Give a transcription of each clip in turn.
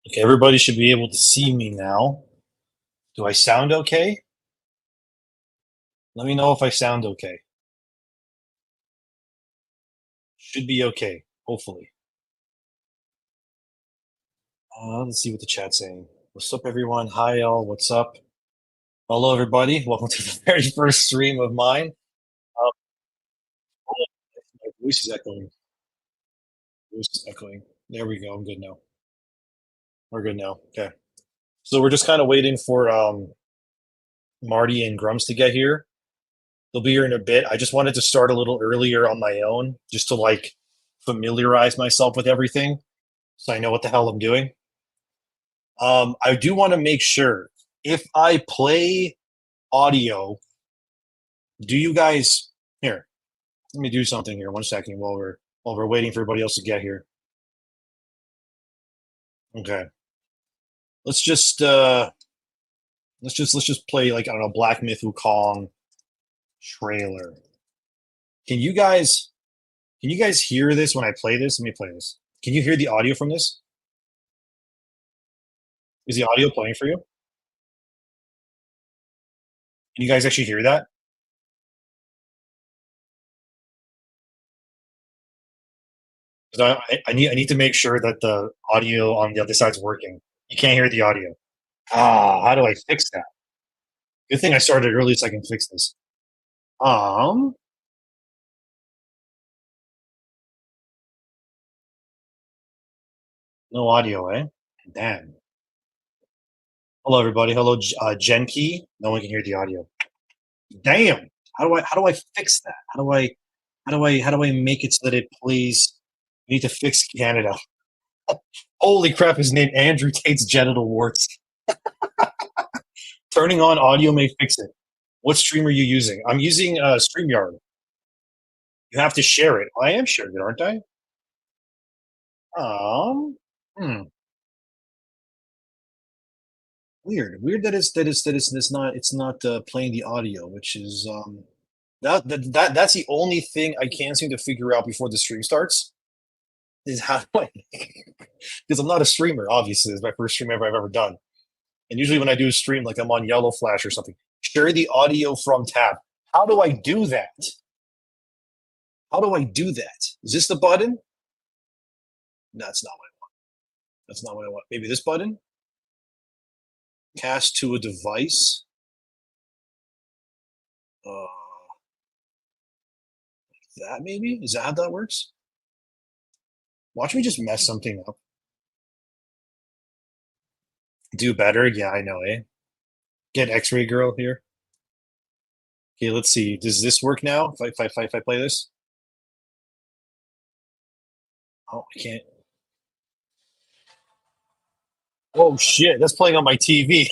Okay, everybody should be able to see me now. Do I sound okay? Let me know if I sound okay. Should be okay, hopefully. Let's see what the chat's saying. What's up, everyone? Hi, y'all. What's up? Hello, everybody. Welcome to the very first stream of mine. Um, oh, my voice is echoing. Voice is echoing. There we go. I'm good now. We're good now. Okay. So we're just kind of waiting for Marty and Grummz to get here. They'll be here in a bit. I just wanted to start a little earlier on my own, just to like familiarize myself with everything, so I know what the hell I'm doing. I do want to make sure if I play audio, do you guys here? Let me do something here. 1 second while we're waiting for everybody else to get here. Okay. Let's just play, like, I don't know, Black Myth Wukong trailer. Can you guys hear this when I play this? Let me play this. Can you hear the audio from this? Is the audio playing for you? Can you guys actually hear that? Because I need to make sure that the audio on the other side's working. You can't hear the audio. How do I fix that? Good thing I started early so I can fix this. Um, no audio, eh? Damn. Hello, everybody. Hello, Genki. No one can hear the audio. Damn. How do I fix that? How do I make it so that it plays? We need to fix Canada. Holy crap! His name Andrew Tate's genital warts. Turning on audio may fix it. What stream are you using? I'm using StreamYard. You have to share it. I am sharing it, aren't I? Um, hmm. Weird that it's not playing the audio, which is that's the only thing I can't seem to figure out before the stream starts. Is how do I? Because I'm not a streamer. Obviously, it's my first stream ever I've ever done. And usually when I do a stream, like I'm on Yellow Flash or something, share the audio from tab. How do I do that? How do I do that? Is this the button? No, that's not what I want. That's not what I want. Maybe this button? Cast to a device. Uh, that maybe? Is that how that works? Watch me just mess something up. Do better? Yeah, I know, eh? Get X-Ray Girl here. Okay, let's see. Does this work now? If I play this? Oh, I can't. Oh shit! That's playing on my TV.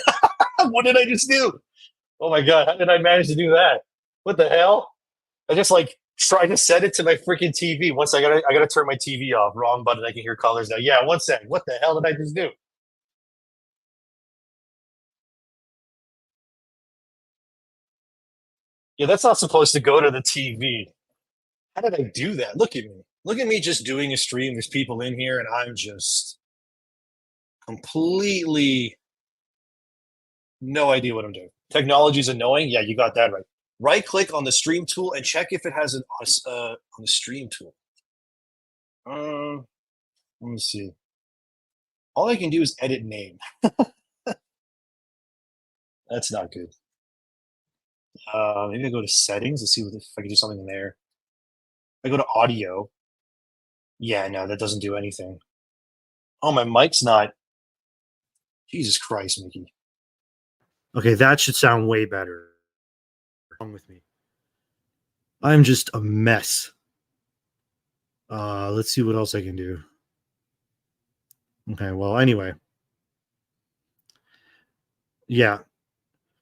What did I just do? Oh my god! How did I manage to do that? What the hell? I just like try to set it to my freaking TV. Once I gotta turn my TV off. Wrong button. I can hear colors now. Yeah, 1 second. What the hell did I just do? Yeah, that's not supposed to go to the TV. How did I do that? Look at me. Look at me just doing a stream. There's people in here, and I'm just completely no idea what I'm doing. Technology's annoying. Yeah, you got that right. Right click on the stream tool and check if it has an on the stream tool. Let me see. All I can do is edit name. That's not good. Maybe I go to settings. Let's see if I can do something in there. I go to audio. Yeah, no, that doesn't do anything. Oh, my mic's not. Jesus Christ, Mickey. Okay, that should sound way better. Wrong with me. I'm just a mess. Let's see what else I can do. Okay, well, anyway. Yeah.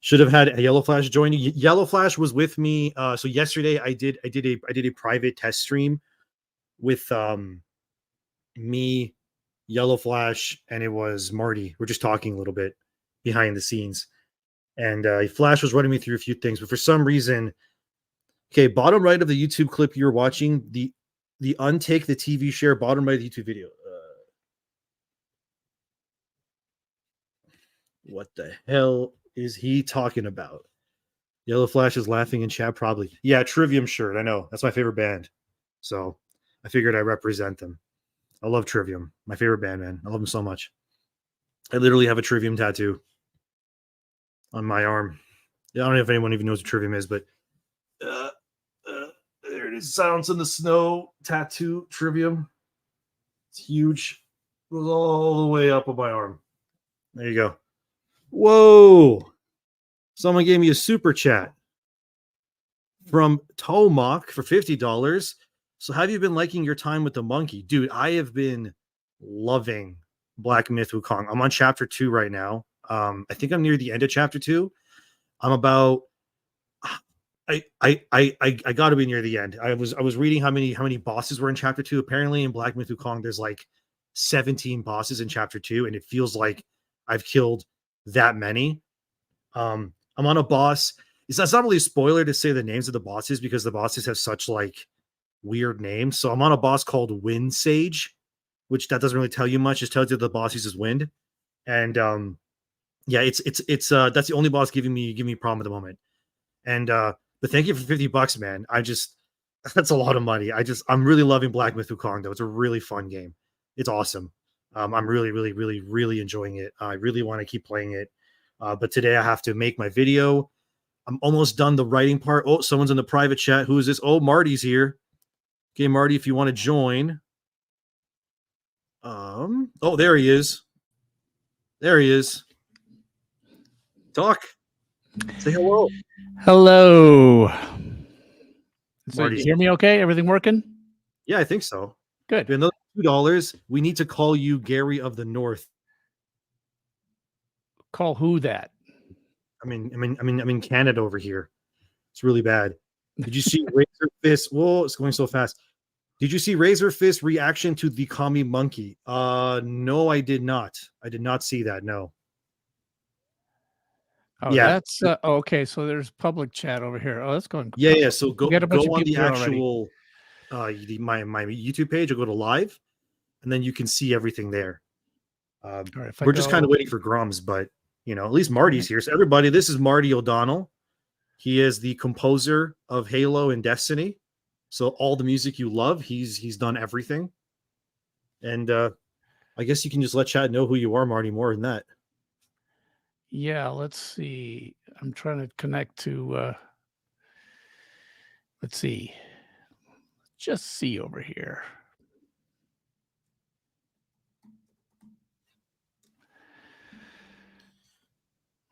Should have had a Yellow Flash join you. Yellow Flash was with me. So yesterday I did a private test stream with me, Yellow Flash, and it was Marty. We're just talking a little bit behind the scenes. And Flash was running me through a few things, but for some reason, okay, bottom right of the YouTube clip you're watching, the untake the TV share, bottom right of the YouTube video. What the hell is he talking about? Yellow Flash is laughing in chat, probably. Yeah, Trivium shirt. I know. That's my favorite band. So I figured I represent them. I love Trivium. My favorite band, man. I love them so much. I literally have a Trivium tattoo on my arm. I don't know if anyone even knows what Trivium is, but there it is. Silence in the Snow tattoo Trivium. It's huge. Goes all the way up on my arm. There you go. Whoa. Someone gave me a super chat from Tomok for $50. So have you been liking your time with the monkey? Dude, I have been loving Black Myth Wukong. I'm on chapter 2 right now. I think I'm near the end of chapter 2. I'm about I gotta be near the end. I was reading how many bosses were in chapter 2. Apparently in Black Myth Wukong, there's like 17 bosses in chapter 2, and it feels like I've killed that many. I'm on a boss. It's not really a spoiler to say the names of the bosses because the bosses have such like weird names. So I'm on a boss called Wind Sage, which that doesn't really tell you much. Just tells you the boss uses wind. And yeah, it's that's the only boss giving me a problem at the moment. And but thank you for $50, man. That's a lot of money. I'm really loving Black Myth Wukong though. It's a really fun game. It's awesome. I'm really enjoying it. I really want to keep playing it. But today I have to make my video. I'm almost done the writing part. Oh, someone's in the private chat. Who is this? Oh, Marty's here. Okay, Marty, if you want to join. Oh, there he is. There he is. Talk. Say hello. Hello. So Marty. you hear me okay? Everything working? Yeah, I think so. Good. For another $2, we need to call you Gary of the North. Call who that? I'm in Canada over here. It's really bad. Did you see Razor Fist? Whoa, it's going so fast. Did you see Razor Fist reaction to the Kami Monkey? No, I did not. I did not see that. No. Oh, yeah. That's okay. So there's public chat over here. Oh, that's going. Yeah. So go on the actual my YouTube page. I'll go to live, and then you can see everything there. All right, we're just kind of waiting for Grummz, but at least Marty's here. So everybody, this is Marty O'Donnell. He is the composer of Halo and Destiny. So all the music you love, he's done everything. And I guess you can just let chat know who you are, Marty, more than that. Yeah, let's see. I'm trying to connect to let's see. Just see over here.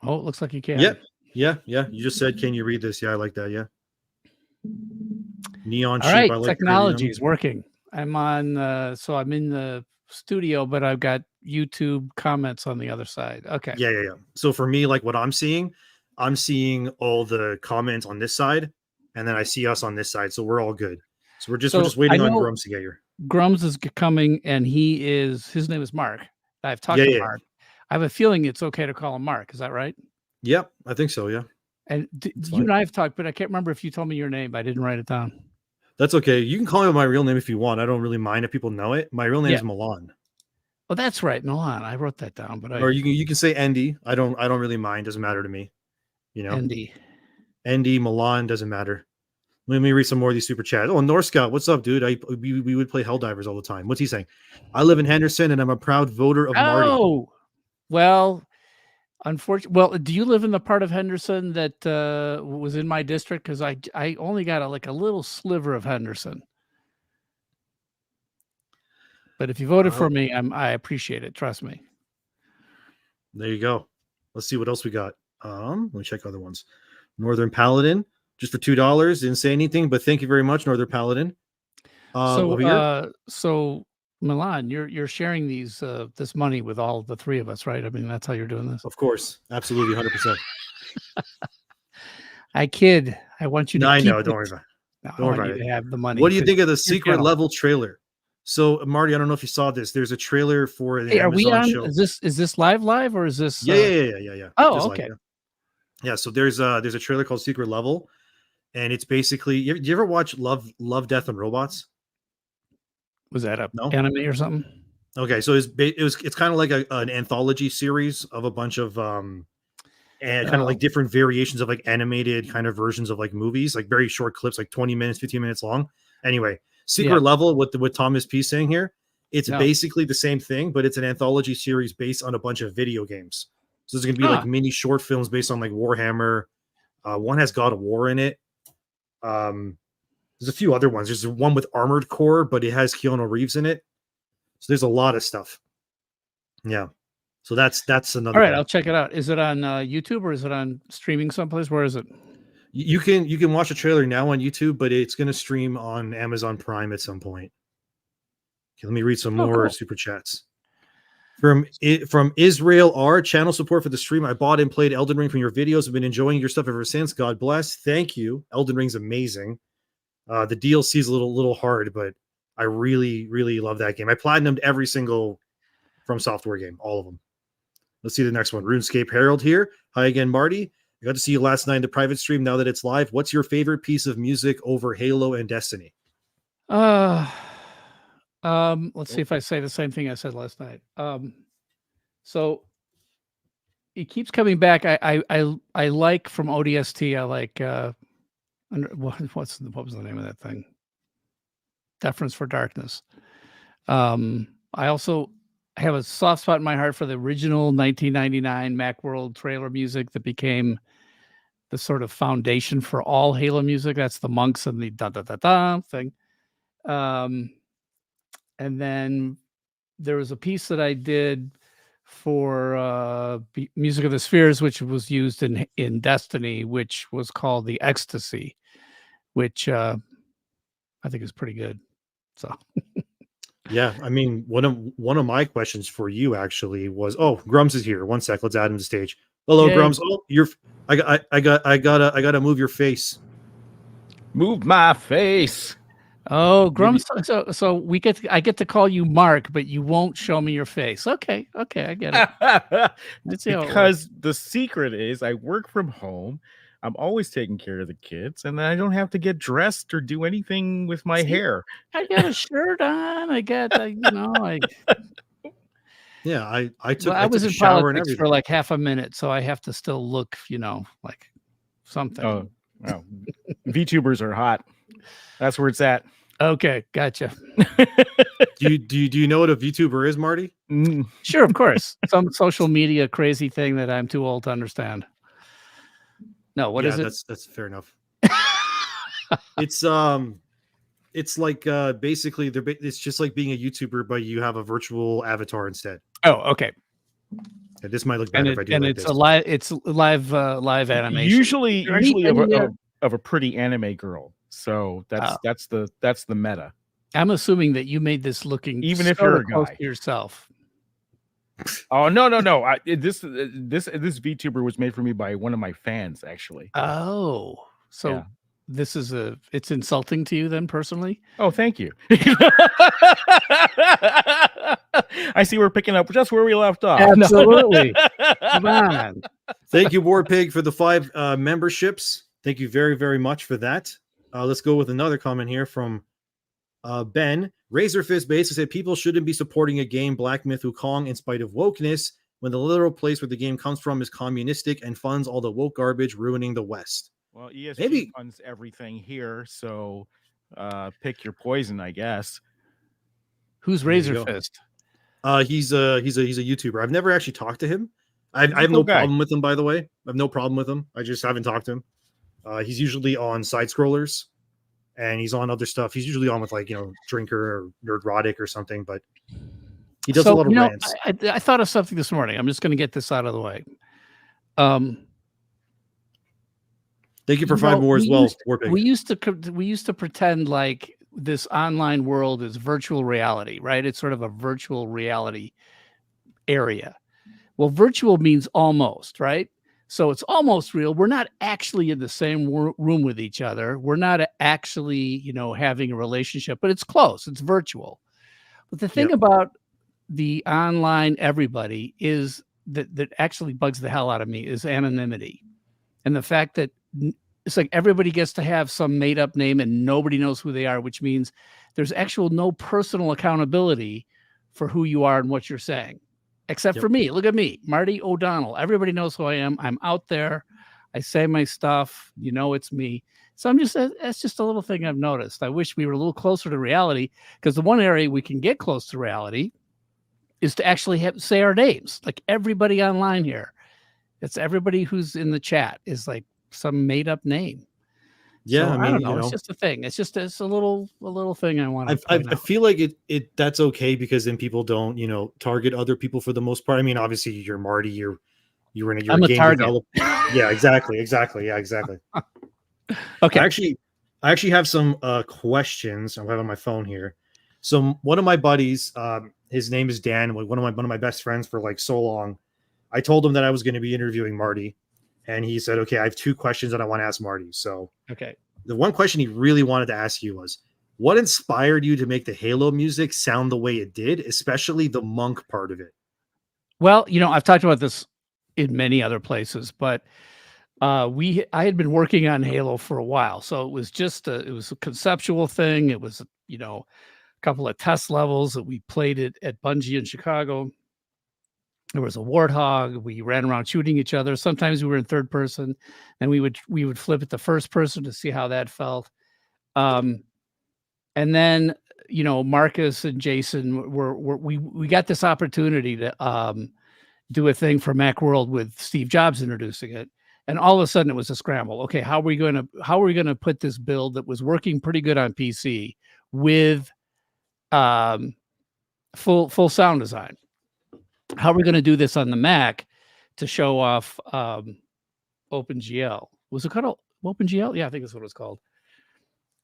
Oh, it looks like you can. Yeah. You just said, can you read this? Yeah, I like that. Yeah. Neon All right, technology is working. I'm on, so I'm in the studio, but I've got YouTube comments on the other side. Okay. Yeah. So for me, like what I'm seeing all the comments on this side, and then I see us on this side. So we're all good. So we're just waiting on Grummz to get here. Grummz is coming, and his name is Mark. I've talked to Mark. I have a feeling it's okay to call him Mark. Is that right? Yep, I think so. Yeah. And you and I have talked, but I can't remember if you told me your name. I didn't write it down. That's okay. You can call me my real name if you want. I don't really mind if people know it. My real name is Milan. Oh, that's right, Milan. I wrote that down, but or you can say Endy. I don't really mind. Doesn't matter to me. Endy, Milan doesn't matter. Let me read some more of these super chats. Oh, North Scout, what's up, dude? We would play Helldivers all the time. What's he saying? I live in Henderson and I'm a proud voter of Marty. Oh, well. Unfortunately, well, do you live in the part of Henderson that was in my district? Because I only got a little sliver of Henderson. But if you voted for me, I appreciate it. Trust me. There you go. Let's see what else we got. Let me check other ones. Northern Paladin, just for $2. Didn't say anything, but thank you very much, Northern Paladin. So Milan, you're sharing this money with all the three of us, right? I mean, that's how you're doing this. Of course, absolutely, 100%. I kid. I want you to. I know. Don't worry about it. Don't worry about it. Have the money. What do you think of the secret level trailer? So, Marty, I don't know if you saw this. There's a trailer for the Amazon show. Is this live or is this? Yeah. Oh, okay. Yeah. So there's a trailer called Secret Level, and it's basically. You ever watch Love, Death, and Robots? Was that anime or something? Okay, so it's kind of like an anthology series of a bunch of and kind of like different variations of like animated kind of versions of like movies, like very short clips, like 20 minutes, 15 minutes long. Anyway, Secret Level, what Thomas P saying here, it's basically the same thing, but it's an anthology series based on a bunch of video games. So there's gonna be like mini short films based on like Warhammer. One has God of War in it. There's a few other ones. There's one with Armored Core, but it has Keanu Reeves in it. So there's a lot of stuff. Yeah. So that's another. All right, I'll check it out. Is it on YouTube or is it on streaming someplace? Where is it? You can watch the trailer now on YouTube, but it's going to stream on Amazon Prime at some point. Okay, let me read some more super chats. From Israel R, channel support for the stream. I bought and played Elden Ring from your videos. I've been enjoying your stuff ever since. God bless. Thank you. Elden Ring's amazing. The DLC is a little hard, but I really, really love that game. I platinumed every single From Software game, all of them. Let's see the next one. RuneScape Herald here. Hi again, Marty. I got to see you last night in the private stream. Now that it's live, what's your favorite piece of music over Halo and Destiny? Let's see if I say the same thing I said last night. So it keeps coming back. I like from ODST. I like what was the name of that thing? Deference for Darkness. I also have a soft spot in my heart for the original 1999 Macworld trailer music that became the sort of foundation for all Halo music. That's the monks and the da da da da thing. And then there was a piece that I did for Music of the Spheres, which was used in Destiny, which was called the Ecstasy, which I think is pretty good. So yeah, I mean, one of my questions for you actually was, Grummz is here. One sec, let's add him to stage. Hello, Grummz. Oh, I gotta move your face. Move my face. Oh, Grummz. So I get to call you Mark, but you won't show me your face. Okay, I get it. Because the secret is I work from home. I'm always taking care of the kids, and I don't have to get dressed or do anything with my hair. I got a shirt on. I was in politics for like half a minute, so I have to still look, like something. Oh, VTubers are hot. That's where it's at. Okay, gotcha. Do you know what a VTuber is, Marty? Sure, of course. Some social media crazy thing that I'm too old to understand. No, what is it? That's fair enough. It's like basically it's just like being a YouTuber, but you have a virtual avatar instead. Oh, okay. Yeah, this might look better if I do and like it's this. it's live animation. Usually of a pretty anime girl. So that's the meta. I'm assuming that you made this looking even if you're a guy to yourself. Oh no! This VTuber was made for me by one of my fans, actually. Oh, so yeah. This is it's insulting to you then personally? Oh, thank you. I see we're picking up just where we left off. Absolutely. Come on. Thank you, War Pig, for the 5 memberships. Thank you very, very much for that. Let's go with another comment here from Ben. Razor Fist basically said people shouldn't be supporting a game, Black Myth Wukong, in spite of wokeness, when the literal place where the game comes from is communistic and funds all the woke garbage, ruining the West. Well, ESG funds everything here, so pick your poison, I guess. Who's Razor Fist? He's a YouTuber. I've never actually talked to him. I have no problem with him, by the way. I have no problem with him. I just haven't talked to him. He's usually on side scrollers. And he's on other stuff. He's usually on with Drinker or Nerdrotic or something, but he does a lot of rants. I thought of something this morning. I'm just going to get this out of the way. Thank you for 5 more as well. We used to pretend like this online world is virtual reality, right? It's sort of a virtual reality area. Well, virtual means almost, right? So it's almost real. We're not actually in the same room with each other. We're not actually, having a relationship, but it's close. It's virtual. But the thing about the online everybody is that actually bugs the hell out of me is anonymity. And the fact that it's like everybody gets to have some made up name and nobody knows who they are, which means there's no personal accountability for who you are and what you're saying. Except for me. Look at me, Marty O'Donnell. Everybody knows who I am. I'm out there. I say my stuff. You know, it's me. So that's just a little thing I've noticed. I wish we were a little closer to reality, because the one area we can get close to reality is to actually say our names. Like everybody online here, it's everybody who's in the chat is like some made up name. Yeah, so, I mean, I don't know. It's just a thing. It's a little thing I want to. I feel like that's okay, because then people don't, target other people for the most part. I mean, obviously you're Marty, you're I'm a game target. developer. Yeah, exactly. Yeah, exactly. Okay. I actually have some questions. I have on my phone here. So one of my buddies, his name is Dan, one of my best friends for like so long. I told him that I was going to be interviewing Marty, and he said, "Okay, I have 2 questions that I want to ask Marty." So, okay. The one question he really wanted to ask you was, what inspired you to make the Halo music sound the way it did, especially the monk part of it? Well, I've talked about this in many other places, but I had been working on Halo for a while, so it was it was a conceptual thing. It was, a couple of test levels that we played it at Bungie in Chicago. There was a warthog. We ran around shooting each other. Sometimes we were in third person, and we would flip it to first person to see how that felt. And then, Marcus and Jason we got this opportunity to do a thing for Macworld with Steve Jobs introducing it. And all of a sudden it was a scramble. Okay, how are we going to put this build that was working pretty good on PC with full sound design? How are we going to do this on the Mac to show off OpenGL? Was it called OpenGL? Yeah, I think that's what it was called.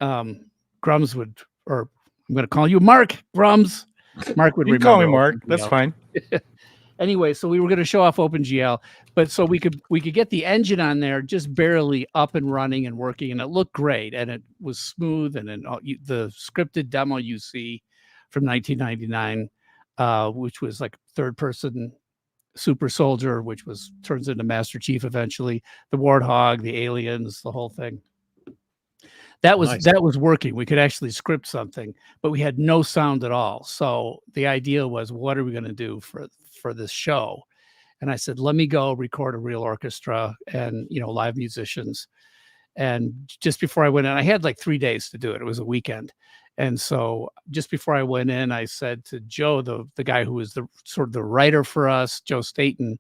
Grummz would, or I'm going to call you Mark Grummz. Mark would you remember. Call me Mark. OpenGL. That's fine. Anyway, so we were going to show off OpenGL, but so we could get the engine on there just barely up and running and working, and it looked great, and it was smooth, and then the scripted demo you see from 1999, which was like third person super soldier, which turns into Master Chief eventually, the warthog, the aliens, the whole thing. That was working. We could actually script something, but we had no sound at all. So the idea was, what are we going to do for this show? And I said, let me go record a real orchestra and, live musicians. And just before I went in, I had like 3 days to do it. It was a weekend. And so just before I went in, I said to Joe, the guy who was the sort of the writer for us, Joe Staten.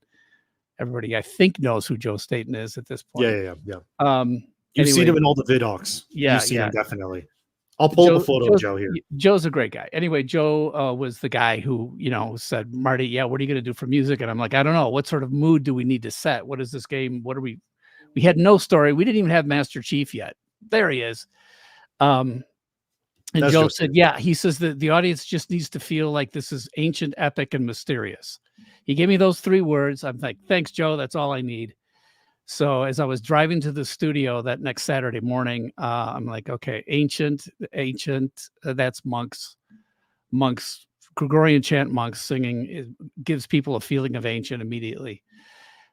Everybody, I think, knows who Joe Staten is at this point. Yeah. You've seen him in all the vidocs. Yeah, you've seen him definitely. I'll pull the photo of Joe here. Joe's a great guy. Anyway, Joe was the guy who, said, Marty, what are you going to do for music? And I'm like, I don't know. What sort of mood do we need to set? What is this game? We had no story. We didn't even have Master Chief yet. There he is. And that's Joe said, he says that the audience just needs to feel like this is ancient, epic, and mysterious. He gave me those 3 words. I'm like, thanks, Joe. That's all I need. So as I was driving to the studio that next Saturday morning, I'm like, okay, ancient, that's monks, Gregorian chant monks singing. It gives people a feeling of ancient immediately.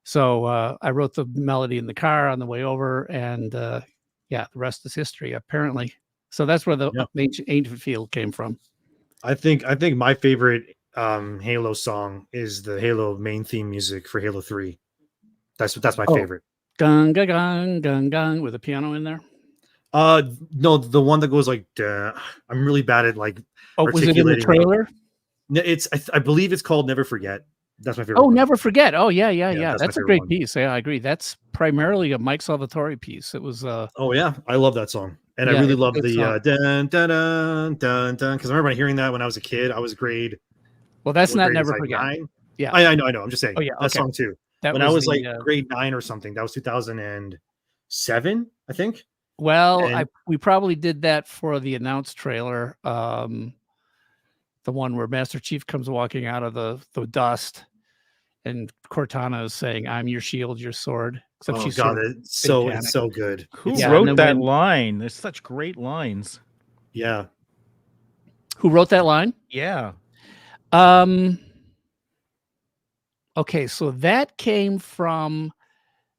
So I wrote the melody in the car on the way over, and the rest is history, apparently. So that's where the ancient feel came from. I think my favorite Halo song is the Halo main theme music for Halo 3. That's my favorite. Gung, gung, gung, gung, gung, with a piano in there. No, the one that goes like, I'm really bad at like. Oh, was it in the trailer? I believe it's called Never Forget. That's my favorite. Oh, one. Never Forget. Oh, yeah. That's a great one. piece. Yeah, I agree. That's primarily a Mike Salvatore piece. It was. Oh yeah, I love that song, and I really love the dun dun dun dun dun, because I remember hearing that when I was a kid. I was grade. Well, that's not Never Forget. 9? Yeah, I know. I'm just saying. Oh yeah, that song too. When I was like grade 9 or something, that was 2007, I think. Well, we probably did that for the announced trailer, the one where Master Chief comes walking out of the dust, and Cortana is saying, "I'm your shield, your sword." Except she's it's so good. Who wrote that line? There's such great lines. Yeah. Who wrote that line? Yeah. Okay, so that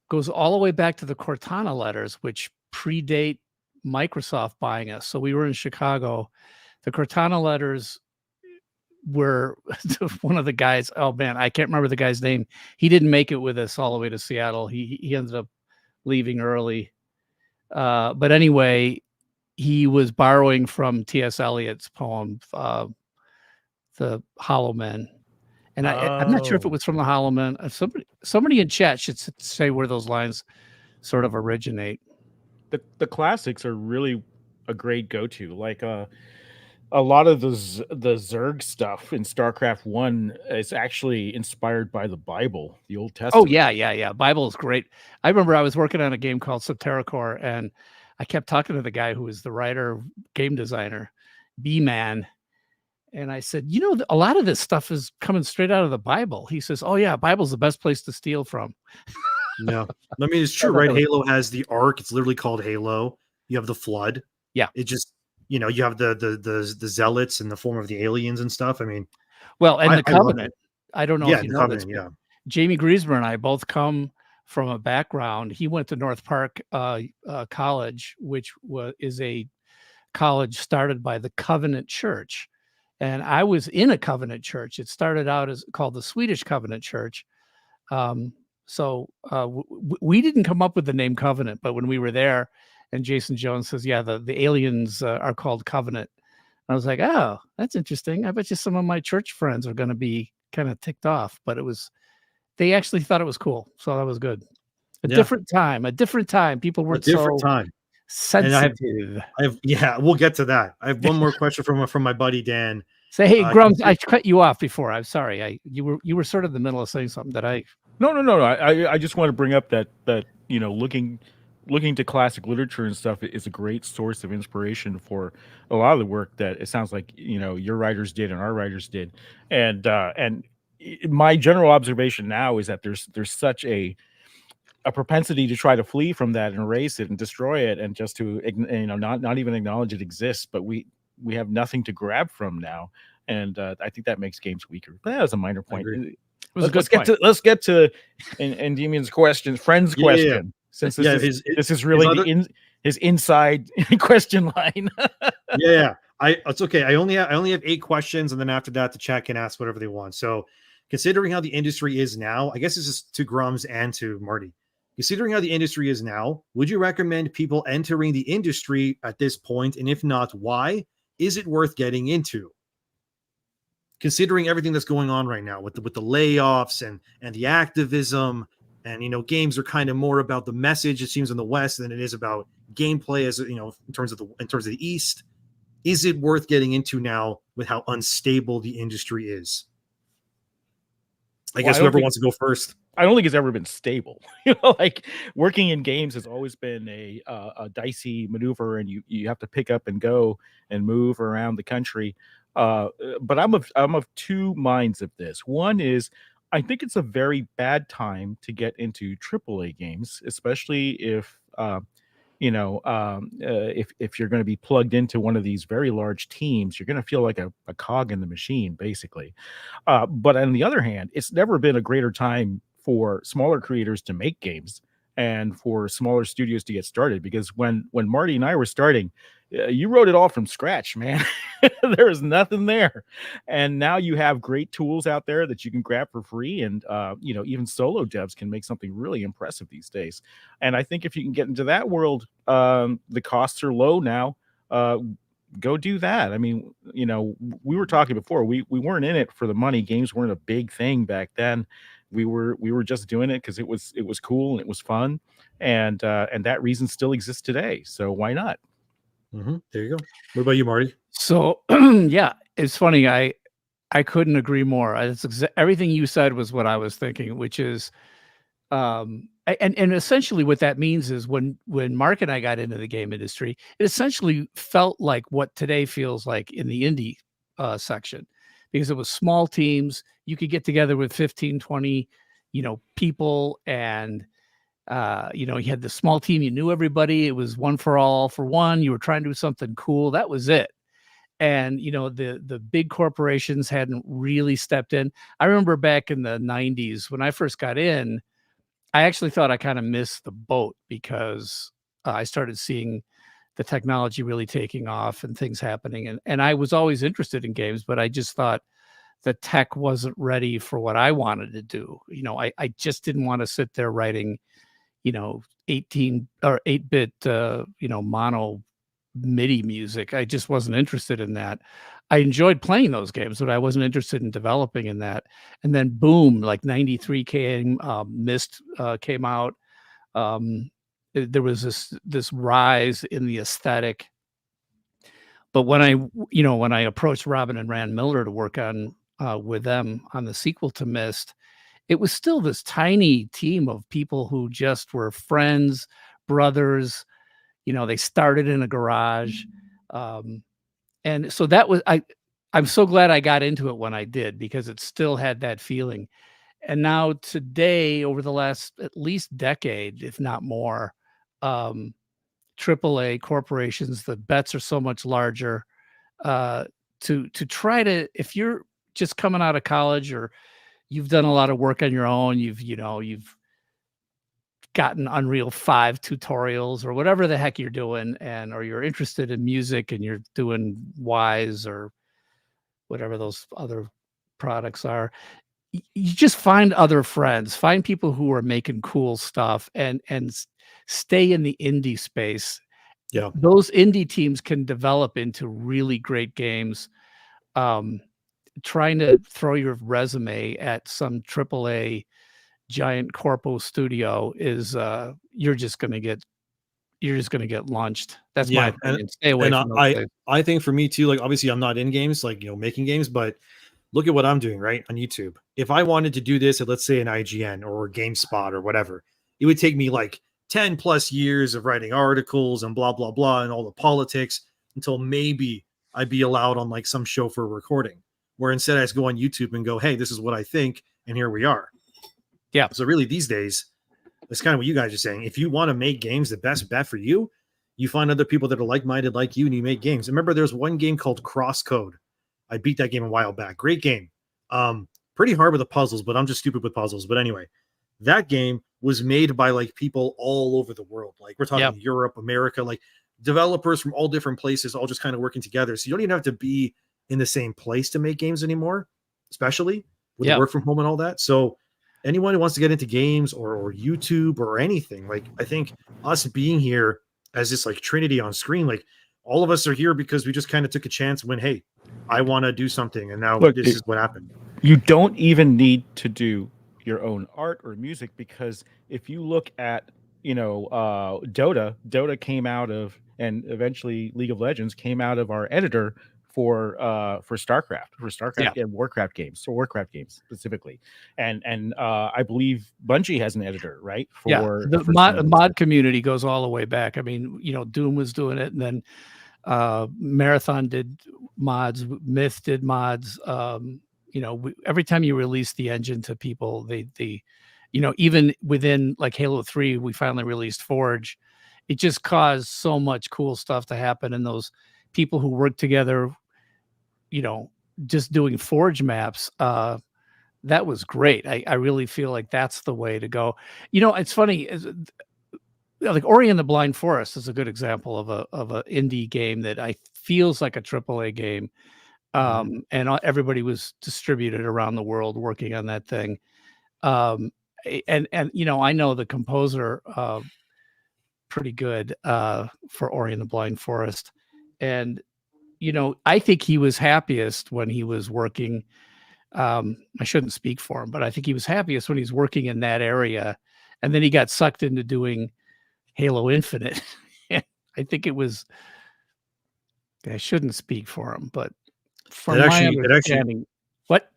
goes all the way back to the Cortana letters, which predate Microsoft buying us. So we were in Chicago. The Cortana letters where one of the guys, oh man, I can't remember the guy's name. He didn't make it with us all the way to Seattle. He ended up leaving early. But anyway, he was borrowing from T.S. Eliot's poem, The Hollow Men. And I'm not sure if it was from The Hollow Men. Somebody in chat should say where those lines sort of originate. The classics are really a great go-to. Like a lot of the Zerg stuff in StarCraft 1 is actually inspired by the Bible, the Old Testament. Oh yeah. Bible is great. I remember I was working on a game called Subterracore, and I kept talking to the guy who was the writer, game designer, B-Man. And I said, a lot of this stuff is coming straight out of the Bible. He says, oh yeah, Bible's the best place to steal from. No, I mean, it's true, right? Halo has the Ark. It's literally called Halo. You have the Flood. Yeah. It just, you have the Zealots in the form of the aliens and stuff. I mean, well, and the Covenant. I don't know if you know Covenant, this. Jamie Griesmer and I both come from a background. He went to North Park College, which is a college started by the Covenant Church. And I was in a Covenant church. It started out as called the Swedish Covenant Church. So we didn't come up with the name Covenant, but when we were there, and Jason Jones says, yeah, the aliens are called Covenant. I was like, oh, that's interesting. I bet you some of my church friends are going to be kind of ticked off, but they actually thought it was cool. So that was good. A different time. People weren't so sensitive. We'll get to that. I have one more question from my buddy Dan. Say, hey, Grummz, I cut you off before. I'm sorry. You were sort of in the middle of saying something that I. No. I just want to bring up that looking to classic literature and stuff is a great source of inspiration for a lot of the work that it sounds like your writers did and our writers did. And my general observation now is that there's such a propensity to try to flee from that and erase it and destroy it, and just to not even acknowledge it exists. But we have nothing to grab from now, and I think that makes games weaker. But that was a minor point. Let's get to Endymion's question, friend's question. Yeah. Since this is really his inside question line. It's okay. I only have 8 questions, and then after that, the chat can ask whatever they want. So, considering how the industry is now, I guess this is to Grummz and to Marty. Considering how the industry is now, would you recommend people entering the industry at this point? And if not, why? Is it worth getting into? Considering everything that's going on right now with the layoffs and the activism, and games are kind of more about the message, it seems, in the West than it is about gameplay, as in terms of the East. Is it worth getting into now with how unstable the industry is? I guess whoever wants to go first. I don't think it's ever been stable. Like working in games has always been a dicey maneuver, and you have to pick up and go and move around the country. But I'm of two minds of this. One is, I think it's a very bad time to get into AAA games, especially if if you're going to be plugged into one of these very large teams. You're going to feel like a cog in the machine, basically. But on the other hand, it's never been a greater time for smaller creators to make games and for smaller studios to get started. Because when Marty and I were starting, you wrote it all from scratch, man. There was nothing there. And now you have great tools out there that you can grab for free. And, even solo devs can make something really impressive these days. And I think if you can get into that world, the costs are low now. Go do that. I mean, we were talking before, we weren't in it for the money. Games weren't a big thing back then. We were just doing it because it was cool and it was fun. And that reason still exists today. So why not? Mm-hmm. There you go. What about you, Marty? So, yeah, it's funny. I couldn't agree more. Everything you said was what I was thinking, which is, and essentially what that means is when Mark and I got into the game industry, it essentially felt like what today feels like in the indie section, because it was small teams. You could get together with 15, 20, people, and you had the small team, you knew everybody. It was one for all for one. You were trying to do something cool. That was it. And, the big corporations hadn't really stepped in. I remember back in the 90s when I first got in, I actually thought I kind of missed the boat, because I started seeing the technology really taking off and things happening. And I was always interested in games, but I just thought the tech wasn't ready for what I wanted to do. I just didn't want to sit there writing, 18 or 8-bit, mono MIDI music. I just wasn't interested in that. I enjoyed playing those games, but I wasn't interested in developing in that. And then boom, like 93 came, Myst came out. There was this rise in the aesthetic. But when I approached Robin and Rand Miller to work on with them on the sequel to Myst, it was still this tiny team of people who just were friends, brothers. They started in a garage. And so that was, I'm so glad I got into it when I did, because it still had that feeling. And now today, over the last at least decade, if not more, AAA corporations, the bets are so much larger. To try to, if you're just coming out of college or you've done a lot of work on your own, you've gotten Unreal 5 tutorials or whatever the heck you're doing, or you're interested in music and you're doing Wise or whatever those other products are, you just find other friends, find people who are making cool stuff, and stay in the indie space. Yeah. Those indie teams can develop into really great games. Trying to throw your resume at some AAA giant corpo studio is you're just gonna get launched. That's my opinion. Stay away from those things. I think for me too, like obviously I'm not in games, like making games, but look at what I'm doing right on YouTube. If I wanted to do this at, let's say, an IGN or GameSpot or whatever, it would take me like 10 plus years of writing articles and blah blah blah and all the politics until maybe I'd be allowed on like some show for recording. Where instead I just go on YouTube and go, hey, this is what I think, and here we are. Yeah. So really these days, that's kind of what you guys are saying. If you want to make games, the best bet for you, you find other people that are like-minded like you, and you make games. Remember, there's one game called Crosscode. I beat that game a while back. Great game. Pretty hard with the puzzles, but I'm just stupid with puzzles. But anyway, that game was made by like people all over the world. Like we're talking Europe, America, like developers from all different places, all just kind of working together. So you don't even have to be in the same place to make games anymore, especially with the work from home and all that. So anyone who wants to get into games or YouTube or anything, like I think us being here as this like Trinity on screen, like all of us are here because we just kind of took a chance when, hey, I want to do something. And now this is what happened. You don't even need to do your own art or music, because if you look at, Dota came out of, and eventually League of Legends came out of our editor for StarCraft and Warcraft games, specifically, and I believe Bungie has an editor, right? The mod community goes all the way back. I mean, Doom was doing it, and then Marathon did mods, Myth did mods. Every time you release the engine to people, they even within like Halo 3, we finally released Forge. It just caused so much cool stuff to happen, and those people who work together, just doing Forge maps, that was great. I really feel like that's the way to go. It's funny, like Ori and the Blind Forest is a good example of a indie game that I feels like a AAA game. And everybody was distributed around the world working on that thing. And I know the composer pretty good for Ori and the Blind Forest. And I think he was happiest when he was working. I shouldn't speak for him, but I think he was happiest when he's working in that area. And then he got sucked into doing Halo Infinite. I think it was, I shouldn't speak for him, but from my understanding, what?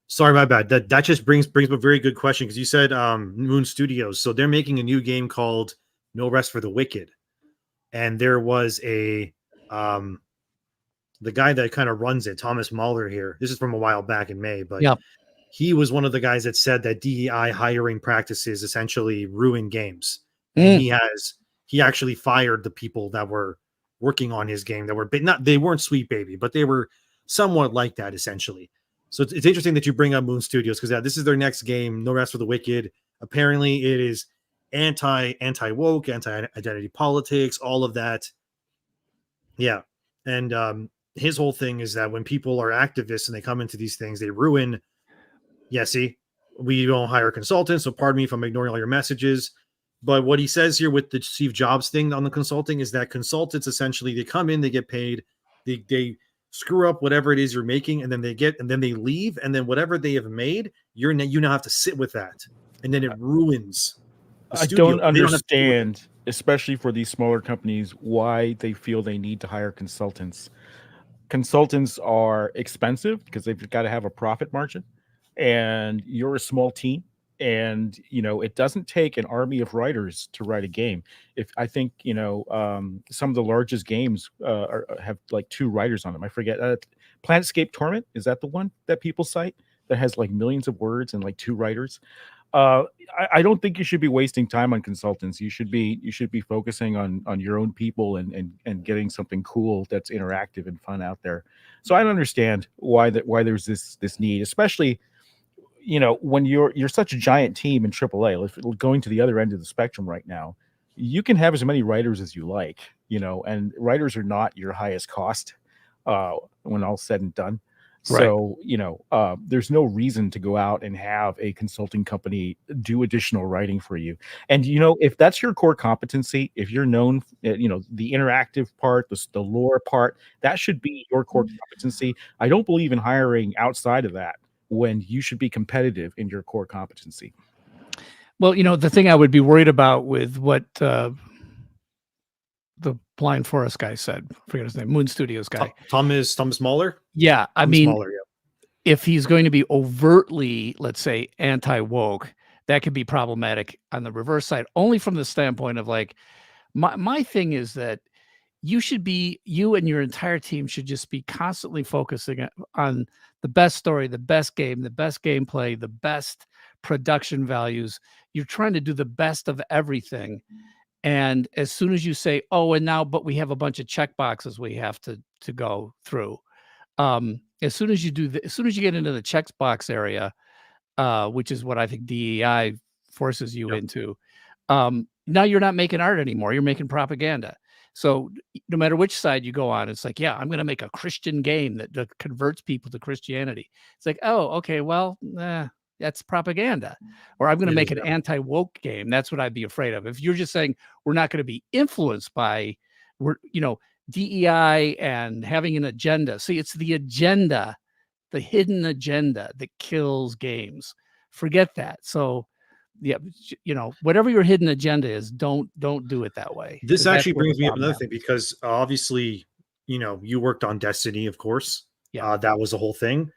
Sorry, my bad. That just brings up a very good question, because you said Moon Studios. So they're making a new game called No Rest for the Wicked. And there was the guy that kind of runs it, Thomas Mahler here. This is from a while back in May, but he was one of the guys that said that DEI hiring practices essentially ruin games. And he actually fired the people that were working on his game that were they weren't Sweet Baby, but they were somewhat like that essentially. So it's interesting that you bring up Moon Studios, because this is their next game, No Rest for the Wicked. Apparently it is anti-woke, anti-identity politics, all of that. Yeah. And his whole thing is that when people are activists and they come into these things, they ruin. Yeah, see, we don't hire consultants, so pardon me if I'm ignoring all your messages. But what he says here with the Steve Jobs thing on the consulting is that consultants essentially, they come in, they get paid, they screw up whatever it is you're making, and then they leave, and then whatever they have made, you now have to sit with that, and then it ruins the I studio. don't They have to sit with it. understand, especially for these smaller companies, why they feel they need to hire consultants. Consultants are expensive because they've got to have a profit margin, and you're a small team. And it doesn't take an army of writers to write a game. If I think some of the largest games have like 2 writers on them. I forget. Planetscape Torment, is that the one that people cite that has like millions of words and like 2 writers? I don't think you should be wasting time on consultants. You should be focusing on your own people and getting something cool that's interactive and fun out there. So I don't understand why there's this need, especially when you're such a giant team in AAA. If going to the other end of the spectrum right now, you can have as many writers as you like, and writers are not your highest cost when all's said and done. Right. So, there's no reason to go out and have a consulting company do additional writing for you. And, if that's your core competency, if you're known, the interactive part, the lore part, that should be your core competency. I don't believe in hiring outside of that when you should be competitive in your core competency. Well, the thing I would be worried about with what the Blind Forest guy said, I forget his name, Moon Studios guy. Thomas Mahler? Yeah. I Thomas mean, Mahler, yeah. if he's going to be overtly, let's say, anti-woke, that could be problematic on the reverse side, only from the standpoint of like, my thing is that you and your entire team should just be constantly focusing on the best story, the best game, the best gameplay, the best production values. You're trying to do the best of everything. And as soon as you say, oh, and now, but we have a bunch of check boxes we have to go through. As soon as you get into the checkbox area, which is what I think DEI forces you into, now you're not making art anymore. You're making propaganda. So no matter which side you go on, it's like, yeah, I'm going to make a Christian game that converts people to Christianity. It's like, oh, okay, well, that's propaganda. Or I'm going to make an anti-woke game. That's what I'd be afraid of. If you're just saying we're not going to be influenced by, DEI and having an agenda. See, it's the agenda, the hidden agenda that kills games. Forget that. So, yeah, whatever your hidden agenda is, don't do it that way. This actually brings me up another thing, because obviously, you worked on Destiny, of course. Yeah. That was the whole thing.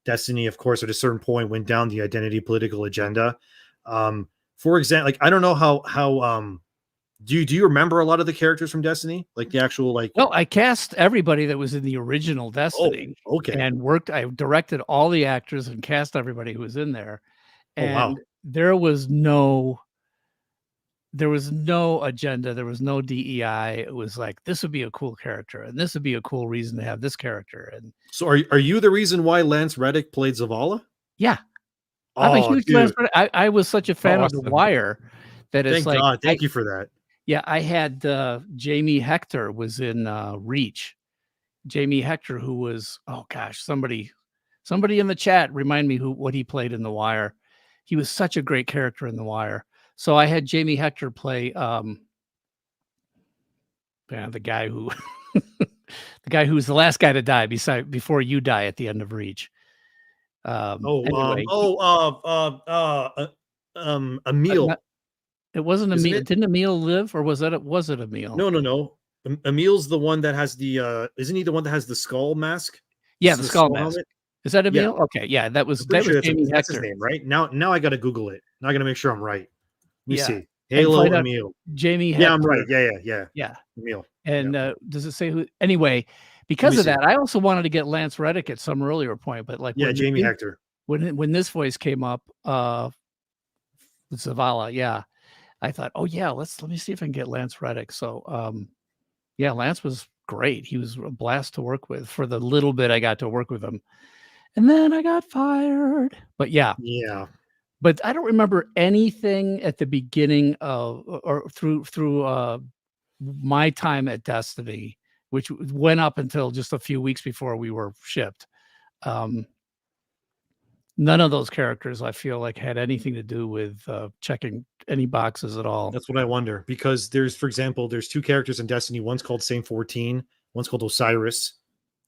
Destiny, of course, at a certain point went down the identity political agenda. For example, like, I don't know how do you remember a lot of the characters from Destiny? Like the actual, like, well, I cast everybody that was in the original Destiny. Oh, okay. And I directed all the actors and cast everybody who was in there. And wow. there was no agenda. There was no DEI. It was like, this would be a cool character, and this would be a cool reason to have this character. And so are you the reason why Lance Reddick played Zavala? Yeah. I'm a huge Lance Reddick. I was such a fan of The Wire that it's Thank like, God. Thank you for that. Yeah, I had Jamie Hector was in Reach. Jamie Hector, who was, oh gosh, somebody in the chat remind me what he played in The Wire. He was such a great character in The Wire. So I had Jamie Hector play the guy who who's the last guy to die before you die at the end of Reach. Emil. It wasn't Emil. Didn't Emil live, or was it Emil? No. Emil's the one that has the isn't he the one that has the skull mask? Yeah, the skull mask. Helmet? Is that Emil? Yeah. Okay, yeah, that was Sure Jamie Hector. That's his name, right? Now I got to Google it. Now I got to make sure I'm right. Let me see. And Halo find out Emil. Jamie Hector. Yeah, I'm right. Yeah. Emil. And does it say who? Anyway, because of that, I also wanted to get Lance Reddick at some earlier point, but like, Jamie Hector. When this voice came up, Zavala, yeah, I thought, oh yeah, let me see if I can get Lance Reddick. So, yeah, Lance was great. He was a blast to work with for the little bit I got to work with him, and then I got fired. But yeah. But I don't remember anything at the beginning of or through my time at Destiny which went up until just a few weeks before we were shipped. None of those characters, I feel like, had anything to do with checking any boxes at all. That's what I wonder, because there's, for example, there's 2 characters in Destiny. One's called Same 14, one's called Osiris.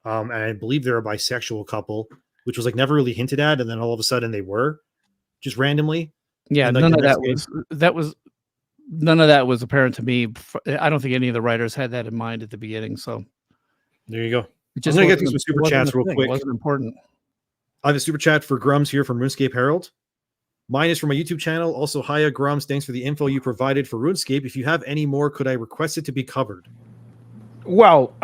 And I believe they're a bisexual couple, which was like never really hinted at, and then all of a sudden they were, just randomly. Yeah, And, like, none the of next that was none of that was apparent to me. I don't think any of the writers had that in mind at the beginning. So there you go. it just I'm gonna get wasn't- through some it super wasn't chats a real thing. quick. It wasn't important. I have a super chat for Grummz here from RuneScape Herald. Mine is from my YouTube channel. Also, hiya Grummz. Thanks for the info you provided for RuneScape. If you have any more, could I request it to be covered? Well,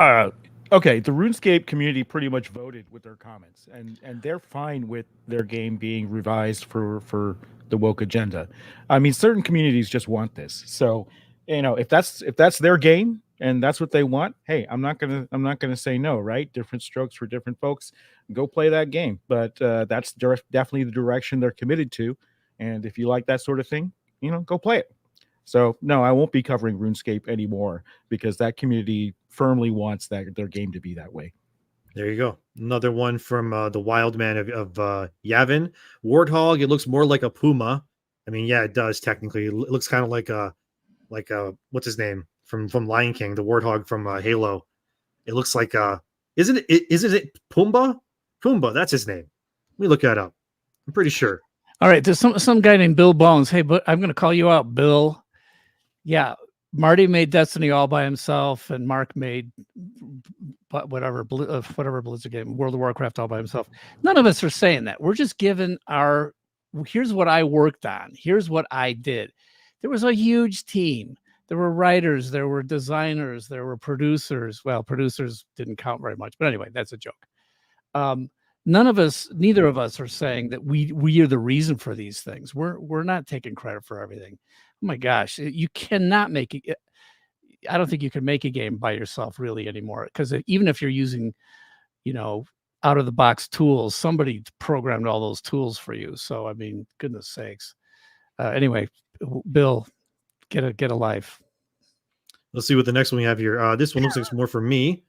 okay, the RuneScape community pretty much voted with their comments, and they're fine with their game being revised for the woke agenda. I mean, certain communities just want this. So, if that's their game and that's what they want, hey, I'm not gonna say no, right? Different strokes for different folks. Go play that game, but that's definitely the direction they're committed to. And if you like that sort of thing, go play it. So no, I won't be covering RuneScape anymore because that community firmly wants their game to be that way. There you go. Another one from the wild man of Yavin. Warthog, it looks more like a puma. I mean, yeah, it does technically. It looks kind of like a what's his name from Lion King, the warthog from Halo. It looks like isn't it Pumbaa? Pumbaa, that's his name. Let me look that up. I'm pretty sure. All right, there's some guy named Bill Bones. Hey, but I'm going to call you out, Bill. Yeah, Marty made Destiny all by himself, and Mark made whatever Blizzard game, World of Warcraft, all by himself. None of us are saying that. We're just giving here's what I worked on. Here's what I did. There was a huge team. There were writers, there were designers, there were producers. Well, producers didn't count very much, but anyway, that's a joke. Neither of us are saying that we are the reason for these things. We're not taking credit for everything. Oh my gosh, you cannot make it. I don't think you can make a game by yourself really anymore, because even if you're using, out of the box tools, somebody programmed all those tools for you. So I mean, goodness sakes. Anyway, Bill, get a life. Let's see what the next one we have here. This one looks like it's more for me.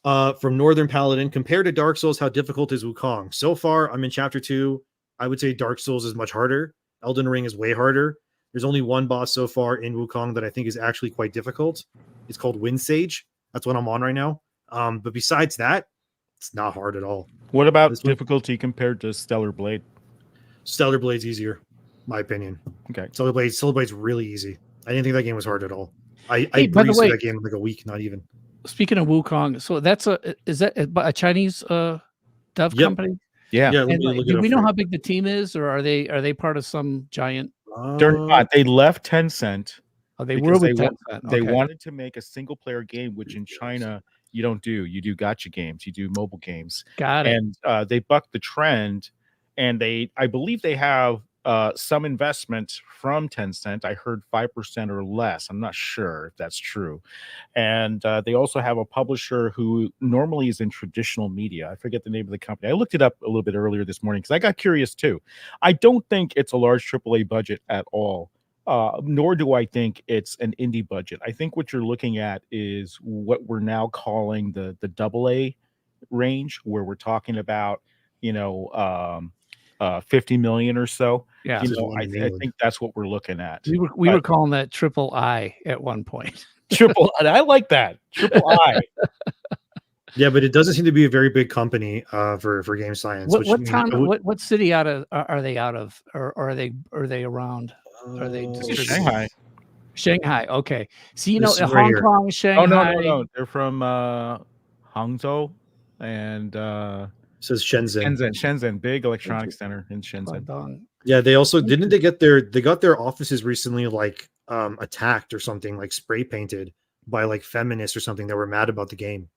From Northern Paladin, compared to Dark Souls, how difficult is Wukong? So far, I'm in chapter 2. I would say Dark Souls is much harder. Elden Ring is way harder. There's only one boss so far in Wukong that I think is actually quite difficult. It's called Wind Sage. That's what I'm on right now. But besides that, it's not hard at all. What about difficulty compared to Stellar Blade? Stellar Blade's easier, my opinion. Okay. Stellar Blade's really easy. I didn't think that game was hard at all. I Hey, by the breezed way- through that game in like a week, not even. Speaking of Wukong, so is that a Chinese dev Yep. company? Yeah. Yeah, let And, me look it do up we for know you. how big the team is, or are they part of some giant? They're not. They left Tencent. Oh, they Because were with they Tencent. They Okay. wanted to make a single player game, which in China you don't do. You do gacha games. You do mobile games. Got it. And they bucked the trend, and I believe they have some investment from Tencent. I heard 5% or less. I'm not sure if that's true. And they also have a publisher who normally is in traditional media. I forget the name of the company. I looked it up a little bit earlier this morning because I got curious too. I don't think it's a large AAA budget at all. Nor do I think it's an indie budget. I think what you're looking at is what we're now calling the AA range, where we're talking about 50 million or so. Yeah. I think that's what we're looking at. We were calling that triple I at one point. Triple, I like that. Triple I. Yeah, but it doesn't seem to be a very big company for game science. What town? What city are they out of, or are they around? Are they distributed? Shanghai. Shanghai. Okay. So This is right Hong here. Kong, Shanghai. Oh no. They're from Hangzhou and says Shenzhen. Shenzhen, big electronics center in Shenzhen. Guangdong. Yeah, they also they got their offices recently attacked or something, like spray painted by like feminists or something that were mad about the game,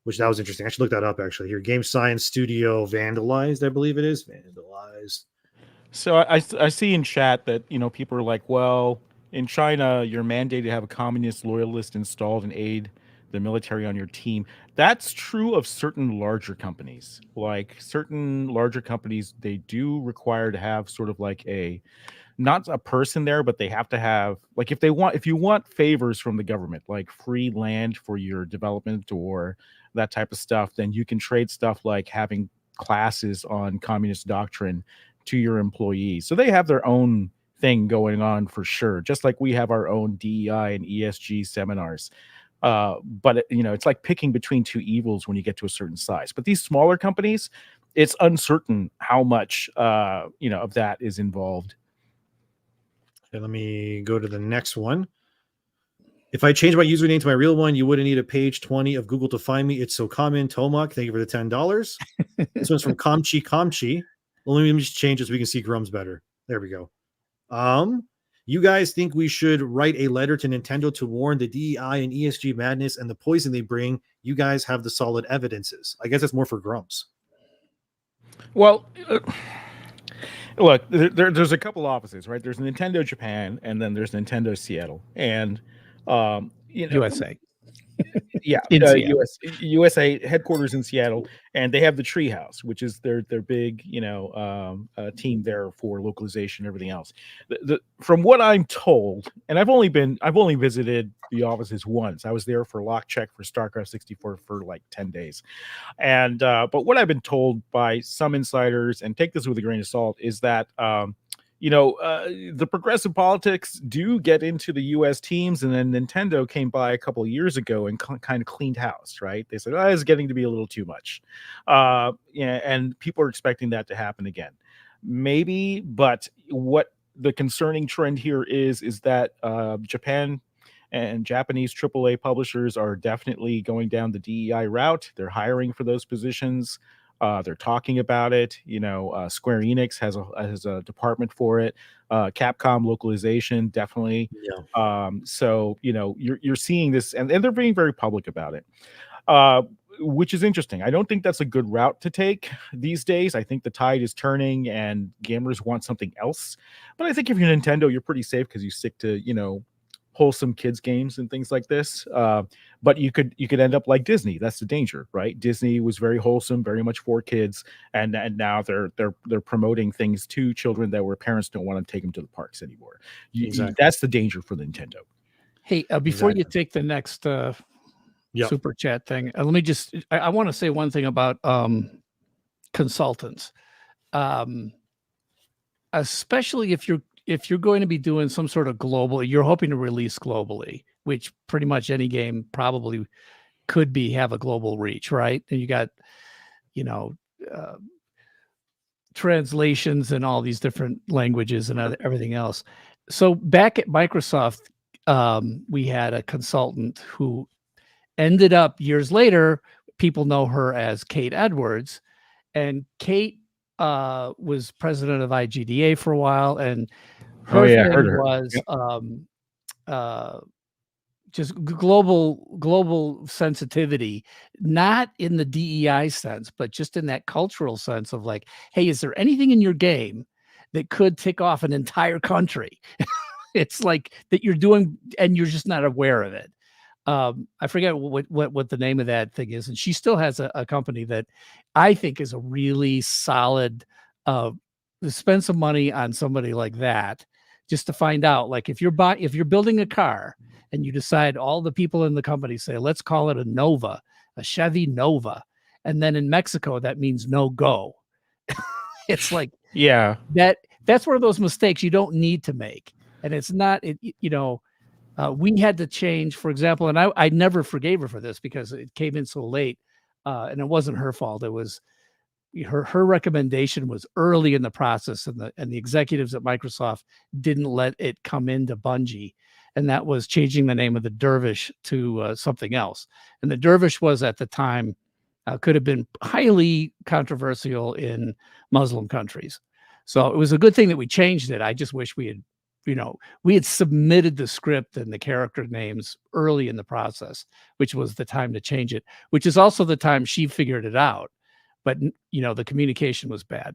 which that was interesting. I should look that up actually. Here, Game Science Studio vandalized, I believe it is vandalized. So I see in chat that people are like, well, in China you're mandated to have a communist loyalist installed in aid the military on your team. That's true of certain larger companies. Like certain larger companies, they do require to have sort of like a not a person there, but they have to have like if you want favors from the government, like free land for your development or that type of stuff, then you can trade stuff like having classes on communist doctrine to your employees. So they have their own thing going on for sure, just like we have our own DEI and ESG seminars. But it's like picking between two evils when you get to a certain size. But these smaller companies, it's uncertain how much of that is involved. Okay, let me go to the next one. If I change my username to my real one, you wouldn't need a page 20 of Google to find me. It's so common. Tomak, thank you for the $10. This one's from Kamchi. Well, let me just change it so we can see Grummz better. There we go. You guys think we should write a letter to Nintendo to warn the DEI and ESG madness and the poison they bring? You guys have the solid evidences. I guess that's more for Grummz. Well, look, there's a couple offices, right? There's Nintendo Japan, and then there's Nintendo Seattle, and USA. Yeah, USA headquarters in Seattle, and they have the Treehouse, which is their big team there for localization and everything else. From what I'm told, and I've only visited the offices once. I was there for lock check for StarCraft 64 for like 10 days, and but what I've been told by some insiders, and take this with a grain of salt, is that the progressive politics do get into the U.S. teams, and then Nintendo came by a couple of years ago and kind of cleaned house, right? They said, it's getting to be a little too much. And people are expecting that to happen again. Maybe, but what the concerning trend here is that Japan and Japanese AAA publishers are definitely going down the DEI route. They're hiring for those positions. They're talking about it. Square Enix has a department for it. Capcom localization, definitely. Yeah. So you're seeing this, and they're being very public about it, which is interesting. I don't think that's a good route to take these days. I think the tide is turning, and gamers want something else. But I think if you're Nintendo, you're pretty safe because you stick to wholesome kids games and things like this. But you could end up like Disney. That's the danger, right? Disney was very wholesome, very much for kids, and now they're promoting things to children that where parents don't want to take them to the parks anymore. Exactly. That's the danger for Nintendo. Hey, before you take the next super chat thing, let me just I want to say one thing about consultants, especially if you're going to be doing some sort of global, you're hoping to release globally, which pretty much any game probably could have a global reach, right? And you got, translations in all these different languages and everything else. So back at Microsoft, we had a consultant who ended up years later, people know her as Kate Edwards, and Kate was president of IGDA for a while, and her thing was just global sensitivity, not in the DEI sense, but just in that cultural sense of like, hey, is there anything in your game that could tick off an entire country? It's like that you're doing, and you're just not aware of it. I forget what the name of that thing is, and she still has a company that I think is a really solid. Spend some money on somebody like that, just to find out, like if you're building a car and you decide, all the people in the company say, let's call it a Chevy Nova, and then in Mexico that means no go. It's like, yeah, that's one of those mistakes you don't need to make, and it's not we had to change, for example, and I never forgave her for this because it came in so late, and it wasn't her fault. It was her recommendation was early in the process, and the executives at Microsoft didn't let it come into Bungie, and that was changing the name of the Dervish to something else. And the Dervish was at the time could have been highly controversial in Muslim countries. So it was a good thing that we changed it. I just wish we had submitted the script and the character names early in the process, which was the time to change it, which is also the time she figured it out. But, the communication was bad,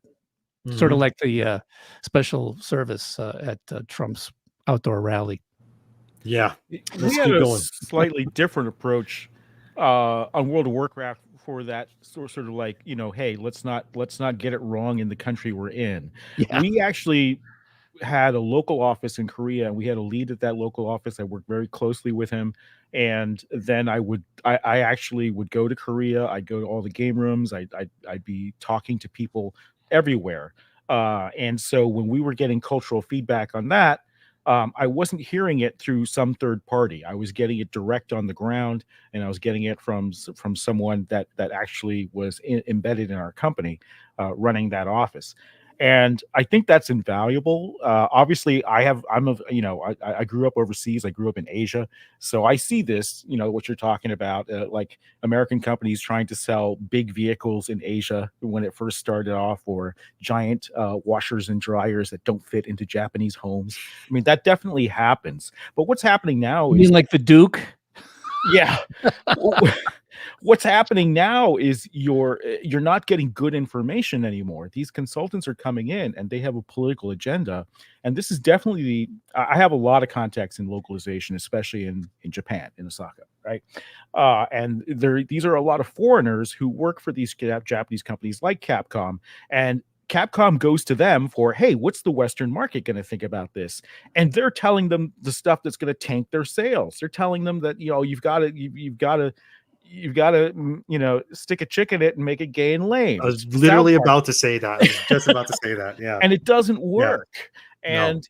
sort of like the special service at Trump's outdoor rally. Yeah. We had a slightly different approach on World of Warcraft for that sort of like, hey, let's not get it wrong in the country we're in. Yeah. We actually had a local office in Korea, and we had a lead at that local office. I worked very closely with him, and then I actually would go to Korea. I'd go to all the game rooms. I'd be talking to people everywhere, and so when we were getting cultural feedback on that, I wasn't hearing it through some third party. I was getting it direct on the ground, and I was getting it from someone that actually was embedded in our company, running that office. And I think that's invaluable. Obviously, I grew up overseas. I grew up in Asia, so I see this. What you're talking about, like American companies trying to sell big vehicles in Asia when it first started off, or giant washers and dryers that don't fit into Japanese homes. I mean, that definitely happens. But what's happening now You mean like the Duke? yeah. What's happening now is you're not getting good information anymore. These consultants are coming in and they have a political agenda. And this is definitely I have a lot of contacts in localization, especially in Japan, in Osaka, right? And these are a lot of foreigners who work for these Japanese companies like Capcom, and Capcom goes to them for, hey, what's the Western market going to think about this? And they're telling them the stuff that's going to tank their sales. They're telling them that, you've got to stick a chick in it and make it gay and lame. I was literally about to say that. I was just about to say that. Yeah. And it doesn't work. Yeah. And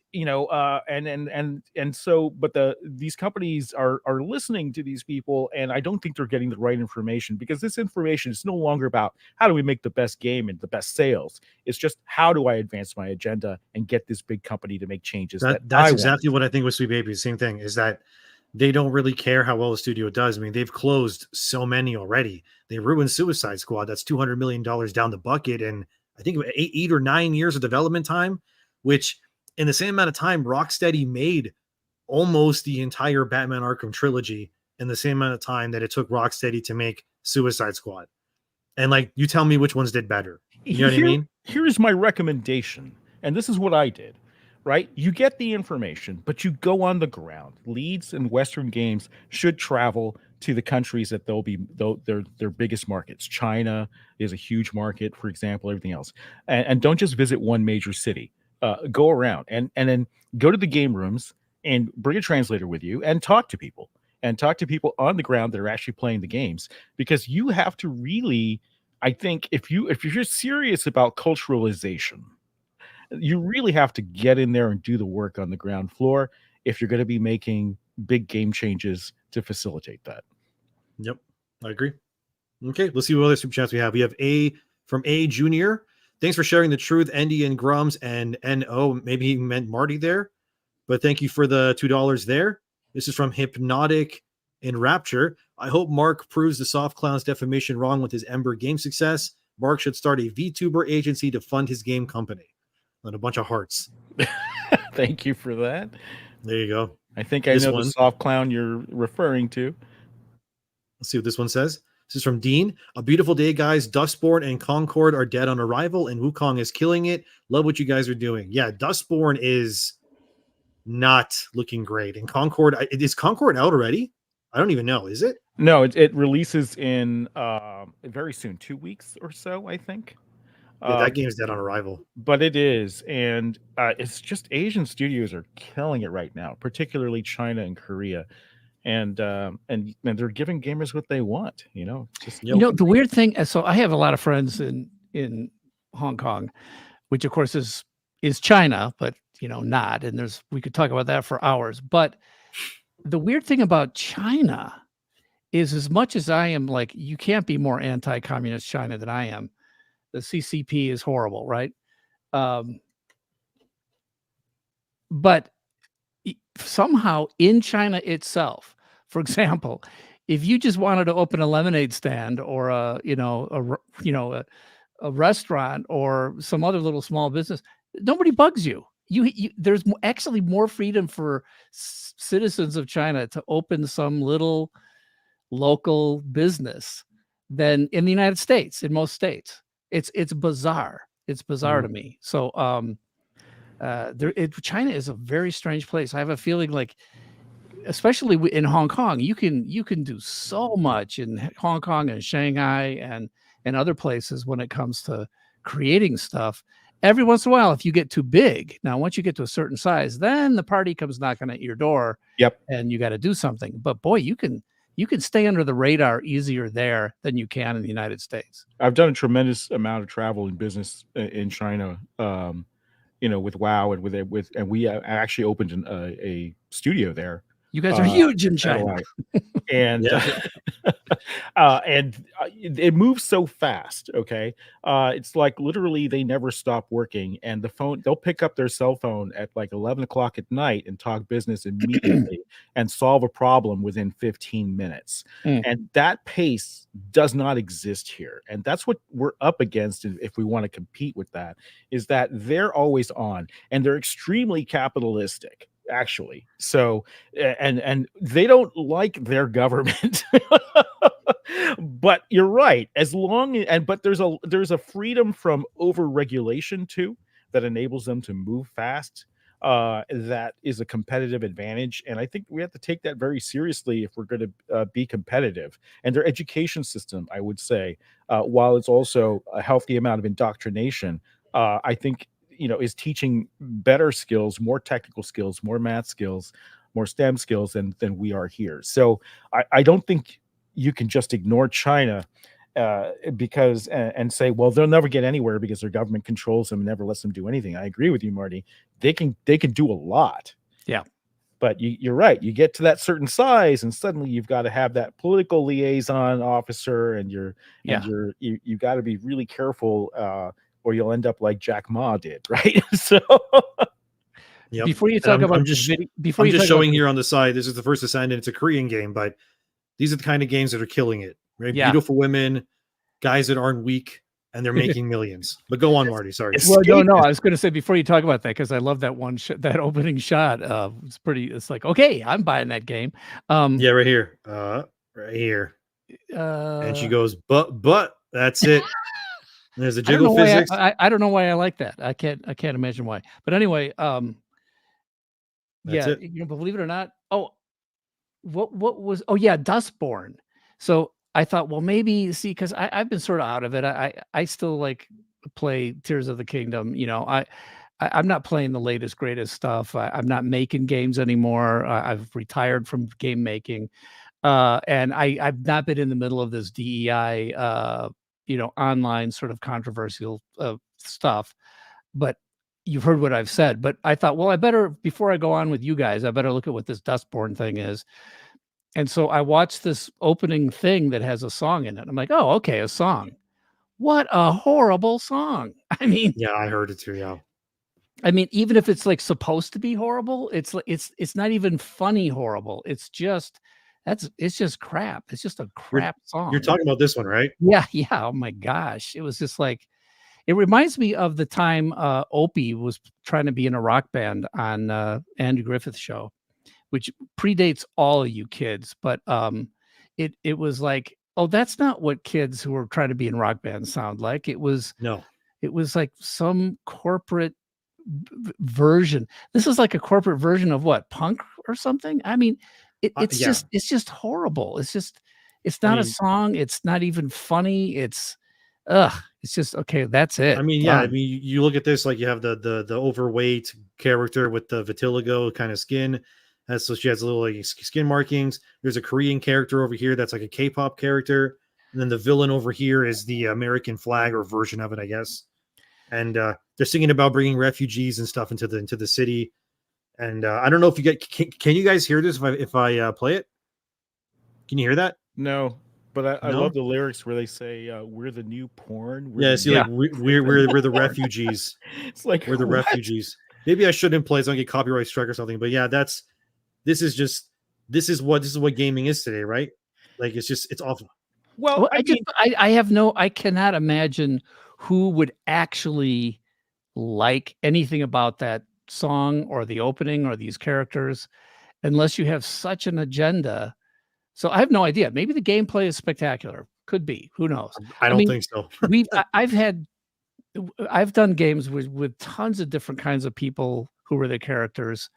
so, but these companies are listening to these people, and I don't think they're getting the right information, because this information is no longer about how do we make the best game and the best sales. It's just, how do I advance my agenda and get this big company to make changes. That's exactly what I think with Sweet Baby. The same thing is that they don't really care how well the studio does. I mean, they've closed so many already. They ruined Suicide Squad. That's $200 million down the bucket. And I think 8 or 9 years of development time, which in the same amount of time, Rocksteady made almost the entire Batman Arkham trilogy in the same amount of time that it took Rocksteady to make Suicide Squad. And like, you tell me which ones did better. You know what I mean? Here's my recommendation. And this is what I did. Right? You get the information, but you go on the ground. Leads and Western games should travel to the countries that they'll be their biggest markets. China is a huge market, for example, everything else. And don't just visit one major city. Go around and then go to the game rooms and bring a translator with you and talk to people on the ground that are actually playing the games, because you have to really, I think, if you're serious about culturalization, you really have to get in there and do the work on the ground floor if you're going to be making big game changes to facilitate that. Yep, I agree. Okay, let's see what other super chats we have. We have A from A Junior. Thanks for sharing the truth, Endy and Grummz, and NO. Maybe he meant Marty there, but thank you for the $2 there. This is from Hypnotic and Rapture. I hope Mark proves the Soft Clown's defamation wrong with his Ember game success. Mark should start a VTuber agency to fund his game company. And a bunch of hearts. Thank you for that. There you go. I think I know the Soft Clown you're referring to. Let's see what this one says. This is from Dean. A beautiful day, guys. Dustborn and Concord are dead on arrival, and Wukong is killing it. Love what you guys are doing. Yeah, Dustborn is not looking great. And Concord, is Concord out already? I don't even know. Is it? No, it releases in very soon, 2 weeks or so, I think. Yeah, that game's dead on arrival. But it is, and it's just Asian studios are killing it right now, particularly China and Korea, and they're giving gamers what they want. The weird thing. So I have a lot of friends in Hong Kong, which of course is China, but not. And we could talk about that for hours. But the weird thing about China is, as much as I am like, you can't be more anti-communist China than I am. The CCP is horrible, right? But somehow in China itself, for example, if you just wanted to open a lemonade stand or a restaurant or some other little small business, nobody bugs you. There's actually more freedom for citizens of China to open some little local business than in the United States, in most states. It's bizarre. It's bizarre to me. So China is a very strange place. I have a feeling like especially in Hong Kong, you can do so much in Hong Kong and Shanghai and other places when it comes to creating stuff. Every once in a while, if you get too big, now once you get to a certain size, then the party comes knocking at your door. Yep. And you got to do something. But boy, you can stay under the radar easier there than you can in the United States. I've done a tremendous amount of travel in business in China, with WoW and we actually opened a studio there. You guys are huge in China. And it moves so fast. Okay. It's like literally they never stop working, and they'll pick up their cell phone at like 11 o'clock at night and talk business immediately and solve a problem within 15 minutes. And that pace does not exist here. And that's what we're up against if we want to compete with that, is that they're always on and they're extremely capitalistic, actually. So and they don't like their government. But you're right, but there's a freedom from over regulation too that enables them to move fast. That is a competitive advantage, and I think we have to take that very seriously if we're going to be competitive. And their education system, I would say, while it's also a healthy amount of indoctrination, I think is teaching better skills, more technical skills, more math skills, more STEM skills than we are here. So I don't think you can just ignore China because and say, well, they'll never get anywhere because their government controls them and never lets them do anything. I agree with you, Marty. They can do a lot. Yeah. But you're right. You get to that certain size, and suddenly you've got to have that political liaison officer, and you got to be really careful, or you'll end up like Jack Ma did, right? So, yep. Before you talk about, I'm just showing here on the side. This is the First Ascendant. It's a Korean game, but these are the kind of games that are killing it. Right? Yeah. Beautiful women, guys that aren't weak, and they're making millions. But go on, Marty. Sorry. Well, no. I was going to say before you talk about that, because I love that one that opening shot. It's pretty. It's like, okay, I'm buying that game. Yeah, right here. Right here. And she goes, but that's it. There's a jiggle physics. I don't know why I like that. I can't imagine why. But anyway, believe it or not. Oh, what was? Oh yeah, Dustborn. So I thought, well, maybe because I've been sort of out of it. I still like play Tears of the Kingdom. I'm not playing the latest greatest stuff. I'm not making games anymore. I've retired from game making, and I've not been in the middle of this DEI. Online sort of controversial stuff, but you've heard what I've said. But I thought, well, I better, before I go on with you guys, I better look at what this Dustborn thing is. And so I watched this opening thing that has a song in it. I'm like, oh, okay, a song. What a horrible song. I mean, yeah, I heard it too. Yeah. I mean, even if it's like supposed to be horrible, it's not even funny horrible. It's just crap. It's just a crap song. You're talking about this one, right? Yeah. Oh my gosh. It was just like, it reminds me of the time Opie was trying to be in a rock band on Andy Griffith's show, which predates all of you kids. But it was like, oh, that's not what kids who were trying to be in rock bands sound like. It was like some corporate version. This is like a corporate version of what, punk or something? I mean, it's just horrible. It's not a song. It's not even funny. It's just, okay, that's it. I mean, yeah. I mean, you look at this, like you have the overweight character with the vitiligo kind of skin. So she has a little like skin markings. There's a Korean character over here that's like a K-pop character. And then the villain over here is the American flag or version of it, I guess. And they're singing about bringing refugees and stuff into the city. And I don't know if you can you guys hear this if I play it? Can you hear that? No, but I love the lyrics where they say we're the new porn. Like we're the refugees. It's like we're the refugees. Maybe I shouldn't play so I don't get copyright strike or something. But yeah, this is what gaming is today, right? Like it's awful. Well, I cannot imagine who would actually like anything about that song or the opening or these characters unless you have such an agenda. So I have no idea. Maybe the gameplay is spectacular. Could be. Who knows? I don't think so. I've done games with tons of different kinds of people who were the characters.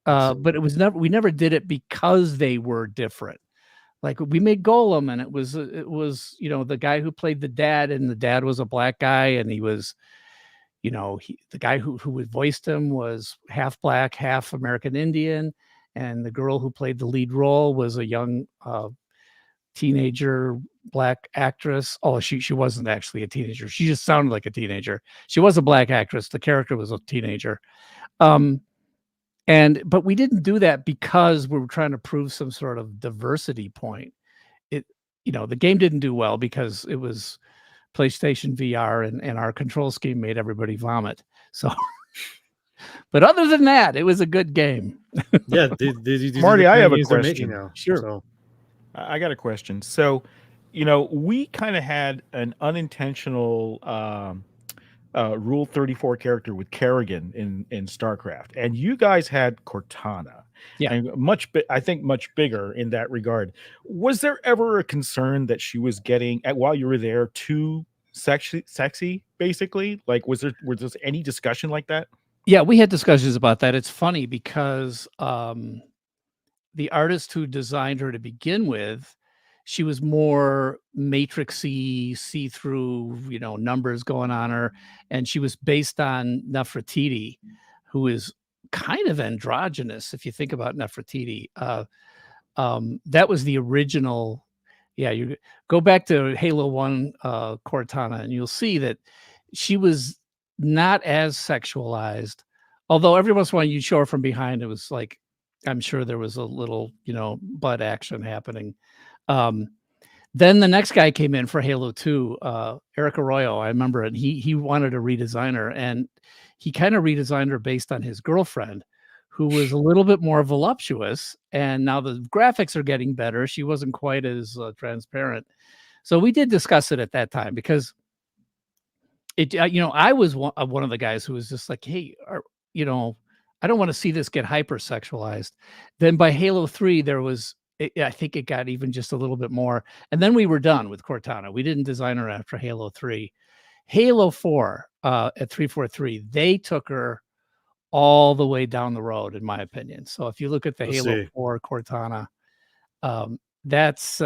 But it was never, we never did it because they were different. Like we made Golem, and it was the guy who played the dad, and the dad was a black guy, and he was, the guy who voiced him was half black, half American Indian, and the girl who played the lead role was a young teenager black actress. Oh, she wasn't actually a teenager. She just sounded like a teenager. She was a black actress. The character was a teenager. But we didn't do that because we were trying to prove some sort of diversity point. The game didn't do well because it was PlayStation VR, and our control scheme made everybody vomit. So, but other than that, it was a good game. Yeah, Marty, I have a question now. Sure. So. I got a question. So, we kind of had an unintentional Rule 34 character with Kerrigan in StarCraft, and you guys had Cortana. Yeah. And I think much bigger in that regard. Was there ever a concern that she was getting, while you were there, too sexy, basically? Like, was there any discussion like that? Yeah, we had discussions about that. It's funny because the artist who designed her to begin with, she was more matrixy, see-through, numbers going on her. And she was based on Nefertiti, who is kind of androgynous, if you think about Nefertiti. That was the original. Yeah, you go back to Halo 1 Cortana, and you'll see that she was not as sexualized. Although every once in a while you'd show her from behind, it was like, I'm sure there was a little, butt action happening. Then the next guy came in for Halo 2, Eric Arroyo. I remember it. He wanted a redesigner, and he kind of redesigned her based on his girlfriend, who was a little bit more voluptuous. And now the graphics are getting better. She wasn't quite as transparent. So we did discuss it at that time because I was one of the guys who was just like, hey, I don't want to see this get hypersexualized. Then by Halo 3, I think it got even just a little bit more. And then we were done with Cortana. We didn't design her after Halo 3. Halo 4 at 343, they took her all the way down the road, in my opinion. So if you look at the Halo 4 Cortana, that's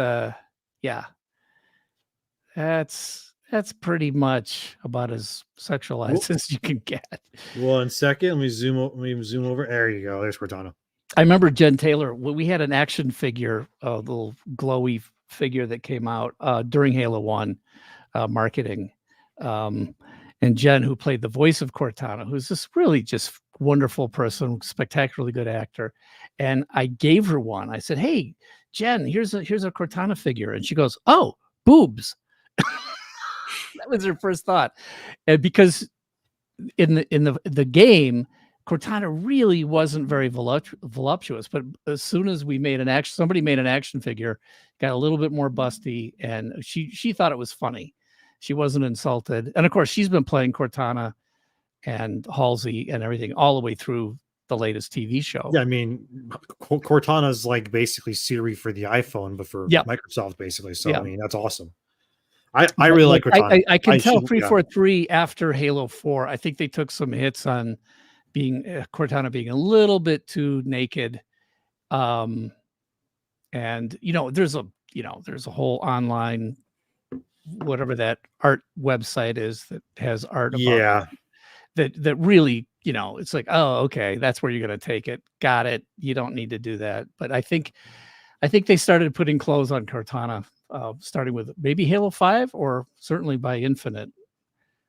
pretty much about as sexualized as you can get. 1 second. Let me zoom over. There you go. There's Cortana. I remember Jen Taylor. We had an action figure, a little glowy figure that came out during Halo 1 marketing. And Jen, who played the voice of Cortana, who's this really just wonderful person, spectacularly good actor. And I gave her one. I said, hey, Jen, here's a Cortana figure. And she goes, oh, boobs. That was her first thought. And because in the game, Cortana really wasn't very voluptuous, but as soon as somebody made an action figure, got a little bit more busty, and she thought it was funny. She wasn't insulted. And of course, she's been playing Cortana and Halsey and everything all the way through the latest TV show. Yeah, I mean, Cortana's like basically Siri for the iPhone, but for Microsoft, basically. So I mean, that's awesome. I really like Cortana. I can tell 343 after Halo 4. I think they took some hits on being Cortana being a little bit too naked. And there's a whole online, whatever that art website is that has art about that really, it's like, oh, okay, that's where you're going to take it. Got it. You don't need to do that. But I think they started putting clothes on Cortana, starting with maybe Halo 5 or certainly by Infinite.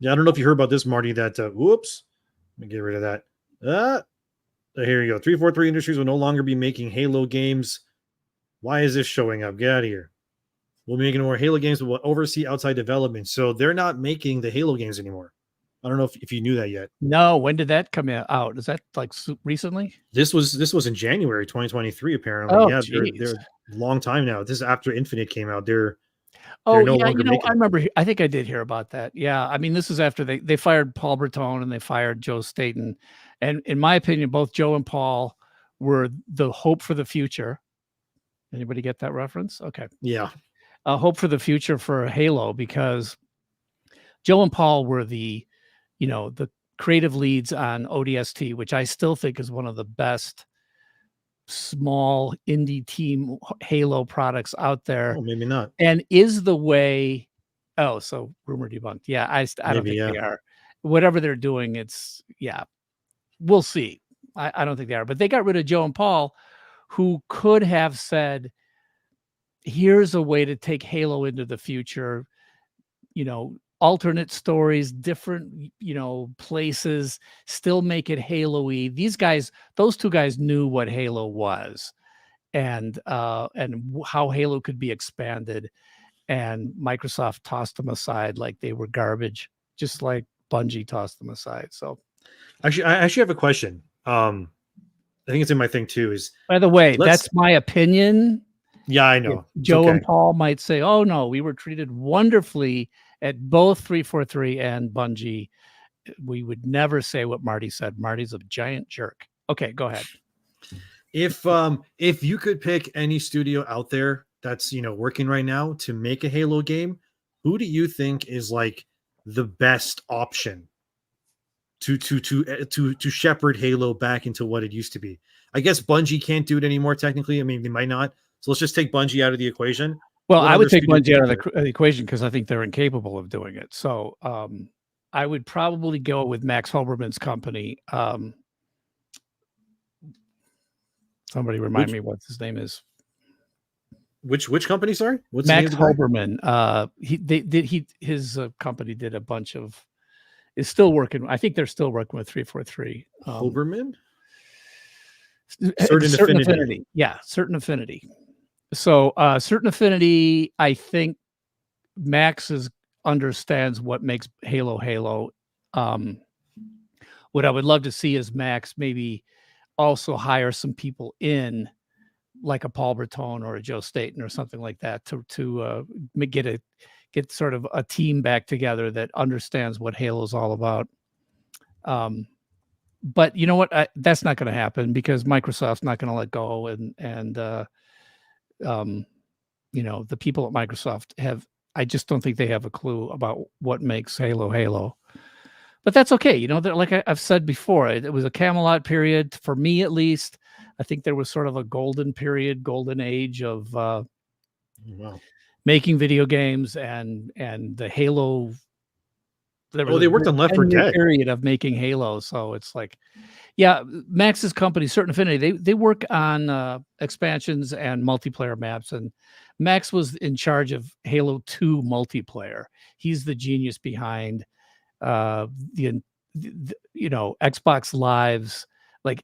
Yeah, I don't know if you heard about this, Marty, that whoops, let me get rid of that. Here you go. 343 Industries will no longer be making Halo games. Why is this showing up? Get out of here. We'll be making more Halo games, but we'll oversee outside development. So they're not making the Halo games anymore. I don't know if you knew that yet. No, when did that come out? Is that like recently? This was in January 2023, apparently. Oh, yeah, they're a long time now. This is after Infinite came out. They're I remember. I think I did hear about that. Yeah, I mean, this is after they fired Paul Bertone and they fired Joe Staten, and in my opinion, both Joe and Paul were the hope for the future. Anybody get that reference? Okay. Yeah. Hope for the future for Halo, because Joe and Paul were the creative leads on ODST, which I still think is one of the best small indie team Halo products out there, Oh, maybe not. and is the way. Oh, so rumor debunked. Yeah, I don't Maybe, think they are. Whatever they're doing, it's we'll see. I don't think they are, but they got rid of Joe and Paul, who could have said, here's a way to take Halo into the future, alternate stories, different, places, still make it Halo-y. Those two guys knew what Halo was and how Halo could be expanded. And Microsoft tossed them aside like they were garbage, just like Bungie tossed them aside. So Actually, I actually have a question. I think it's in my thing too. Is, by the way, that's my opinion. Yeah, I know. Joe and Paul might say, "Oh no, we were treated wonderfully at both 343 and Bungie." We would never say what Marty said. Marty's a giant jerk. Okay, go ahead. If you could pick any studio out there that's working right now to make a Halo game, who do you think is like the best option to shepherd Halo back into what it used to be? I guess Bungie can't do it anymore technically. I mean, they might not. So let's just take Bungie out of the equation. Well, I would take Bungie out of the equation because I think they're incapable of doing it. So I would probably go with Max Hoberman's company. Somebody remind me what his name is. Which company? Sorry, what's Max the name of Hoberman. His company did a bunch of. Is still working. I think they're still working with 343. Hoberman. Certain Affinity. Yeah, Certain Affinity. So Certain Affinity, I think Max understands what makes Halo Halo. What I would love to see is Max maybe also hire some people in, like a Paul Bertone or a Joe Staten or something like that, to get sort of a team back together that understands what Halo is all about. But you know what? That's not going to happen because Microsoft's not going to let go, and the people at Microsoft I just don't think they have a clue about what makes Halo Halo. But that's okay. Like I've said before, it was a Camelot period for me, at least. I think there was sort of a golden age of making video games and the Halo. They worked on Left 4 Dead period of making Halo. So it's like, Max's company, Certain Affinity, they work on expansions and multiplayer maps. And Max was in charge of Halo 2 multiplayer. He's the genius behind the Xbox Lives, like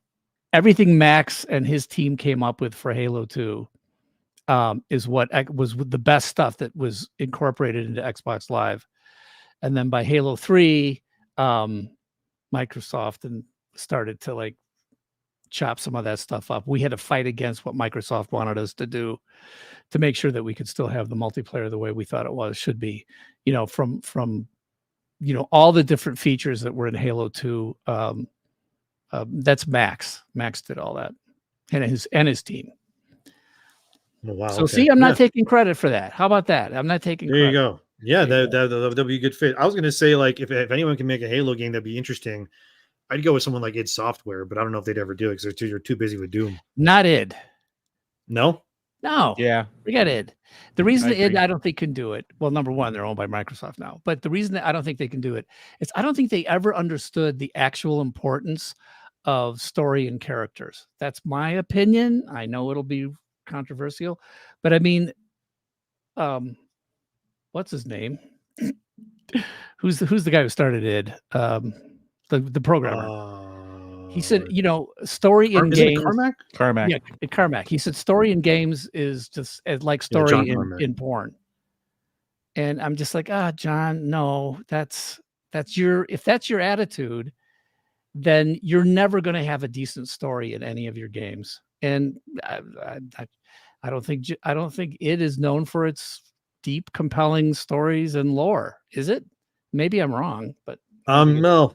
everything Max and his team came up with for Halo 2 is what was the best stuff that was incorporated into Xbox Live. And then by Halo 3, Microsoft and started to like chop some of that stuff up. We had to fight against what Microsoft wanted us to do to make sure that we could still have the multiplayer the way we thought it should be, from all the different features that were in Halo 2. That's Max. Max did all that, and his team. Oh, wow. So see, I'm not taking credit for that. How about that? I'm not taking credit. There you go. Yeah, that'd be a good fit. I was going to say, like, if anyone can make a Halo game that'd be interesting, I'd go with someone like id Software, but I don't know if they'd ever do it because they're too busy with Doom. Not id. No? Yeah. Forget id. The reason id I don't think can do it, well, number one, they're owned by Microsoft now. But the reason that I don't think they can do it is I don't think they ever understood the actual importance of story and characters. That's my opinion. I know it'll be controversial, but I mean, what's his name? Who's the guy who started id? The programmer. He said, story in games. Carmack. Yeah, Carmack. He said story in games is just like story in porn. And I'm just like, John, no, if that's your attitude, then you're never going to have a decent story in any of your games. And I don't think it is known for its deep, compelling stories and lore. Is it? Maybe I'm wrong, but no.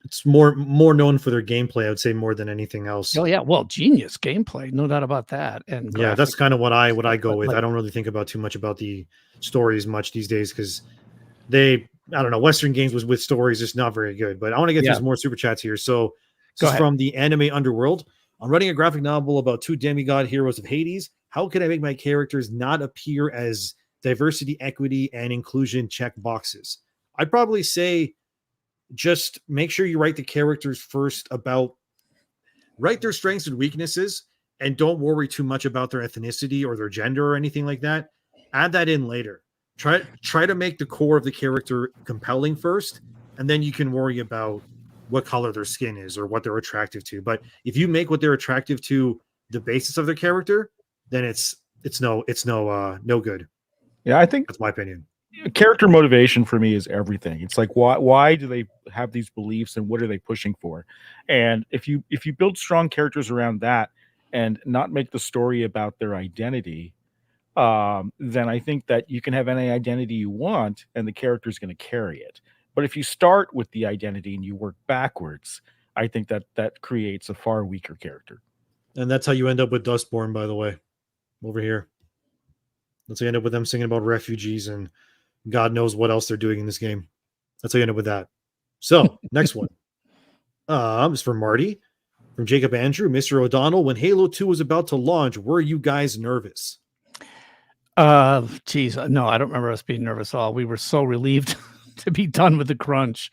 It's more known for their gameplay, I would say, more than anything else. Oh yeah, well, genius gameplay, no doubt about that. And yeah, that's kind of what I go with. I don't really think about too much about the stories much these days because I don't know, Western games with stories is not very good. But I want to get through some more super chats here. So this is from the Anime Underworld. I'm writing a graphic novel about 2 demigod heroes of Hades. How can I make my characters not appear as diversity, equity, and inclusion check boxes? I'd probably say just make sure you write the characters first about write their strengths and weaknesses, and don't worry too much about their ethnicity or their gender or anything like that. Add that in later. Try to make the core of the character compelling first, and then you can worry about what color their skin is or what they're attractive to. But if you make what they're attractive to the basis of their character, then it's no good. Yeah, I think That's my opinion. Character motivation for me is everything. It's like why do they have these beliefs and what are they pushing for? And if you build strong characters around that and not make the story about their identity, then I think that you can have any identity you want and the character is going to carry it. But if you start with the identity and you work backwards, I think that creates a far weaker character. And that's how you end up with Dustborn, by the way, over here. That's how you end up with them singing about refugees and God knows what else they're doing in this game. That's how you end up with that. So, next one. Is from Marty, from Jacob Andrew, Mr. O'Donnell. When Halo 2 was about to launch, were you guys nervous? Geez, no, I don't remember us being nervous at all. We were so relieved to be done with the crunch.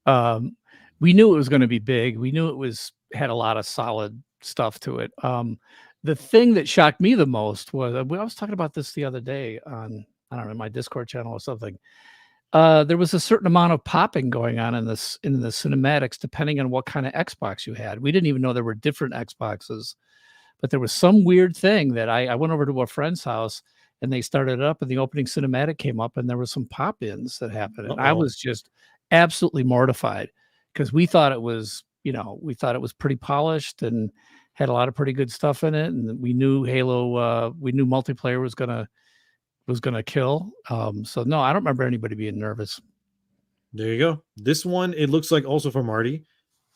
We knew it was going to be big. We knew it had a lot of solid stuff to it. The thing that shocked me the most was I was talking about this the other day on, I don't know, my Discord channel or something. There was a certain amount of popping going on in the cinematics, depending on what kind of Xbox you had. We didn't even know there were different Xboxes, but there was some weird thing that I went over to a friend's house and they started it up and the opening cinematic came up and there were some pop-ins that happened. And I was just absolutely mortified because we thought it was, pretty polished and had a lot of pretty good stuff in it. And we knew Halo, we knew multiplayer was gonna kill. So no, I don't remember anybody being nervous. There you go. This one, it looks like also from Marty.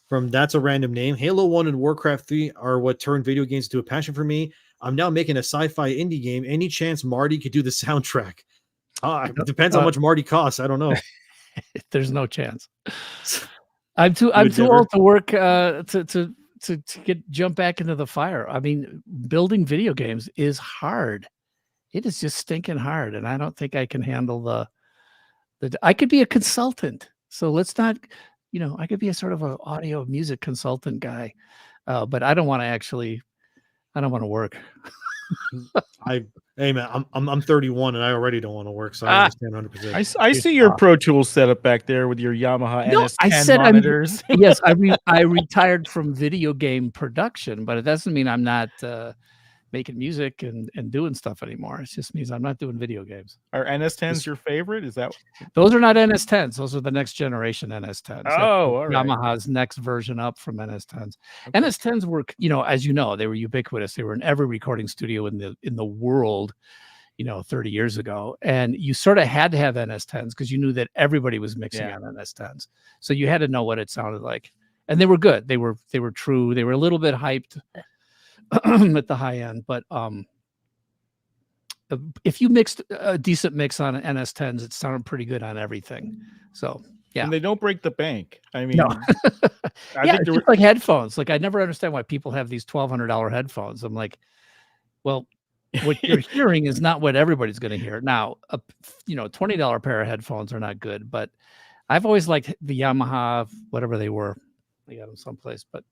From That's a Random Name. Halo 1 and Warcraft 3 are what turned video games into a passion for me. I'm now making a sci-fi indie game. Any chance Marty could do the soundtrack? It depends how much Marty costs. I don't know. There's no chance. I'm too old to work to jump back into the fire. I mean, building video games is hard. It is just stinking hard, and I don't think I can handle the. I could be a consultant, so let's not. I could be a sort of an audio music consultant guy, but I don't want to actually. I don't want to work. Hey man, I'm 31 and I already don't want to work, so I understand 100%. I see your Pro Tools setup back there with your Yamaha NS10 monitors. Yes, I retired from video game production, but it doesn't mean I'm not making music and doing stuff anymore. It just means I'm not doing video games. Are NS10s your favorite? Is that? Those are not NS10s. Those are the next generation NS10s. Oh, all right. Yamaha's next version up from NS10s. Okay. NS10s were, as you know, they were ubiquitous. They were in every recording studio in the world, 30 years ago. And you sort of had to have NS10s because you knew that everybody was mixing on NS10s. So you had to know what it sounded like. And they were good. They were true. They were a little bit hyped at the high end, but if you mixed a decent mix on NS10s, it sounded pretty good on everything. So yeah, and they don't break the bank. I mean, no. I think it's like headphones. Like I never understand why people have these $1,200 headphones. I'm like, well, what you're hearing is not what everybody's going to hear. Now, $20 pair of headphones are not good, but I've always liked the Yamaha, whatever they were. I got them someplace, but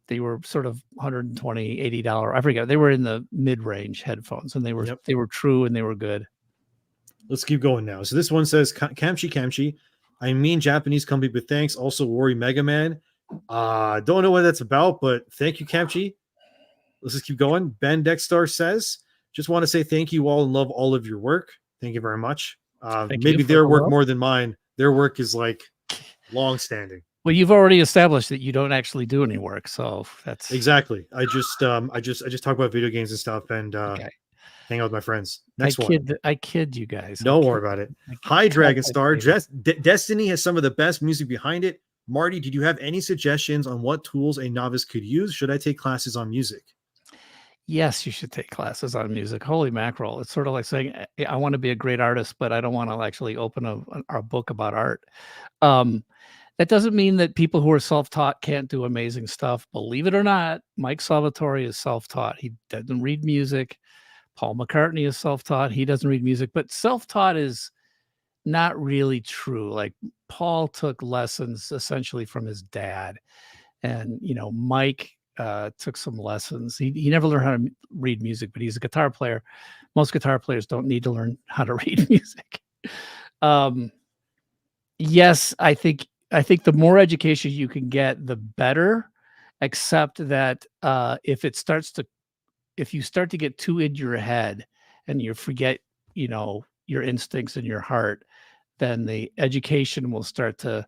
they were sort of $120, $80. I forget. They were in the mid-range headphones, and they were true and they were good. Let's keep going now. So this one says, Kamchi. I mean Japanese company, but thanks. Also, Worry Mega Man. Don't know what that's about, but thank you, Kamchi. Let's just keep going. Ben Dexstar says, just want to say thank you all and love all of your work. Thank you very much. Maybe their work more than mine. Their work is like long-standing. Well, you've already established that you don't actually do any work, so that's exactly. I just talk about video games and stuff and hang out with my friends. Next one. I kid you guys. Don't worry about it. Hi, Dragon Star. Destiny has some of the best music behind it. Marty, did you have any suggestions on what tools a novice could use? Should I take classes on music? Yes, you should take classes on music. Holy mackerel. It's sort of like saying, I want to be a great artist, but I don't want to actually open a book about art. That doesn't mean that people who are self-taught can't do amazing stuff. Believe it or not, Mike Salvatore is self-taught. He doesn't read music. Paul McCartney is self-taught. He doesn't read music, but self-taught is not really true. Like Paul took lessons essentially from his dad, and Mike took some lessons. He never learned how to read music, but he's a guitar player. Most guitar players don't need to learn how to read music. Yes, I think the more education you can get, the better. Except that if you start to get too in your head and you forget, your instincts and your heart, then the education will start to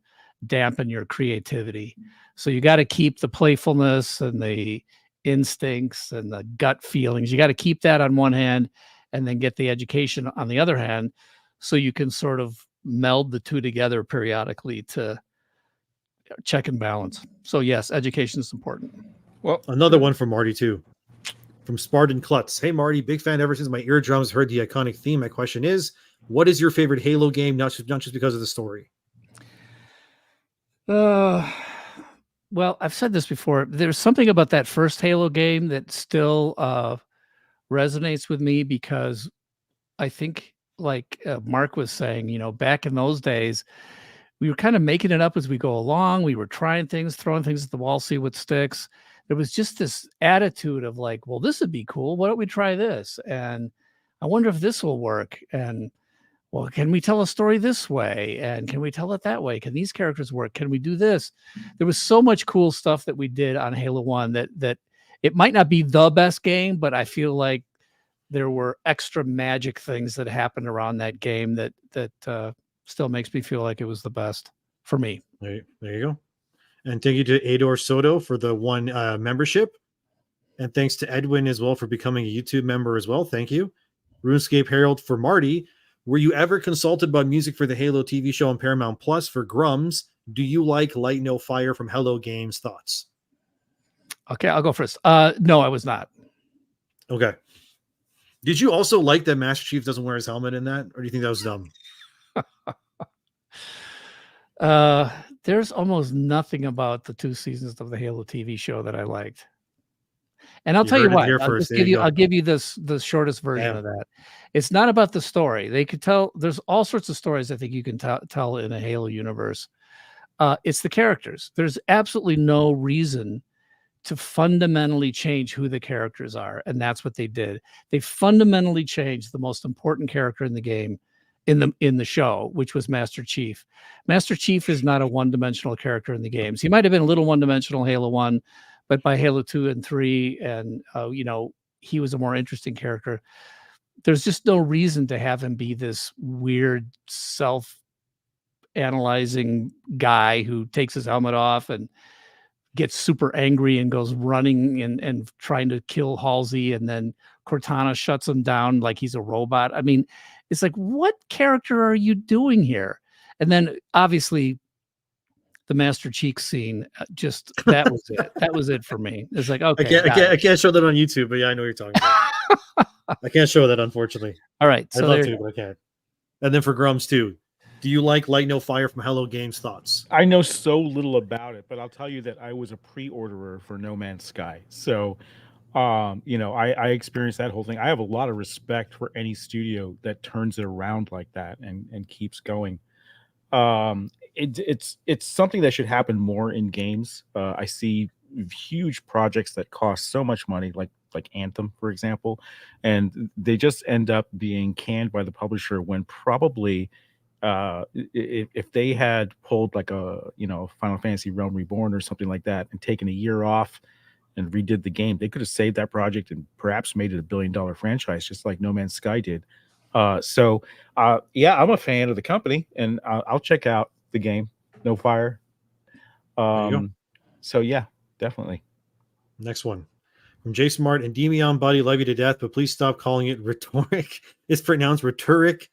dampen your creativity. So you got to keep the playfulness and the instincts and the gut feelings. You got to keep that on one hand and then get the education on the other hand, so you can sort of meld the two together periodically to check and balance. So yes, education is important. Well, another one from Marty too. From Spartan Klutz. Hey Marty, big fan ever since my eardrums heard the iconic theme. My question is, what is your favorite Halo game? Not just because of the story. Well, I've said this before. There's something about that first Halo game that still resonates with me, because I think, like Mark was saying, back in those days, we were kind of making it up as we go along. We were trying things, throwing things at the wall, see what sticks. There was just this attitude of like, well, this would be cool. Why don't we try this? And I wonder if this will work. And well, can we tell a story this way? And can we tell it that way? Can these characters work? Can we do this? There was so much cool stuff that we did on Halo 1 that it might not be the best game, but I feel like there were extra magic things that happened around that game that still makes me feel like it was the best for me. There you go. And thank you to Ador Soto for the one membership. And thanks to Edwin as well for becoming a YouTube member as well. Thank you. RuneScape Herald for Marty. Were you ever consulted by music for the Halo TV show on Paramount Plus for Grummz? Do you like Light No Fire from Hello Games? Thoughts? Okay, I'll go first. No, I was not. Okay. Did you also like that Master Chief doesn't wear his helmet in that? Or do you think that was dumb? There's almost nothing about the 2 seasons of the Halo TV show that I liked. And I'll tell you what, I'll give you the shortest version of that. It's not about the story. They could tell, there's all sorts of stories I think you can tell in a Halo universe. It's the characters. There's absolutely no reason to fundamentally change who the characters are. And that's what they did. They fundamentally changed the most important character in the game, in the show, which was Master Chief. Master Chief is not a one-dimensional character in the games. He might have been a little one-dimensional Halo 1, but by Halo 2 and 3, and he was a more interesting character. There's just no reason to have him be this weird self-analyzing guy who takes his helmet off and gets super angry and goes running and trying to kill Halsey, and then Cortana shuts him down like he's a robot. I mean, it's like, what character are you doing here? And then obviously the Master Cheek scene, just that was it. That was it for me. It's like, okay, I can't show that on YouTube, but yeah, I know what you're talking about. I can't show that, unfortunately. All right, so I'd love to, but I can't. And then for Grummz too, do you like Light No Fire from Hello Games? Thoughts? I know so little about it, but I'll tell you that I was a pre-orderer for No Man's Sky. So, I experienced that whole thing. I have a lot of respect for any studio that turns it around like that and keeps going. It's something that should happen more in games. I see huge projects that cost so much money, like Anthem, for example, and they just end up being canned by the publisher when probably if they had pulled like a Final Fantasy Realm Reborn or something like that and taken a year off and redid the game, they could have saved that project and perhaps made it $1 billion franchise, just like No Man's Sky did. So I'm a fan of the company, and I'll check out the game No Fire. So yeah, definitely. Next one from J Smart. Endymion, buddy, love you to death, but please stop calling it rhetoric. It's pronounced rhetoric.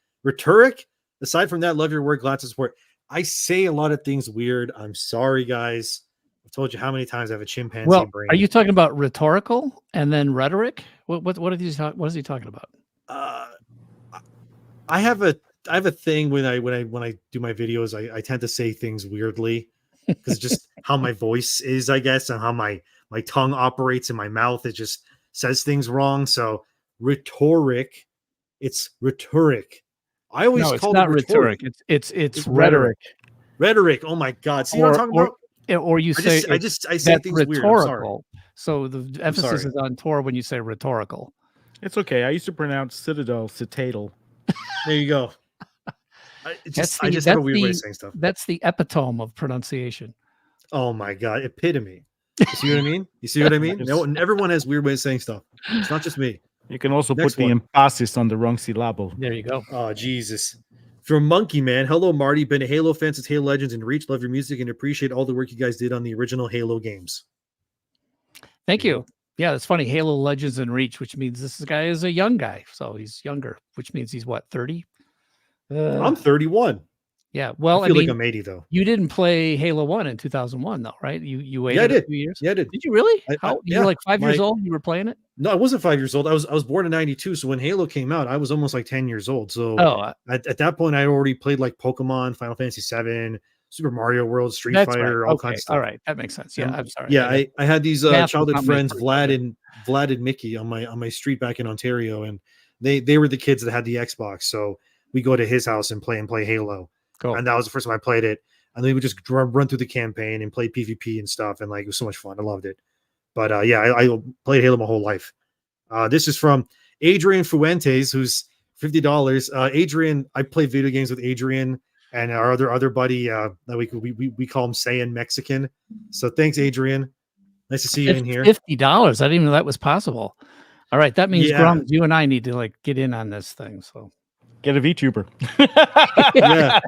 Aside from that, love your work, glad to support. I say a lot of things weird. I'm sorry, guys. I've told you how many times I have a chimpanzee brain. Are you talking about rhetorical and then rhetoric? What is he talking about? I have a thing when I do my videos. I tend to say things weirdly. because just how my voice is, I guess, and how my tongue operates in my mouth. It just says things wrong. So rhetoric, it's rhetoric. I always No, it's call not it rhetoric. rhetoric. It's Rhetoric. Rhetoric. Oh my God. See what I'm talking about? Or you say I say that's things weird. I'm sorry. rhetorical. So the emphasis is on Tor when you say rhetorical. It's okay. I used to pronounce citadel, citadel. There you go. I just have a weird way of saying stuff. That's the epitome of pronunciation. Oh my God. Epitome. You see what I mean? You see what I mean? No, everyone has weird ways of saying stuff. It's not just me. You can also put the emphasis on the wrong syllable. There you go. Oh, Jesus. From Monkey Man. Hello, Marty. Been a Halo fan since Halo Legends and Reach. Love your music and appreciate all the work you guys did on the original Halo games. Thank you. Yeah, that's funny. Halo Legends and Reach, which means this guy is a young guy. So he's younger, which means he's what, 30? I'm 31. Yeah. Well, I feel like I'm 80 though. You didn't play Halo 1 in 2001 though, right? You waited a few years? Yeah, I did. Did you really? You were like 5 years old? You were playing it? No, I wasn't 5 years old. I was born in 92. So when Halo came out, I was almost like 10 years old. So at that point, I already played like Pokemon, Final Fantasy 7, Super Mario World, Street Fighter, all kinds of stuff. All right. That makes sense. Yeah, I'm sorry. Yeah, I had these childhood friends, Vlad and Mickey on my street back in Ontario, and they were the kids that had the Xbox. So we go to his house and play Halo. Cool. And that was the first time I played it. And then we would just run through the campaign and play PvP and stuff. And like, it was so much fun. I loved it. But I played Halo my whole life. This is from Adrian Fuentes, who's $50. Adrian, I play video games with Adrian and our other buddy. We call him Saiyan Mexican. So thanks, Adrian. Nice to see you in here. $50. I didn't even know that was possible. All right, that means Grummz, you and I need to like get in on this thing. So get a VTuber. Yeah,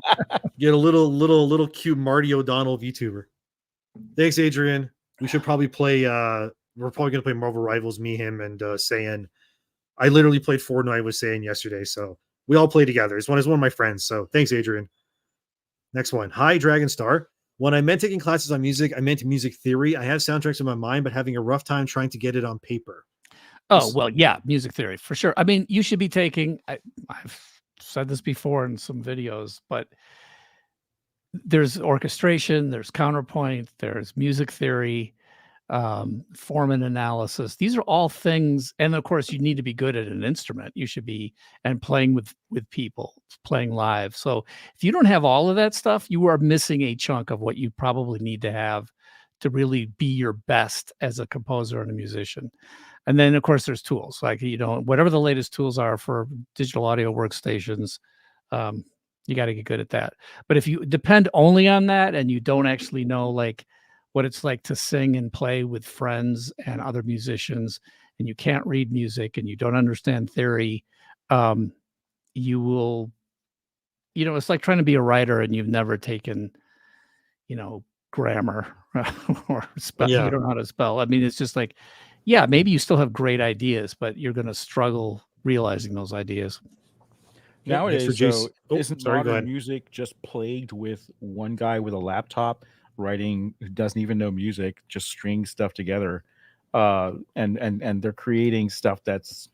get a little cute Marty O'Donnell VTuber. Thanks, Adrian. We should probably play. We're probably gonna play Marvel Rivals, me, him, and Saiyan. I literally played Fortnite with Saiyan yesterday, so we all play together. It's one of my friends. So thanks, Adrian. Next one. Hi, Dragonstar. When I meant taking classes on music, I meant music theory. I have soundtracks in my mind, but having a rough time trying to get it on paper. Oh, well, yeah, music theory for sure. I mean, you should be taking, I've said this before in some videos, but there's orchestration, there's counterpoint, there's music theory, form and analysis. These are all things. And of course, you need to be good at an instrument. You should be, and playing with people, playing live. So if you don't have all of that stuff, you are missing a chunk of what you probably need to have to really be your best as a composer and a musician. And then, of course, there's tools like, whatever the latest tools are for digital audio workstations, you got to get good at that. But if you depend only on that and you don't actually know like what it's like to sing and play with friends and other musicians, and you can't read music and you don't understand theory, you will, it's like trying to be a writer and you've never taken, grammar or spell. You don't know how to spell. I mean, it's just like, yeah, maybe you still have great ideas, but you're going to struggle realizing those ideas. Nowadays, isn't modern music just plagued with one guy with a laptop writing who doesn't even know music, just string stuff together, and they're creating stuff that's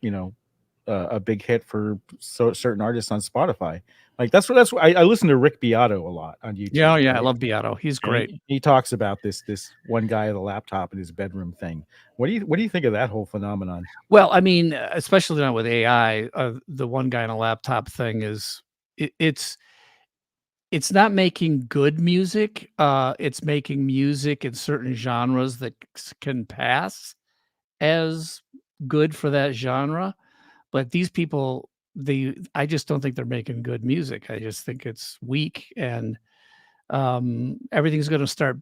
a big hit for certain artists on Spotify. Like that's what I listen to Rick Beato a lot on YouTube. Yeah, I love Beato. He's great. He talks about this one guy with a laptop in his bedroom thing. What do you think of that whole phenomenon? Well, I mean, especially now with AI, the one guy on a laptop thing is it's not making good music. It's making music in certain genres that can pass as good for that genre. But these people, I just don't think they're making good music. I just think it's weak, and everything's going to start.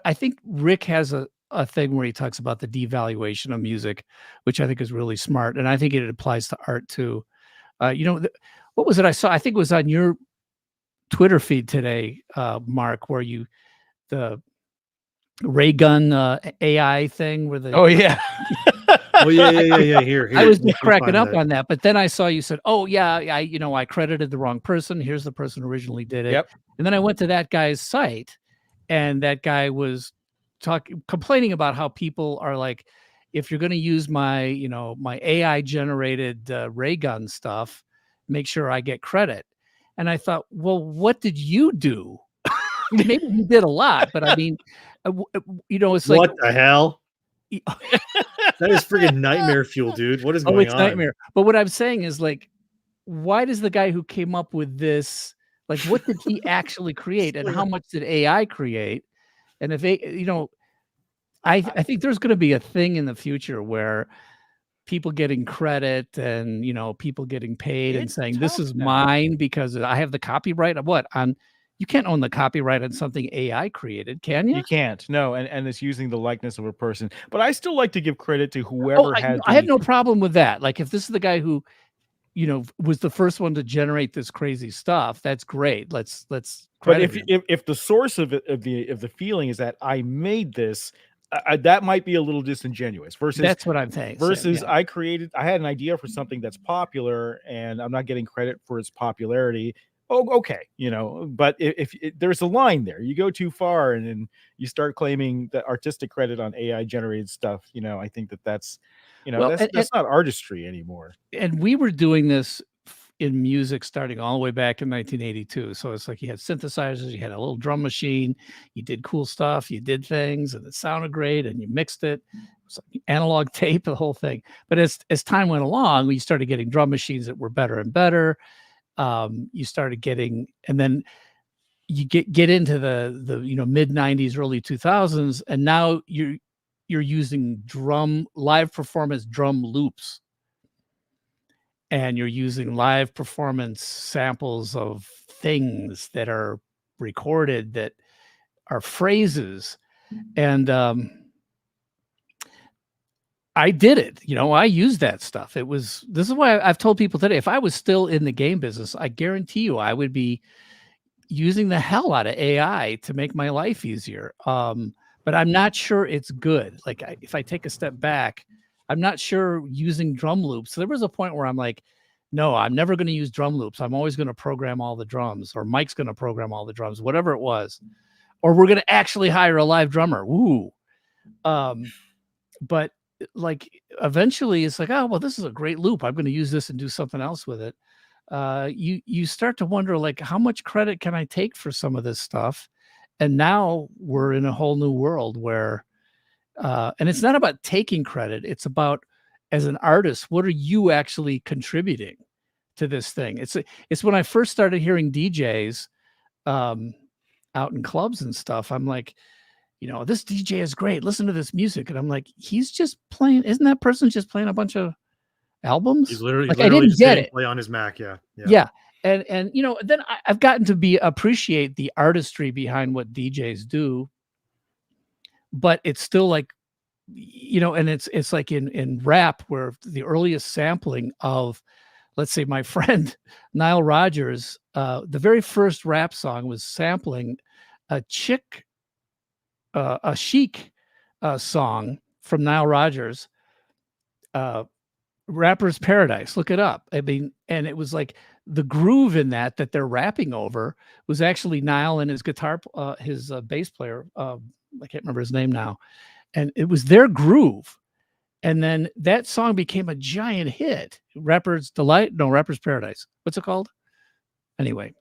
I think Rick has a thing where he talks about the devaluation of music, which I think is really smart, and I think it applies to art too. What was it I saw? I think it was on your Twitter feed today, Mark, where the ray gun AI thing where oh yeah. Oh yeah. Here. I was just cracking up on that, but then I saw you said, "Oh yeah, I credited the wrong person. Here's the person who originally did it." Yep. And then I went to that guy's site, and that guy was complaining about how people are like, if you're going to use my my AI generated ray gun stuff, make sure I get credit. And I thought, well, what did you do? maybe he did a lot, but I mean, you know, it's like What the hell? That is freaking nightmare fuel, dude. What is going it's on? nightmare. But what I'm saying is, like, why does the guy who came up with this, like, what did he actually create, and how much did AI create? And if you know, I think there's going to be a thing in the future where people getting credit and, you know, people getting paid and It's saying this tough is now. mine because I have the copyright of what on. You can't own the copyright on something AI created, can you? You can't. No, and it's using the likeness of a person. But I still like to give credit to whoever had I have the no problem with that. Like, if this is the guy who, you know, was the first one to generate this crazy stuff, that's great. Let's But credit him. if the source of it, of the feeling is that I made this, that might be a little disingenuous. That's what I'm saying. Versus Yeah. I had an idea for something that's popular and I'm not getting credit for its popularity. Oh, okay, you know. But if there's a line there, you go too far and then you start claiming that artistic credit on AI generated stuff. You know, I think that's, you know, Well, that's not artistry anymore. and we were doing this in music starting all the way back in 1982. So it's like you had synthesizers, you had a little drum machine, you did cool stuff, you did things, and it sounded great, and you mixed it. It was like analog tape, the whole thing. But as time went along, we started getting drum machines that were better and better. You started getting, and then you get into the you know, mid 90s, early 2000s, and now you're using live performance drum loops, and you're using live performance samples of things that are recorded that are phrases. And I did it, you know, I used that stuff. This is why I've told people today, if I was still in the game business, I guarantee you I would be using the hell out of AI to make my life easier. But I'm not sure it's good. Like, if I take a step back, I'm not sure using drum loops. So there was a point where I'm like, no, I'm never going to use drum loops. I'm always going to program all the drums, or Mike's going to program all the drums, whatever it was, or we're going to actually hire a live drummer. Woo. But like, eventually it's like, oh, well, this is a great loop. I'm going to use this and do something else with it. You start to wonder, like, how much credit can I take for some of this stuff? And now we're in a whole new world where, and it's not about taking credit. It's about, as an artist, what are you actually contributing to this thing? It's when I first started hearing DJs out in clubs and stuff, I'm like, you know, this DJ is great. Listen to this music. And I'm like, he's just playing. Isn't that person just playing a bunch of albums? He's literally, like, I didn't get it. Play on his Mac. Yeah. And you know, then I've gotten to appreciate the artistry behind what DJs do, but it's still like, you know, and it's like in rap, where the earliest sampling of, let's say, my friend Nile Rodgers, the very first rap song was sampling a Chic song from Nile Rodgers, Rapper's Paradise. Look it up. I mean, and it was like the groove in that they're rapping over was actually Nile and his bass player. I can't remember his name now. And it was their groove. And then that song became a giant hit. Rapper's Paradise. What's it called? Anyway.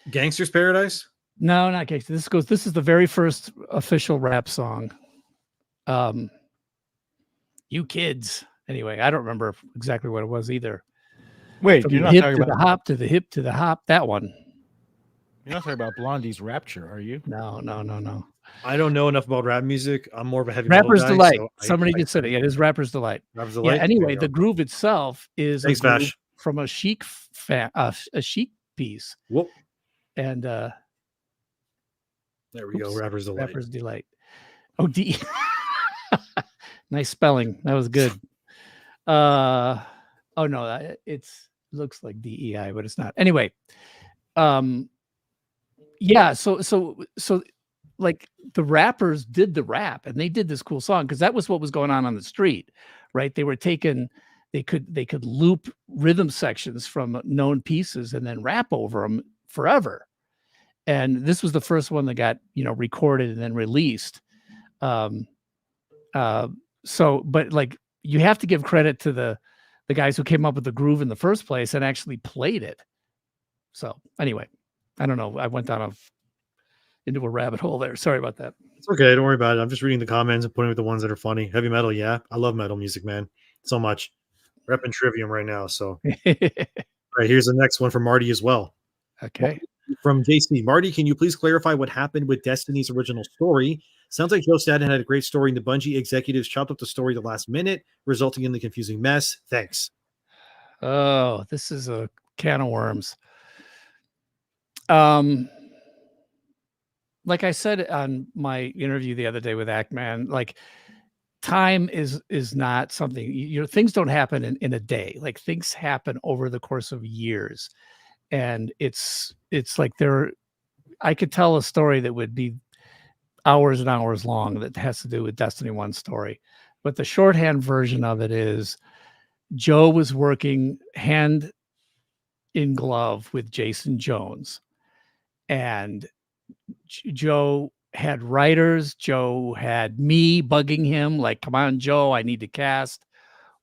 Gangster's Paradise? No, not Gangster. This is the very first official rap song. You Kids. Anyway, I don't remember exactly what it was either. Wait, From you're the not hip talking to about the hop to the hip to the hop. That one. You're not talking about Blondie's Rapture, are you? No. I don't know enough about rap music. I'm more of a heavy Rapper's metal guy, Delight. so Somebody just said it. Yeah, it is Rapper's Delight. Rapper's Delight. Yeah, anyway, the groove itself is Thanks, a groove Vash. from a Chic a Chic piece. Whoop. And there we go. Rapper's Delight. Rapper's Delight. Oh, D. Nice spelling. That was good. Oh no, it looks like DEI, but it's not. Anyway, yeah. So like, the rappers did the rap, and they did this cool song because that was what was going on the street, right? They were taking, they could loop rhythm sections from known pieces and then rap over them forever. And this was the first one that got, you know, recorded and then released. So, but like, you have to give credit to the guys who came up with the groove in the first place and actually played it. So anyway, I don't know. I went down into a rabbit hole there. Sorry about that. It's okay. Don't worry about it. I'm just reading the comments and putting with the ones that are funny. Heavy metal, yeah. I love metal music, man. So much. Repping Trivium right now. So, all right, here's the next one from Marty as well. Okay. From JC. Marty, can you please clarify what happened with Destiny's original story? Sounds like Joe Staten had a great story and the Bungie executives chopped up the story the last minute, resulting in the confusing mess. Thanks. Oh, this is a can of worms. Like I said on my interview the other day with Ackman, like time is not something, things don't happen in a day. Like things happen over the course of years. And it's like I could tell a story that would be hours and hours long that has to do with Destiny 1 story. But the shorthand version of it is Joe was working hand in glove with Jason Jones. And Joe had writers. Joe had me bugging him like, come on, Joe, I need to cast.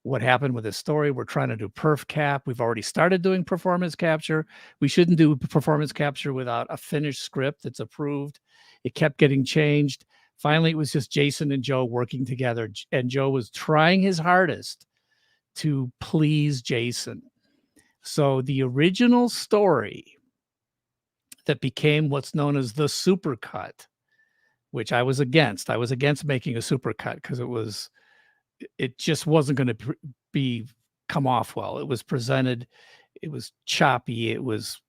What happened with this story? We're trying to do perf cap. We've already started doing performance capture. We shouldn't do performance capture without a finished script that's approved. It kept getting changed. Finally, it was just Jason and Joe working together. And Joe was trying his hardest to please Jason. So the original story that became what's known as the supercut, which I was against. I was against making a supercut because it just wasn't going to come off well. It was presented, it was choppy. It was,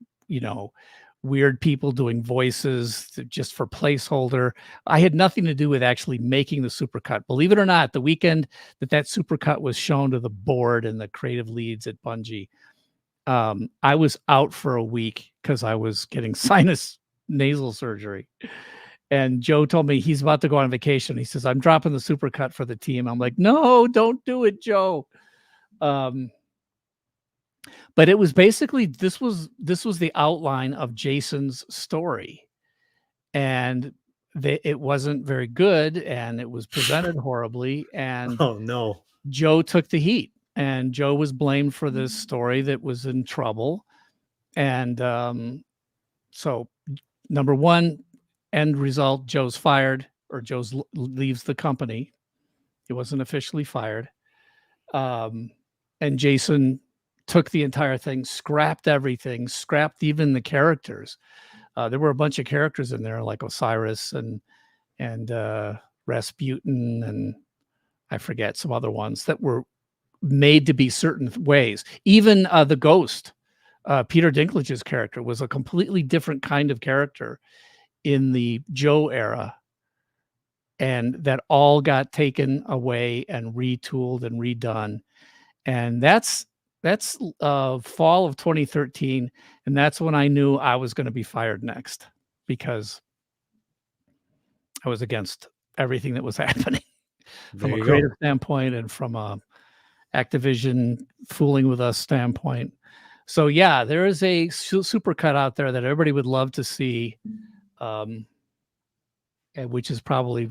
weird people doing voices just for placeholder. I had nothing to do with actually making the supercut. Believe it or not, the weekend that supercut was shown to the board and the creative leads at Bungie, I was out for a week because I was getting sinus nasal surgery. And Joe told me he's about to go on vacation. He says, I'm dropping the supercut for the team. I'm like, no, don't do it, Joe. But it was basically, this was the outline of Jason's story. And it wasn't very good. And it was presented horribly. And oh no, Joe took the heat. And Joe was blamed for this story that was in trouble. And so number one, end result, Joe's fired, or Joe's leaves the company. He wasn't officially fired. And Jason took the entire thing, scrapped everything, scrapped even the characters. There were a bunch of characters in there like Osiris and Rasputin, and I forget some other ones that were made to be certain ways. Even the Ghost, Peter Dinklage's character, was a completely different kind of character in the Joe era, and that all got taken away and retooled and redone. And that's fall of 2013, and that's when I knew I was going to be fired next, because I was against everything that was happening from a creative standpoint and from a Activision fooling with us standpoint. So yeah, there is a supercut out there that everybody would love to see, which is probably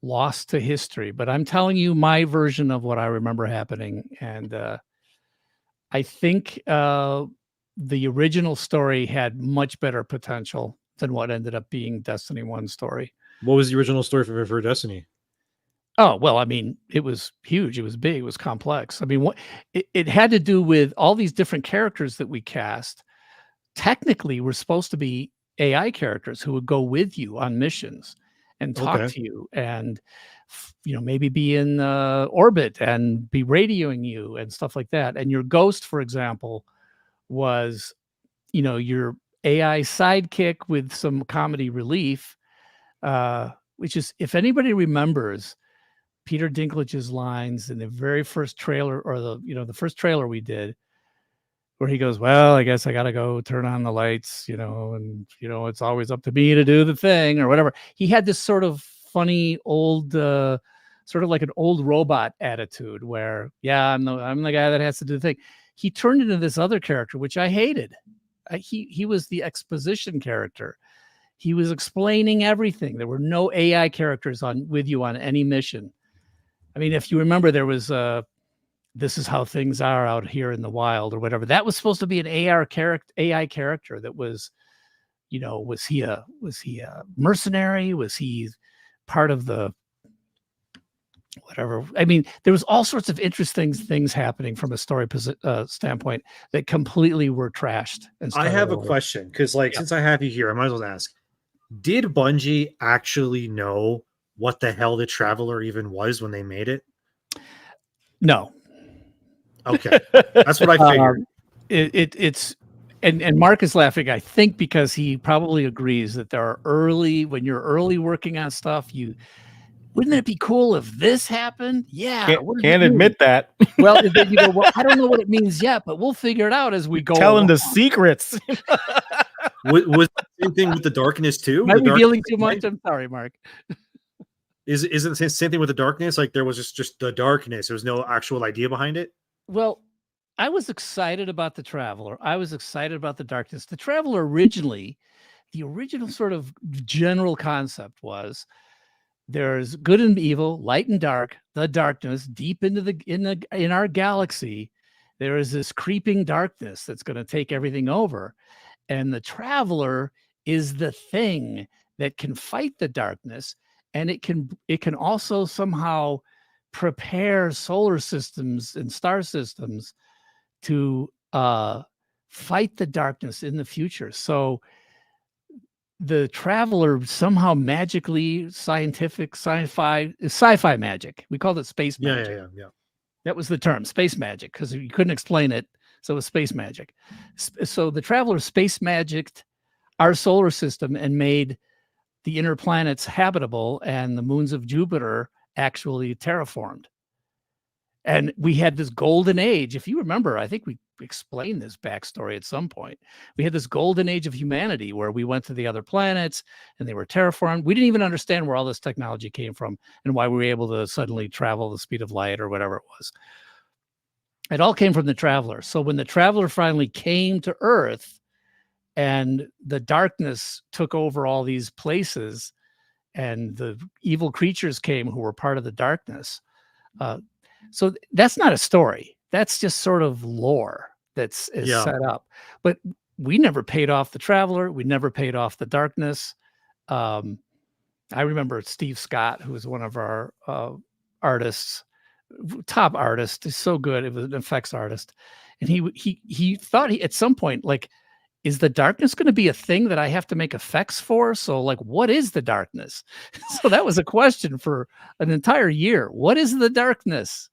lost to history. But I'm telling you my version of what I remember happening, and I think the original story had much better potential than what ended up being Destiny 1 story. What was the original story for Destiny? Oh, well, I mean, it was huge. It was big. It was complex. I mean, it had to do with all these different characters that we cast. Technically, were supposed to be AI characters who would go with you on missions and talk to you, and maybe be in orbit and be radioing you and stuff like that. And your Ghost, for example, was your AI sidekick with some comedy relief, which is, if anybody remembers Peter Dinklage's lines in the very first trailer, or the first trailer we did, where he goes, well, I guess I got to go turn on the lights, and it's always up to me to do the thing, or whatever. He had this sort of funny old, sort of like an old robot attitude where, yeah, I'm the guy that has to do the thing. He turned into this other character, which I hated. He was the exposition character. He was explaining everything. There were no AI characters with you on any mission. I mean, if you remember, there was this is how things are out here in the wild, or whatever. That was supposed to be an AI character that was, was he a mercenary? Was he part of the whatever? I mean, there was all sorts of interesting things happening from a story standpoint that completely were trashed. And I have a over. question because, since I have you here, I might as well ask: did Bungie actually know what the hell the Traveler even was when they made it? No. Okay, that's what I figured. It's and Mark is laughing, I think, because he probably agrees that there are when you're early working on stuff, wouldn't it be cool if this happened? Yeah. Can't admit that. Well, then you go, well, I don't know what it means yet, but we'll figure it out as we go. Telling the secrets. Was the same thing with the Darkness too? Am I revealing too much? I'm sorry, Mark. Is it the same thing with the Darkness? Like there was just the darkness. There was no actual idea behind it. Well, I was excited about the Traveler. I was excited about the Darkness. The Traveler originally, the original sort of general concept was there's good and evil, light and dark, the darkness deep into in our galaxy. There is this creeping darkness that's going to take everything over. And the Traveler is the thing that can fight the darkness. And it can also somehow prepare solar systems and star systems to fight the darkness in the future. So the Traveler somehow magically sci-fi magic. We called it space magic. Yeah. That was the term, space magic, because you couldn't explain it. So it was space magic. So the Traveler space magicked our solar system and made the inner planets habitable and the moons of Jupiter actually terraformed. And we had this golden age. If you remember, I think we explained this backstory at some point. We had this golden age of humanity where we went to the other planets and they were terraformed. We didn't even understand where all this technology came from and why we were able to suddenly travel the speed of light or whatever it was. It all came from the Traveler. So when the Traveler finally came to Earth and the darkness took over all these places and the evil creatures came who were part of the darkness. So that's not a story. That's just sort of lore that's set up. But we never paid off the Traveler. We never paid off the darkness. I remember Steve Scott, who was one of our artists, top artist. He's so good. It was an effects artist. And he thought at some point, like, is the darkness going to be a thing that I have to make effects for? So like, what is the darkness? So that was a question for an entire year. What is the darkness?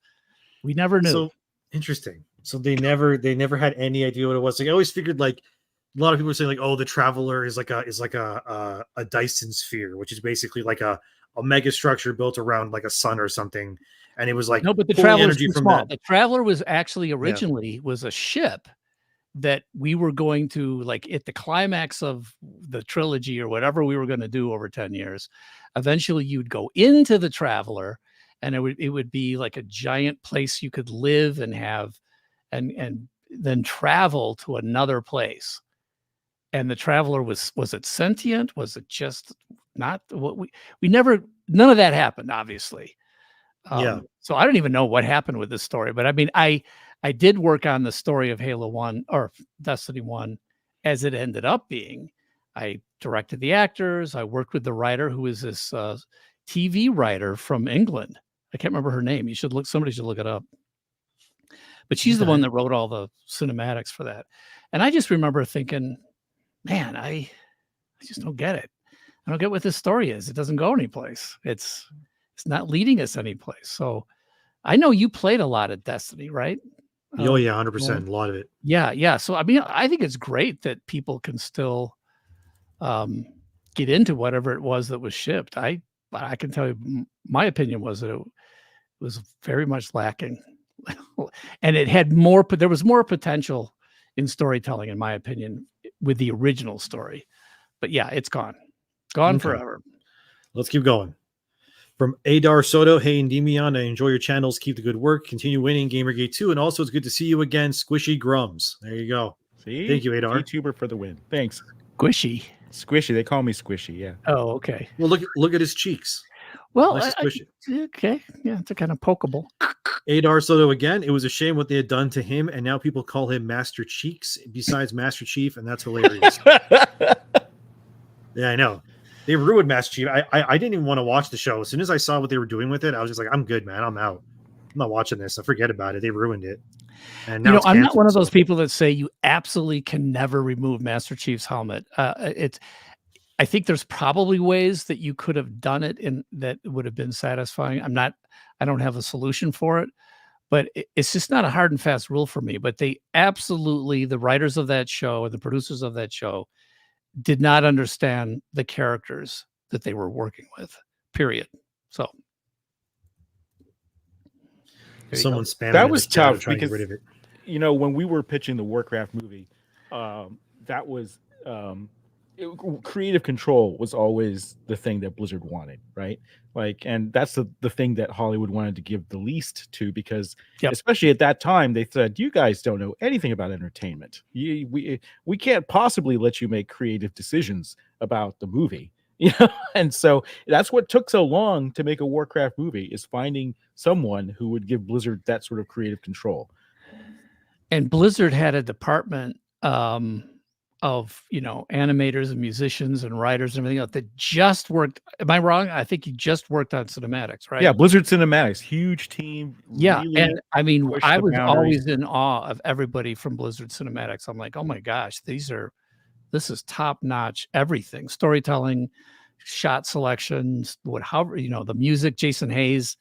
We never knew. So interesting. So they never had any idea what it was. Like I always figured, like a lot of people are saying, like, oh, the Traveler is like a Dyson sphere, which is basically like a mega structure built around like a sun or something. And it was like, no, but the Traveler was small. The Traveler was actually originally was a ship that we were going to, like, at the climax of the trilogy or whatever we were going to do over 10 years, eventually you'd go into the Traveler and it would be like a giant place you could live and have and then travel to another place. And the Traveler was it sentient? Was it just not what we never, none of that happened, obviously. So I don't even know what happened with this story, but I mean, I did work on the story of Halo 1 or Destiny 1 as it ended up being. I directed the actors. I worked with the writer who is this TV writer from England. I can't remember her name. Somebody should look it up. But she's the one that wrote all the cinematics for that. And I just remember thinking, man, I just don't get it. I don't get what this story is. It doesn't go anyplace. It's not leading us anyplace. So I know you played a lot of Destiny, right? Oh yeah, 100%. A lot of it. Yeah. So I mean, I think it's great that people can still get into whatever it was that was shipped. I can tell you, my opinion was that it was very much lacking, and it had more. But there was more potential in storytelling, in my opinion, with the original story. But yeah, it's gone forever. Let's keep going. From Adar Soto, hey Endymion, I enjoy your channels. Keep the good work. Continue winning, Gamergate 2. And also, it's good to see you again, Squishy Grummz. There you go. See? Thank you, Adar. YouTuber for the win. Thanks. Squishy. They call me Squishy, yeah. Oh, okay. Well, look at his cheeks. Well, Nice to squish it. Okay. Yeah, it's a kind of pokeable. Adar Soto again. It was a shame what they had done to him, and now people call him Master Cheeks besides Master Chief, and that's hilarious. Yeah, I know. They ruined Master Chief. I didn't even want to watch the show. As soon as I saw what they were doing with it, I was just like, I'm good, man. I'm out. I'm not watching this. I forget about it. They ruined it. And now You know, it's I'm not canceled, one of those so- people that say you absolutely can never remove Master Chief's helmet. I think there's probably ways that you could have done it and that would have been satisfying. I don't have a solution for it, but it's just not a hard and fast rule for me. But they absolutely, the writers of that show and the producers of that show did not understand the characters that they were working with, period. So there you go. Someone spamming That in was the chat tough trying to get because rid of it. you know, when we were pitching the Warcraft movie, that was creative control was always the thing that Blizzard wanted, right? Like, and that's the thing that Hollywood wanted to give the least to, because Yep. especially at that time, they said, you guys don't know anything about entertainment. We can't possibly let you make creative decisions about the movie. You know, and so that's what took so long to make a Warcraft movie, is finding someone who would give Blizzard that sort of creative control. And Blizzard had a department of, you know, animators and musicians and writers and everything else that just worked. Am I wrong? I think he just worked on cinematics, right? Yeah, Blizzard Cinematics, huge team. Yeah, really and I mean, pushed I the was boundaries. always in awe of everybody from Blizzard Cinematics. I'm like, oh my gosh, this is top notch. Everything, storytelling, shot selections, however, you know, the music. Jason Hayes,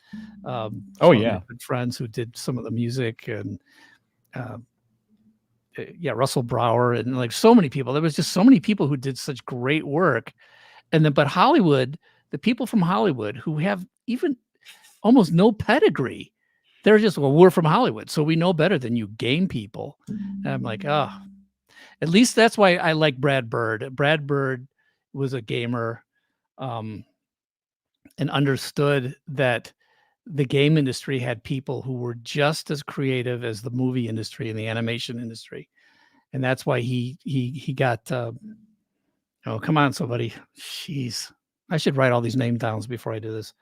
Oh, some of yeah. my good friends who did some of the music, and yeah, Russell Brower, and like so many people. There was just so many people who did such great work, and then but Hollywood, the people from Hollywood who have even almost no pedigree, they're just, well, we're from Hollywood, so we know better than you game people. And I'm like, oh, at least that's why I like Brad Bird. Brad Bird was a gamer, and understood that the game industry had people who were just as creative as the movie industry and the animation industry. And that's why he got, oh, come on, somebody. Jeez. I should write all these name downs before I do this.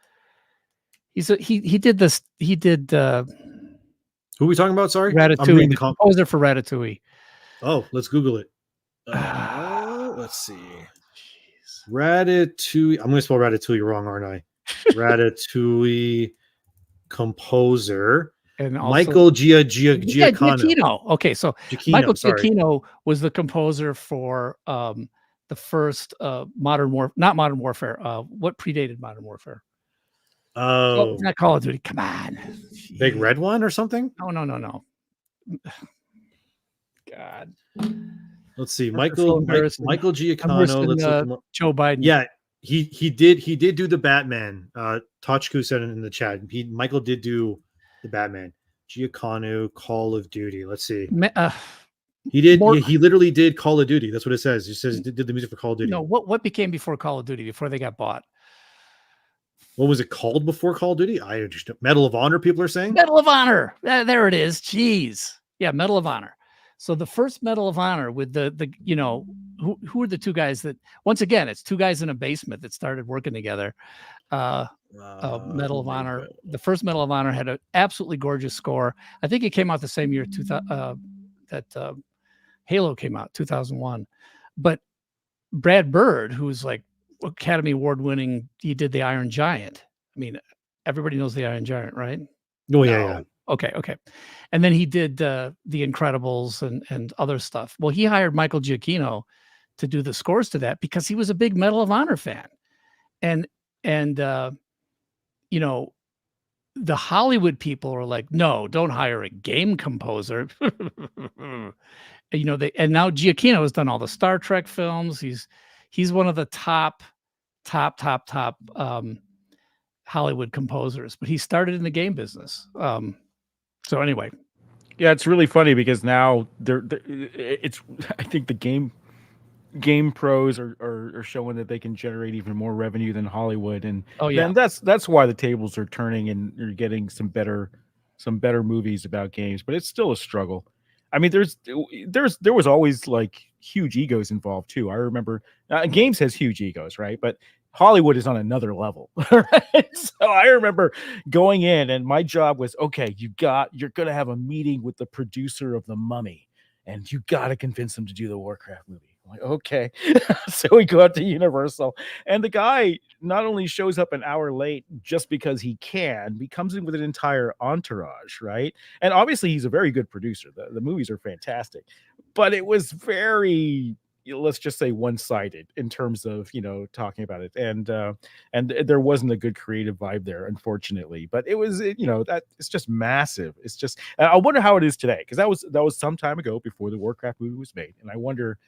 He did this. He did Who are we talking about? Sorry, I'm Ratatouille, reading the the comp. composer for Ratatouille. Oh, let's Google it. Let's see. Ratatouille. I'm going to spell Ratatouille wrong, aren't I? Ratatouille composer And also, Michael Giacchino. Giacchino. Okay, so Giacchino, Michael sorry. Giacchino was the composer for the first not Modern Warfare. What predated Modern Warfare? Oh, It's not Call of Duty. Come on. Big Red One or something? No. God. Let's see. So Michael embarrassing. Giacchino. Worse Let's than, look him up. Joe Biden. Yeah, he did do the Batman. Tochku said it in the chat. Michael did do the Batman. Giacchino, Call of Duty. Let's see. He did. He literally did Call of Duty. That's what it says. He says he did the music for Call of Duty. No, what became before Call of Duty, before they got bought? What was it called before Call of Duty? I understand. Medal of Honor, people are saying? Medal of Honor. There it is. Jeez. Yeah, Medal of Honor. So the first Medal of Honor with the you know, who are the two guys that, once again, it's two guys in a basement that started working together. Medal of Honor. The first Medal of Honor had an absolutely gorgeous score. I think it came out the same year that Halo came out, 2001. But Brad Bird, who's like Academy Award winning, he did the Iron Giant. I mean, everybody knows the Iron Giant, right? Oh yeah. Okay. And then he did The Incredibles and other stuff. Well, he hired Michael Giacchino to do the scores to that because he was a big Medal of Honor fan. And you know, the Hollywood people are like, no, don't hire a game composer. You know, and now Giacchino has done all the Star Trek films. He's one of the top Hollywood composers, but he started in the game business. So anyway, yeah, it's really funny because now it's, I think the game pros are showing that they can generate even more revenue than Hollywood, and that's why the tables are turning and you're getting some better movies about games, but it's still a struggle. I mean, there was always like huge egos involved too. I remember games has huge egos, right? But Hollywood is on another level, right? So I remember going in and my job was, okay, you're going to have a meeting with the producer of The Mummy and you got to convince them to do the Warcraft movie. I'm like, okay. So we go out to Universal, and the guy not only shows up an hour late just because he can, he comes in with an entire entourage, right? And obviously he's a very good producer. The movies are fantastic, but it was very, let's just say, one-sided in terms of, talking about it. And there wasn't a good creative vibe there, unfortunately. But it was, that it's just massive. It's just, I wonder how it is today, because that was some time ago before the Warcraft movie was made. And I wonder,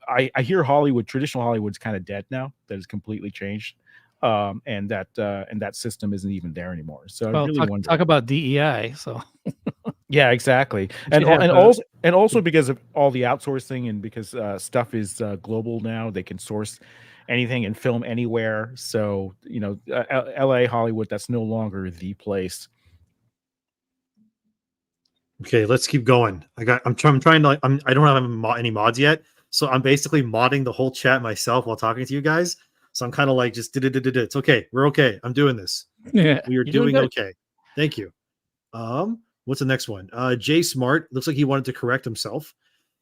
I hear Hollywood, traditional Hollywood's kind of dead now, that has completely changed. And that system isn't even there anymore. So I really wonder. Talk about DEI. So yeah, exactly. And also because of all the outsourcing, and because stuff is global now, they can source anything and film anywhere. So LA, Hollywood, that's no longer the place. Okay, let's keep going. I'm trying to. I don't have any mods yet, so I'm basically modding the whole chat myself while talking to you guys. So I'm kind of like just it's okay. We're okay. I'm doing this. Yeah, we are doing okay. Thank you. What's the next one? Jay Smart looks like he wanted to correct himself.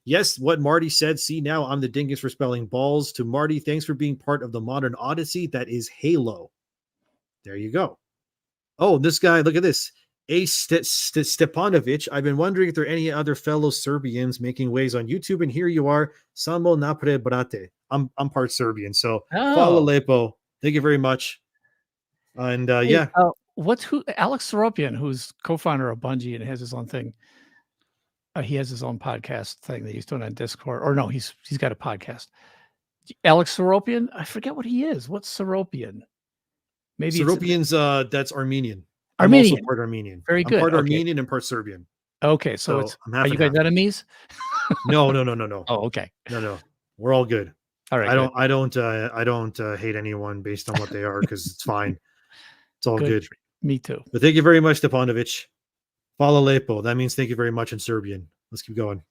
Yes, what Marty said. See, now I'm the dingus for spelling balls. To Marty, thanks for being part of the modern odyssey that is Halo. There you go. Oh, this guy, look at this. A Stepanovic. I've been wondering if there are any other fellow Serbians making waves on YouTube, and here you are. Samo napred, brate. I'm part Serbian, so hvala lepo. Thank you very much. And yeah. Alex Seropian, who's co-founder of Bungie and has his own thing. He has his own podcast thing that he's doing on Discord. Or no, he's got a podcast. Alex Seropian, I forget what he is. What's Seropian? Maybe Seropian's that's Armenian. Armenian. I'm also part Armenian. Very good. I'm part Armenian and part Serbian. Okay, so it's are you guys enemies? No. Oh, okay. No. We're all good. All right. I don't hate anyone based on what they are, because it's fine. It's all good. Me too. But thank you very much, Stepanovic. Hvala lepo. That means thank you very much in Serbian. Let's keep going.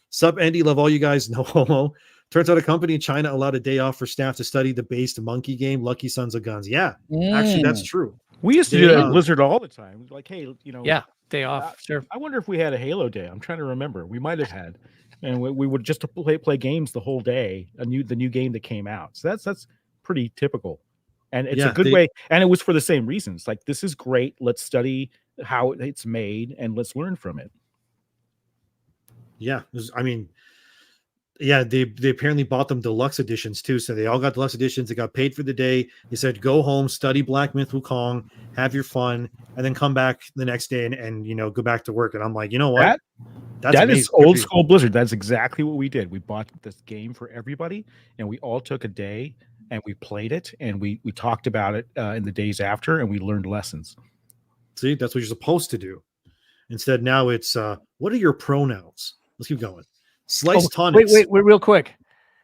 Sup, Andy. Love all you guys. No homo. Turns out a company in China allowed a day off for staff to study the based monkey game, Lucky Sons of Guns. Yeah, actually, that's true. We used to do that at Blizzard all the time. Like, hey, yeah, day off. Sure. I wonder if we had a Halo day. I'm trying to remember. We might have had, and we would just play games the whole day. The new game that came out. So that's pretty typical, and it's a good way. And it was for the same reasons. Like, this is great. Let's study how it's made and let's learn from it. Yeah, they apparently bought them deluxe editions too. So they all got deluxe editions. They got paid for the day. They said, go home, study Black Myth Wukong, have your fun, and then come back the next day and go back to work. And I'm like, you know what? That is old school Blizzard. That's exactly what we did. We bought this game for everybody, and we all took a day and we played it, and we talked about it in the days after, and we learned lessons. See, that's what you're supposed to do. Instead, now it's what are your pronouns? Let's keep going. Slice tonics. Wait, real quick.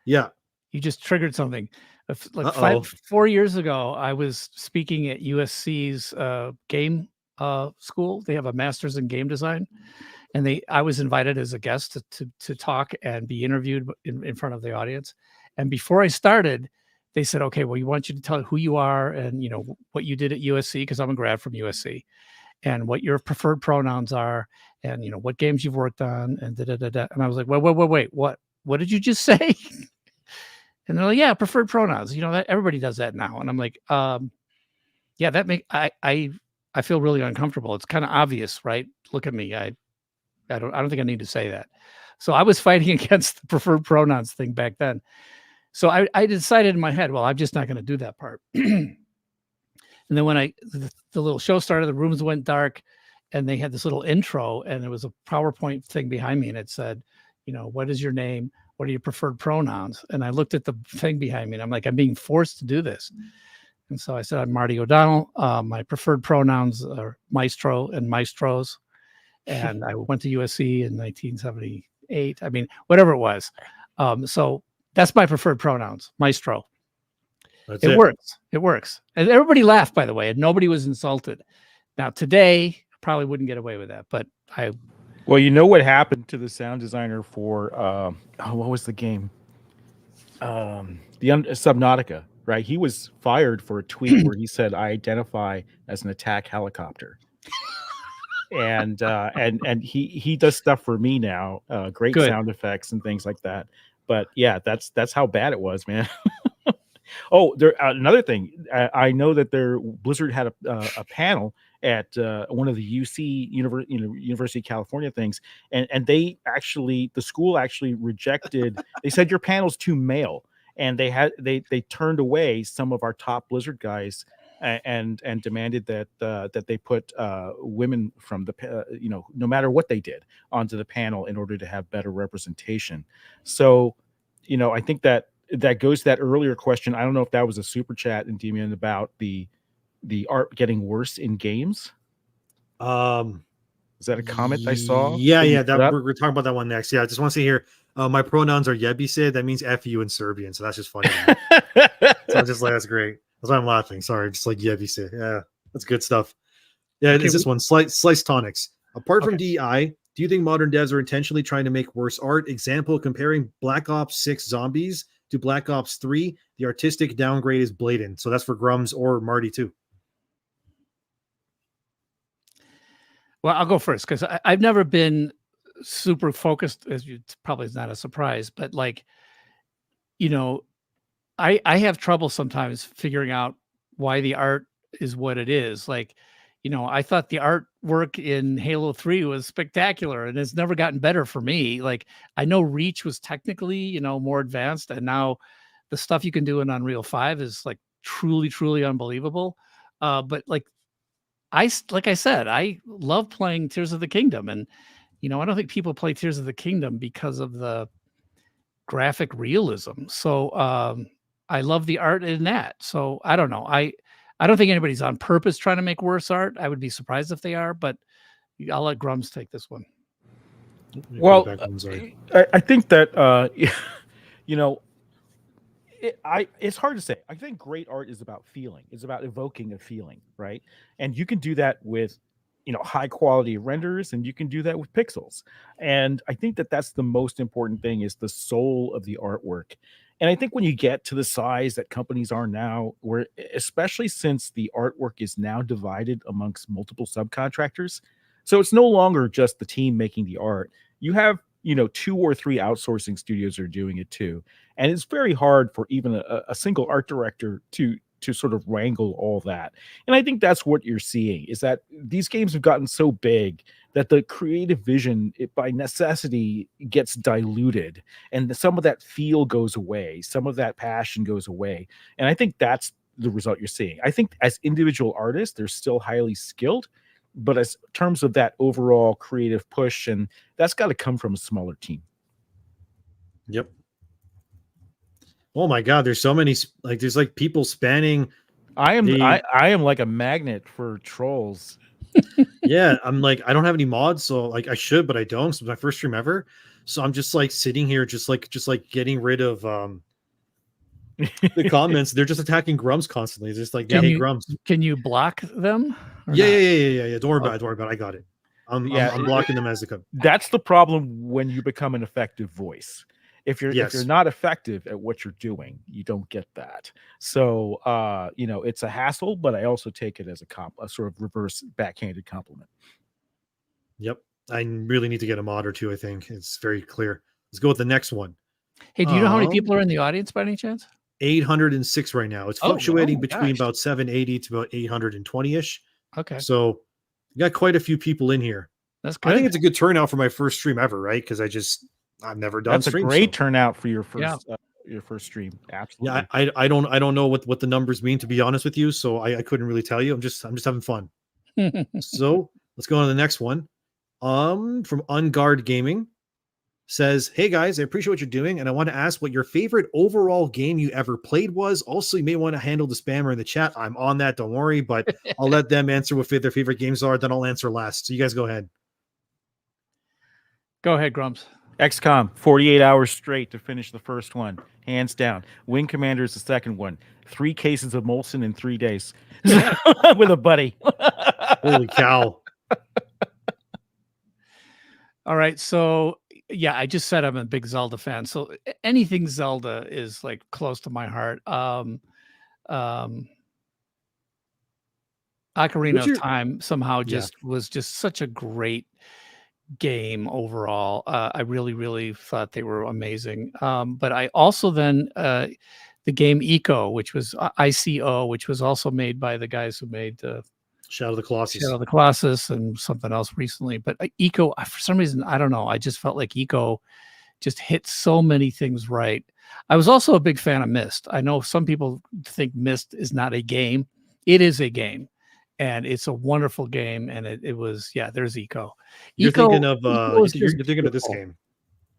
Yeah. You just triggered something. Like 4 years ago, I was speaking at USC's game school. They have a master's in game design. And I was invited as a guest to talk and be interviewed in front of the audience. And before I started, they said, okay, well, we want you to tell who you are and, what you did at USC, because I'm a grad from USC, and what your preferred pronouns are, and, what games you've worked on, and da-da-da-da. And I was like, wait, what did you just say? And they're like, yeah, preferred pronouns. That everybody does that now. And I'm like, yeah, I feel really uncomfortable. It's kind of obvious, right? Look at me. I don't think I need to say that. So I was fighting against the preferred pronouns thing back then. So I decided in my head, well, I'm just not going to do that part. And then when the little show started, the rooms went dark, and they had this little intro, and there was a PowerPoint thing behind me, and it said, what is your name? What are your preferred pronouns? And I looked at the thing behind me, and I'm like, I'm being forced to do this. And so I said, I'm Marty O'Donnell. My preferred pronouns are maestro and maestros. And I went to USC in 1978. I mean, whatever it was. So that's my preferred pronouns, maestro. It works. It works. And everybody laughed, by the way, and nobody was insulted. Now, today, I probably wouldn't get away with that, but Well, you know what happened to the sound designer for, what was the game? Subnautica, right? He was fired for a tweet where he said, I identify as an attack helicopter. And he does stuff for me now, great sound effects and things like that. But yeah, that's how bad it was, man. Oh, there another thing. I know that Blizzard had a panel at one of the University of California things, and the school actually rejected. They said your panel's too male, and they turned away some of our top Blizzard guys and demanded that they put women from the no matter what they did onto the panel in order to have better representation. So, I think that goes to that earlier question. I don't know if that was a super chat in Endymion about the art getting worse in games. Is that a comment I saw? Yeah. We're talking about that one next. Yeah, I just want to say here, my pronouns are Yebise. That means F you in Serbian. So that's just funny. So I'm just like, that's great. That's why I'm laughing. Sorry, just like Yebise. Yeah, that's good stuff. Yeah, okay. It's this one, Slice Tonics. Apart from DEI, do you think modern devs are intentionally trying to make worse art? Example, comparing Black Ops 6 Zombies to Black Ops 3, the artistic downgrade is blatant. So that's for Grummz or Marty too. Well, I'll go first because I've never been super focused, as you probably is not a surprise, but like, I have trouble sometimes figuring out why the art is what it is. Like, I thought the artwork in Halo 3 was spectacular and it's never gotten better for me. Like, I know Reach was technically, more advanced, and now the stuff you can do in Unreal 5 is like truly, truly unbelievable. But like I said, I love playing Tears of the Kingdom, and I don't think people play Tears of the Kingdom because of the graphic realism. So I love the art in that. So I don't know. I don't think anybody's on purpose trying to make worse art. I would be surprised if they are, but I'll let Grummz take this one. Well, I think that it's hard to say. I think great art is about feeling. It's about evoking a feeling, right? And you can do that with high quality renders, and you can do that with pixels. And I think that that's the most important thing, is the soul of the artwork. And I think when you get to the size that companies are now, where especially since the artwork is now divided amongst multiple subcontractors, so it's no longer just the team making the art. You have 2 or 3 outsourcing studios are doing it too, and it's very hard for even a single art director to sort of wrangle all that. And I think that's what you're seeing, is that these games have gotten so big that the creative vision, by necessity, gets diluted, and some of that feel goes away, some of that passion goes away. And I think that's the result you're seeing. I think as individual artists, they're still highly skilled, but as terms of that overall creative push, and that's got to come from a smaller team. Yep. Oh my God, there's so many, there's people spanning. I am like a magnet for trolls. Yeah, I'm like, I don't have any mods, so I should, but I don't. It's my first stream ever, so I'm just sitting here, just getting rid of the comments. They're just attacking Grummz constantly. It's just like, hey, Grummz. Can you block them? Yeah. Don't worry about it. I got it. I'm blocking them as they come. That's the problem when you become an effective voice. If you're not effective at what you're doing, you don't get that. So it's a hassle, but I also take it as a sort of reverse backhanded compliment. Yep. I really need to get a mod or two, I think. It's very clear. Let's go with the next one. Hey, do you know how many people are in the audience by any chance? 806 right now. It's fluctuating between about 780 to about 820-ish. Okay. So you got quite a few people in here. That's good. I think it's a good turnout for my first stream ever, right? Because I've never done. That's a great turnout for your first your first stream. Absolutely. Yeah, I don't know what the numbers mean, to be honest with you. So I couldn't really tell you. I'm just having fun. So let's go on to the next one. From Unguard Gaming says, hey guys, I appreciate what you're doing, and I want to ask what your favorite overall game you ever played was. Also, you may want to handle the spammer in the chat. I'm on that, don't worry, but I'll let them answer what their favorite games are, then I'll answer last. So you guys go ahead. Go ahead, Grummz. XCOM, 48 hours straight to finish the first one, hands down. Wing Commander is the second one. 3 cases of Molson in 3 days with a buddy. Holy cow. All right, so yeah, I just said I'm a big Zelda fan, so anything Zelda is close to my heart. Ocarina of Time somehow was just such a great game overall. I really, really thought they were amazing. But I also then the game Eco, which was ICO, which was also made by the guys who made Shadow of the Colossus. Shadow of the Colossus and something else recently. But Eco, for some reason, I don't know. I just felt like Eco just hit so many things right. I was also a big fan of Myst. I know some people think Myst is not a game. It is a game, and it's a wonderful game. And it was, yeah, there's Eco. You're Eco, thinking of Eco is you're just thinking of this beautiful. game.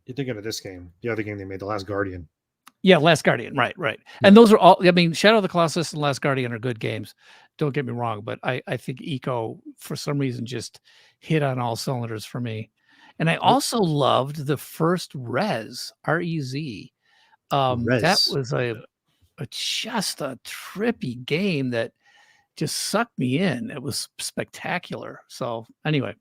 You're thinking of this game, the other game they made, The Last Guardian. Yeah, Last Guardian, right. Yeah. And those are all, I mean, Shadow of the Colossus and Last Guardian are good games. Don't get me wrong, but I think Eco, for some reason, just hit on all cylinders for me. And I also loved the first Rez, R-E-Z. That Rez. was just a trippy game that just sucked me in. It was spectacular. So anyway.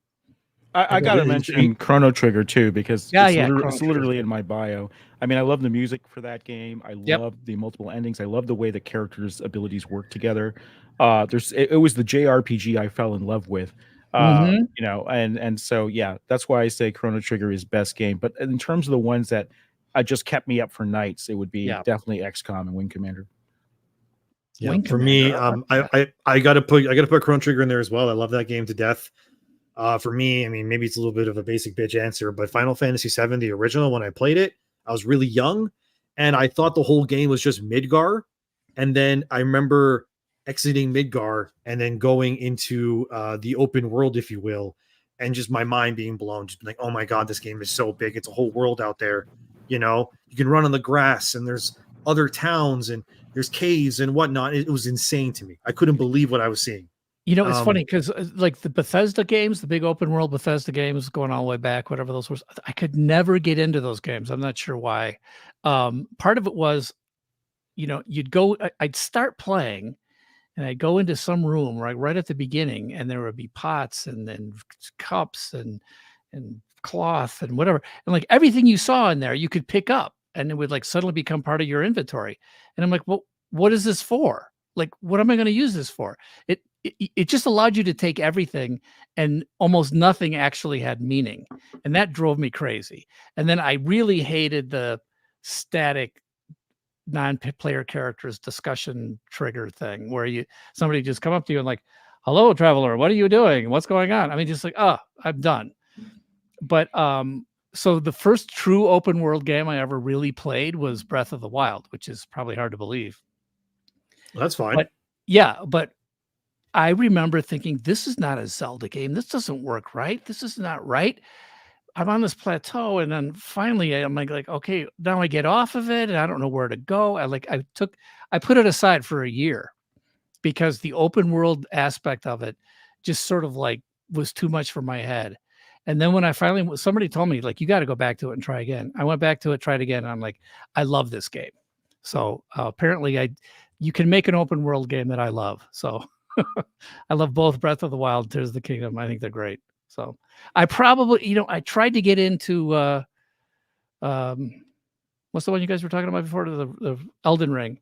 I gotta mention Chrono Trigger too, because it's literally in my bio. I mean, I love the music for that game. I love the multiple endings. I love the way the characters' abilities work together. It was the JRPG I fell in love with. You know, and so yeah, that's why I say Chrono Trigger is best game. But in terms of the ones that just kept me up for nights, it would be definitely XCOM and Wing Commander. Yeah, for me, I gotta put Chrono Trigger in there as well. I love that game to death. For me, I mean, maybe it's a little bit of a basic bitch answer, but Final Fantasy VII, the original, when I played it, I was really young, and I thought the whole game was just Midgar. And then I remember exiting Midgar and then going into the open world, if you will, and just my mind being blown, just like, oh my God, this game is so big. It's a whole world out there. You know, you can run on the grass, and there's other towns, and there's caves and whatnot. It was insane to me. I couldn't believe what I was seeing. You know, it's funny because like the Bethesda games, the big open world Bethesda games going all the way back, whatever those were, I could never get into those games. I'm not sure why. Part of it was, you know, I'd start playing and I'd go into some room right at the beginning, and there would be pots and then cups and cloth and whatever. And like everything you saw in there, you could pick up, and it would like suddenly become part of your inventory. And I'm like, well, what is this for? Like, what am I going to use this for? It just allowed you to take everything, and almost nothing actually had meaning. And that drove me crazy. And then I really hated the static non-player characters discussion trigger thing where somebody just come up to you and like, hello, traveler, what are you doing? What's going on? I mean, just like, oh, I'm done. But so the first true open world game I ever really played was Breath of the Wild, which is probably hard to believe. Well, that's fine. But I remember thinking, this is not a Zelda game. This doesn't work right. This is not right. I'm on this plateau, and then finally I'm like, okay, now I get off of it, and I don't know where to go. I put it aside for a year because the open world aspect of it just sort of like was too much for my head. And then when somebody told me like, you got to go back to it and try again. I went back to it, tried again, and I'm like, I love this game. So apparently you can make an open world game that I love. So I love both Breath of the Wild and Tears of the Kingdom. I think they're great. So I probably, I tried to get into what's the one you guys were talking about before, the Elden Ring.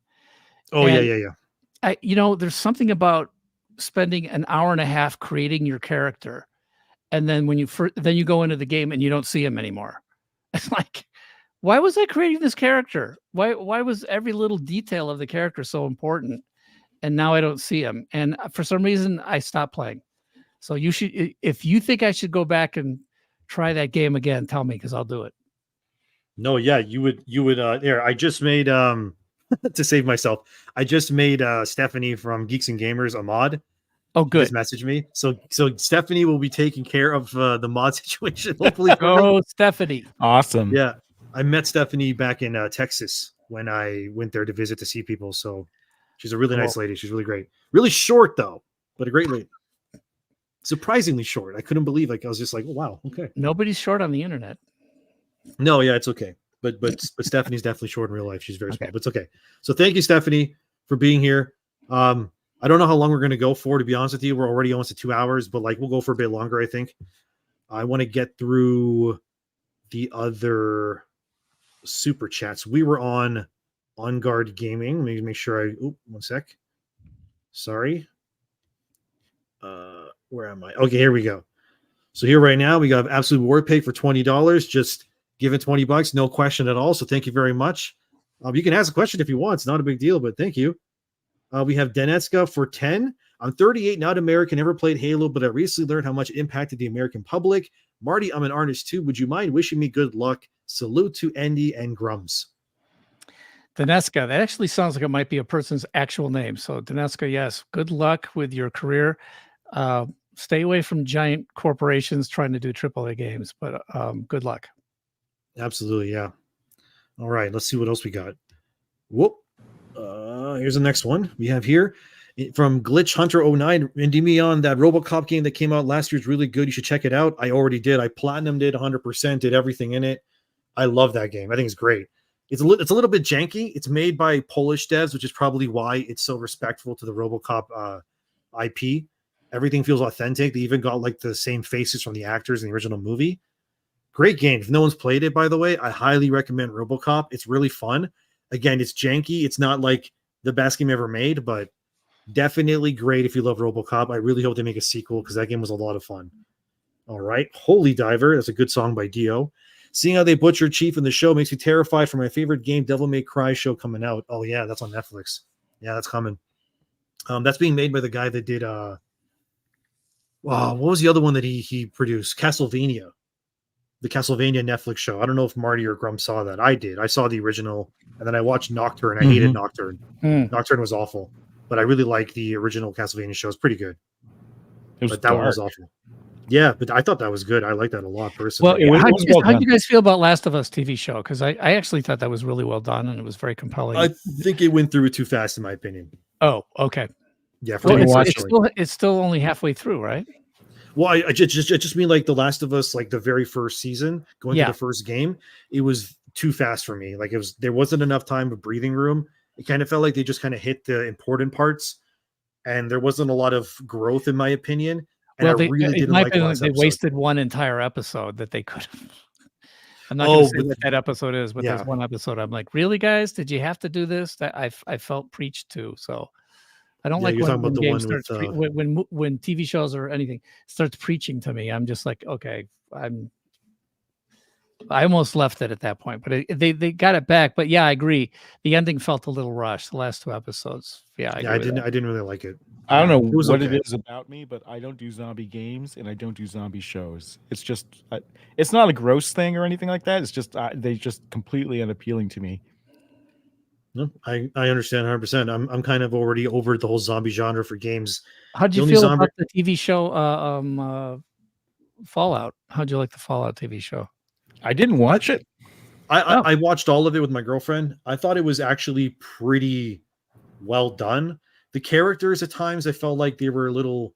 Oh, and yeah. There's something about spending an hour and a half creating your character, and then when you go into the game and you don't see him anymore. It's like, why was I creating this character? Why was every little detail of the character so important? And now I don't see him. And for some reason, I stopped playing. So you should, if you think I should go back and try that game again, tell me, because I'll do it. No, yeah, you would. There, I just made to save myself. I just made Stephanie from Geeks and Gamers a mod. Oh, good. Just message me. So Stephanie will be taking care of the mod situation. Hopefully. Oh, Stephanie. Awesome. Yeah, I met Stephanie back in Texas when I went there to visit to see people. So she's a really nice lady. She's really great. Really short though, but a great lady. Surprisingly short. I couldn't believe, like, I was just like, oh, wow, okay. Nobody's short on the internet. No, yeah, it's okay. But Stephanie's definitely short in real life. She's very small, but it's okay. So thank you, Stephanie, for being here. I don't know how long we're going to go for, to be honest with you. We're already almost at 2 hours, but like we'll go for a bit longer, I think. I want to get through the other super chats. We were on Guard Gaming. Let me make sure one sec. Sorry. Where am I? Okay, here we go. So here right now, we got Absolute War Pig for $20. Just give it $20, no question at all. So thank you very much. You can ask a question if you want. It's not a big deal, but thank you. We have Denetska for 10. I'm 38, not American, never played Halo, but I recently learned how much it impacted the American public. Marty, I'm an artist too. Would you mind wishing me good luck? Salute to Endy and Grummz. Denetska, that actually sounds like it might be a person's actual name. So Denetska, yes, good luck with your career. Stay away from giant corporations trying to do AAA games, but good luck. Absolutely, yeah. All right, let's see what else we got. Whoop. Here's the next one we have here from Glitch Hunter 09. Endymion, that RoboCop game that came out last year is really good. You should check it out. I already did. I platinumed it 100%, did everything in it. I love that game. I think it's great. It's a little bit janky. It's made by Polish devs, which is probably why it's so respectful to the RoboCop IP. Everything feels authentic. They even got like the same faces from the actors in the original movie. Great game. If no one's played it, by the way, I highly recommend RoboCop. It's really fun. Again, it's janky. It's not like the best game ever made, but definitely great if you love RoboCop. I really hope they make a sequel because that game was a lot of fun. All right. Holy Diver. That's a good song by Dio. Seeing how they butchered Chief in the show makes me terrified for my favorite game, Devil May Cry show coming out. Oh, yeah, that's on Netflix. Yeah, that's coming. That's being made by the guy that did what was the other one that he produced? Castlevania. The Castlevania Netflix show. I don't know if Marty or Grummz saw that. I did. I saw the original, and then I watched Nocturne. I hated Nocturne. Nocturne was awful, but I really like the original Castlevania show. It's pretty good. But that one was awful. Yeah, but I thought that was good. I like that a lot personally. Well, how do you guys feel about Last of Us TV show? Because I actually thought that was really well done and it was very compelling. I think it went through too fast, in my opinion. Oh, okay. Yeah, it's still only halfway through, right? Well, I just mean like The Last of Us, like the very first season, going to the first game, it was too fast for me. Like there wasn't enough time of breathing room. It kind of felt like they just kind of hit the important parts, and there wasn't a lot of growth, in my opinion. And well, they wasted one entire episode that they could have. I'm not going to say what that episode is, but there's one episode I'm like, really, guys? Did you have to do this? That I felt preached to. So I don't like when games start when TV shows or anything starts preaching to me. I'm just like, okay, I almost left it at that point, but they got it back. But yeah, I agree. The ending felt a little rushed. The last two episodes. I didn't really like it. I don't know what it is about me, but I don't do zombie games and I don't do zombie shows. It's just, it's not a gross thing or anything like that. It's just, they just completely unappealing to me. No, I understand 100%. I'm kind of already over the whole zombie genre for games. How'd you feel about the TV show Fallout? How'd you like the Fallout TV show? I didn't watch it. I watched all of it with my girlfriend. I thought it was actually pretty well done. The characters at times I felt like they were a little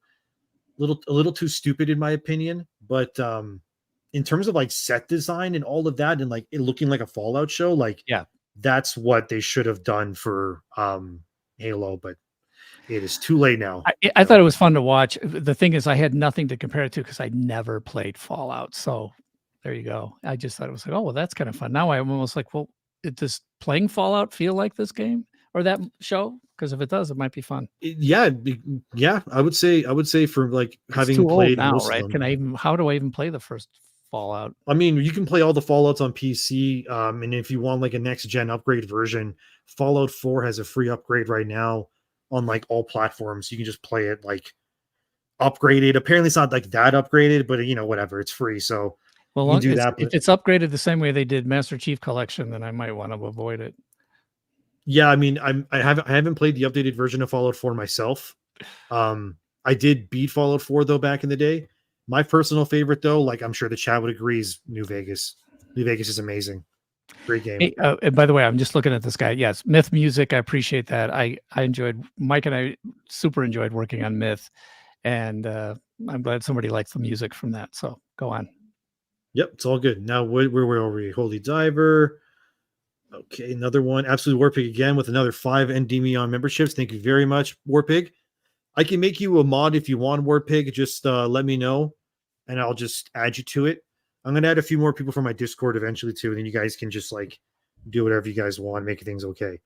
too stupid in my opinion, but in terms of like set design and all of that and like it looking like a Fallout show, like that's what they should have done for Halo, but it is too late now. I thought it was fun to watch. The thing is I had nothing to compare it to because I never played Fallout. So there you go. I just thought it was like, oh, well, that's kind of fun. Now I'm almost like, well, does playing Fallout feel like this game or that show? Because if it does, it might be fun. Yeah. I would say for like having played now, right? How do I even play the first Fallout? I mean, you can play all the Fallouts on PC. And if you want like a next gen upgrade version, Fallout 4 has a free upgrade right now on like all platforms. You can just play it like upgraded. Apparently it's not like that upgraded, but whatever, it's free. So well, you can do that. If it's upgraded the same way they did Master Chief Collection, then I might want to avoid it. Yeah, I mean, I haven't played the updated version of Fallout 4 myself. I did beat Fallout 4 though back in the day. My personal favorite though, like I'm sure the chat would agree, is New Vegas. New Vegas is amazing. Great game. Hey, and by the way, I'm just looking at this guy. Yes, Myth Music. I appreciate that. I enjoyed Mike and I super enjoyed working on Myth, and I'm glad somebody likes the music from that. So go on. Yep, it's all good. Now where are we? Holy Diver. Okay, another one. Absolute Warpig again with another 5 Endymion memberships. Thank you very much, Warpig. I can make you a mod if you want, Warpig. Just let me know, and I'll just add you to it. I'm going to add a few more people from my Discord eventually, too, and then you guys can just, like, do whatever you guys want, make things okay.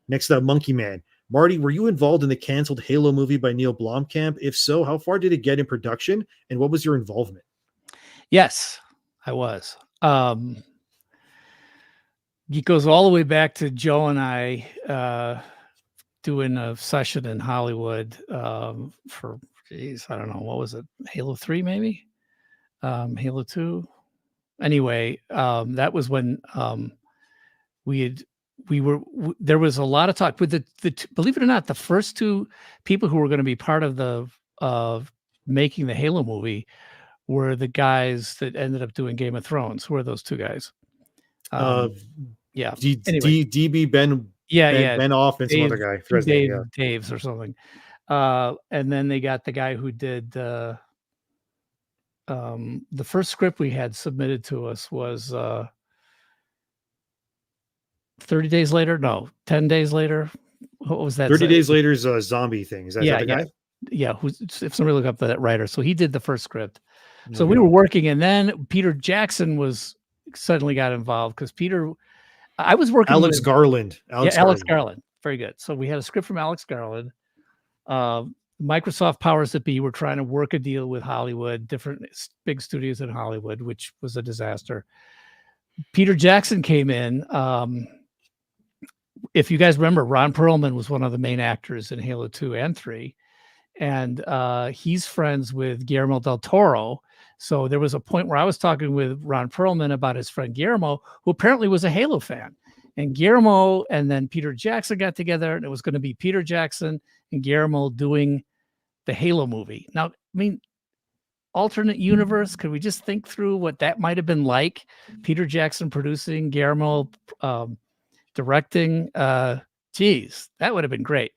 Next up, Monkey Man. Marty, were you involved in the canceled Halo movie by Neil Blomkamp? If so, how far did it get in production, and what was your involvement? Yes, I was. It goes all the way back to Joe and I doing a session in Hollywood for, geez, I don't know, what was it? Halo 3, maybe? Halo 2. Anyway, that was when there was a lot of talk with believe it or not, the first two people who were going to be part of making the Halo movie were the guys that ended up doing Game of Thrones. Who are those two guys? Yeah. Anyway. DB Ben. Yeah. Ben off and some other guy. Dave's or something. And then they got the guy who did the first script we had submitted to us was 30 days later. No, 10 days later. What was that? 30 days later is a zombie thing. Is that the guy? Yeah. If somebody look up that writer. So he did the first script. So we were working, and then Peter Jackson suddenly got involved because I was working Alex Garland. Alex Garland. Very good. So we had a script from Alex Garland. Microsoft powers that be were trying to work a deal with Hollywood, different big studios in Hollywood, which was a disaster. Peter Jackson came in. If you guys remember, Ron Perlman was one of the main actors in Halo 2 and 3. And he's friends with Guillermo del Toro. So there was a point where I was talking with Ron Perlman about his friend Guillermo, who apparently was a Halo fan. And Guillermo and then Peter Jackson got together, and it was going to be Peter Jackson and Guillermo doing the Halo movie. Now, I mean, alternate universe, could we just think through what that might have been like? Peter Jackson producing, Guillermo directing. Geez, that would have been great.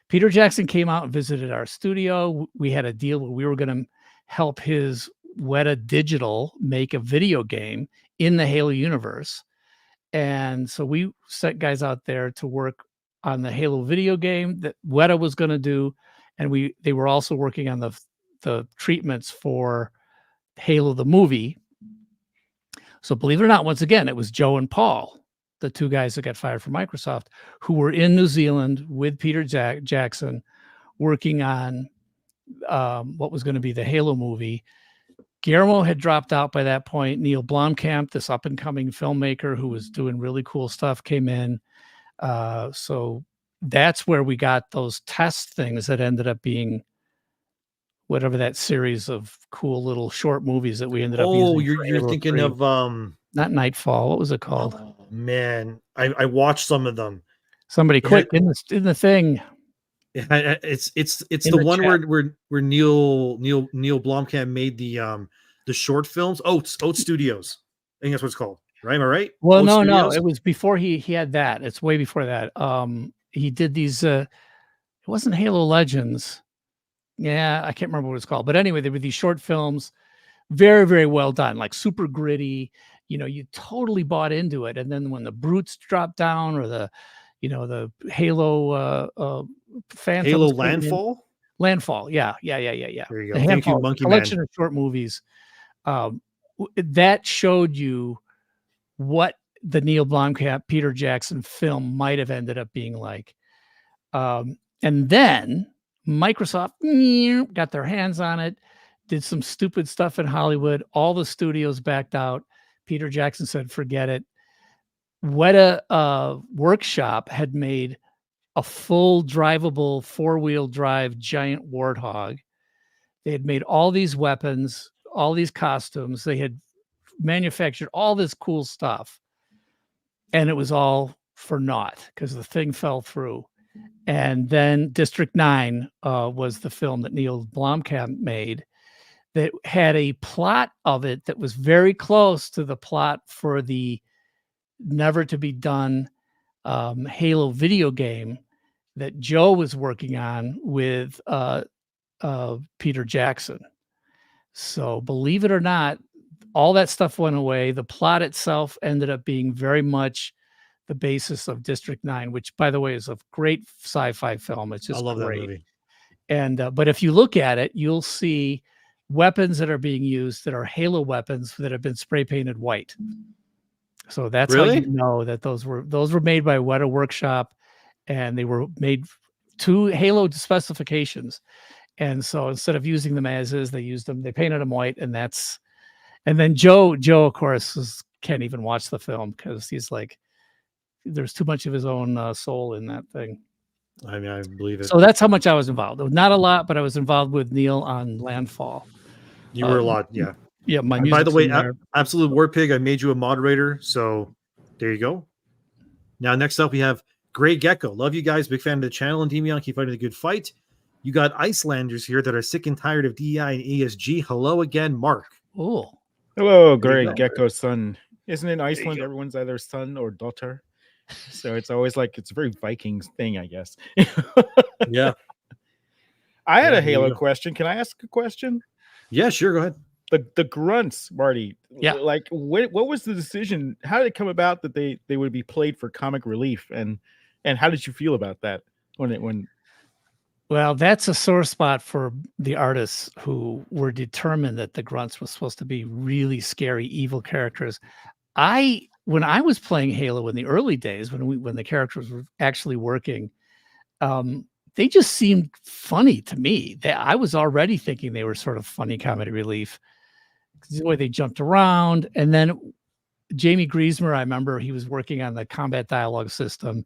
Peter Jackson came out and visited our studio. We had a deal where we were going to help his Weta Digital make a video game in the Halo universe. And so we sent guys out there to work on the Halo video game that Weta was going to do. And they were also working on the treatments for Halo the movie. So believe it or not, once again, it was Joe and Paul, the two guys that got fired from Microsoft, who were in New Zealand with Peter Jackson working on what was going to be the Halo movie. Guillermo had dropped out by that point. Neil Blomkamp, this up-and-coming filmmaker who was doing really cool stuff, came in. So that's where we got those test things that ended up being whatever that series of cool little short movies that we ended up using. Oh, you're thinking 3. of not Nightfall. What was it called? Oh, man, I watched some of them. Somebody clicked in the thing. Yeah, it's the one where Neil Blomkamp made the short films. Oats Studios. I think that's what it's called. Right? Am I right? Well, Oats no, Studios? it was before he had that. It's way before that. He did these. It wasn't Halo Legends. Yeah, I can't remember what it's called. But anyway, there were these short films, very, very well done, like super gritty. You know, you totally bought into it. And then when the brutes dropped down, or the Halo Phantoms, Halo Landfall. Yeah. There you go. The Thank you, Handfall Monkey collection Man. of short movies. That showed you what the Neil Blomkamp, Peter Jackson film might have ended up being like. And then Microsoft got their hands on it, did some stupid stuff in Hollywood. All the studios backed out. Peter Jackson said, forget it. Weta Workshop had made a full drivable 4-wheel drive giant warthog. They had made all these weapons, all these costumes. They had manufactured all this cool stuff. And it was all for naught because the thing fell through. And then District 9 was the film that Neil Blomkamp made that had a plot of it that was very close to the plot for the never to be done Halo video game that Joe was working on with Peter Jackson. So believe it or not, all that stuff went away. The plot itself ended up being very much the basis of District 9, which, by the way, is a great sci-fi film. It's just I love great. that movie. And but if you look at it, you'll see weapons that are being used that are Halo weapons that have been spray painted white. So that's how you know that those were made by Weta Workshop, and they were made to Halo specifications. And so instead of using them as is, they painted them white, and And then Joe, of course, can't even watch the film because he's like, there's too much of his own soul in that thing. I mean, I believe it. So that's how much I was involved. Not a lot, but I was involved with Neil on Landfall. You were a lot, yeah. Yeah, my And by the music's way, in there. Absolute War Pig, I made you a moderator, so there you go. Now, next up, we have Grey Gecko. Love you guys. Big fan of the channel. And Endymion, keep fighting a good fight. You got Icelanders here that are sick and tired of DEI and ESG. Hello again, Mark. Oh, Hello, There you Grey go. Gecko son. Isn't in Iceland go. everyone's either son or daughter? So it's always like it's a very Vikings thing, I guess. Yeah. I had Yeah, a Halo there you go. question. Can I ask a question? Yeah, sure. Go ahead. The grunts, Marty. Yeah. Like what was the decision? How did it come about that they would be played for comic relief? And how did you feel about that when well, that's a sore spot for the artists who were determined that the grunts was supposed to be really scary, evil characters. When I was playing Halo in the early days, when the characters were actually working, they just seemed funny to me. I was already thinking they were sort of funny comedy relief. The way they jumped around, and then Jamie Griesmer, I remember he was working on the combat dialogue system,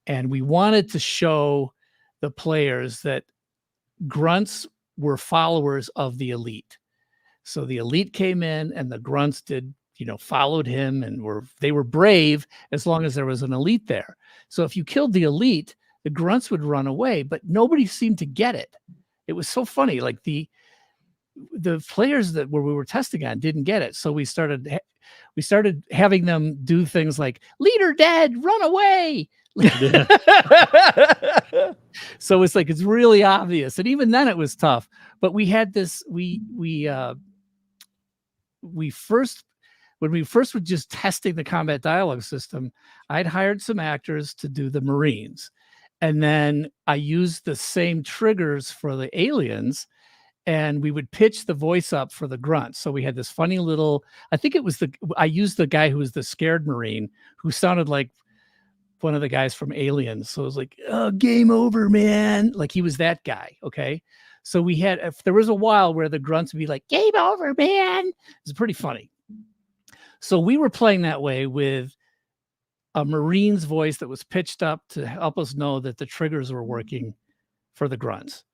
and we wanted to show the players that grunts were followers of the elite. So the elite came in, and the grunts followed him, and they were brave as long as there was an elite there. So if you killed the elite, the grunts would run away, but nobody seemed to get it. It was so funny. Like the players that we were testing on didn't get it. So we started having them do things like leader dead, run away. So it's like, it's really obvious. And even then it was tough, but we had this, when we first were just testing the combat dialogue system, I'd hired some actors to do the Marines. And then I used the same triggers for the aliens, and we would pitch the voice up for the grunts. So we had this funny little, I used the guy who was the scared Marine, who sounded like one of the guys from Aliens. So it was like, oh, game over, man. Like he was that guy. Okay. So if there was a while where the grunts would be like, game over, man. It's pretty funny. So we were playing that way with a Marine's voice that was pitched up to help us know that the triggers were working for the grunts.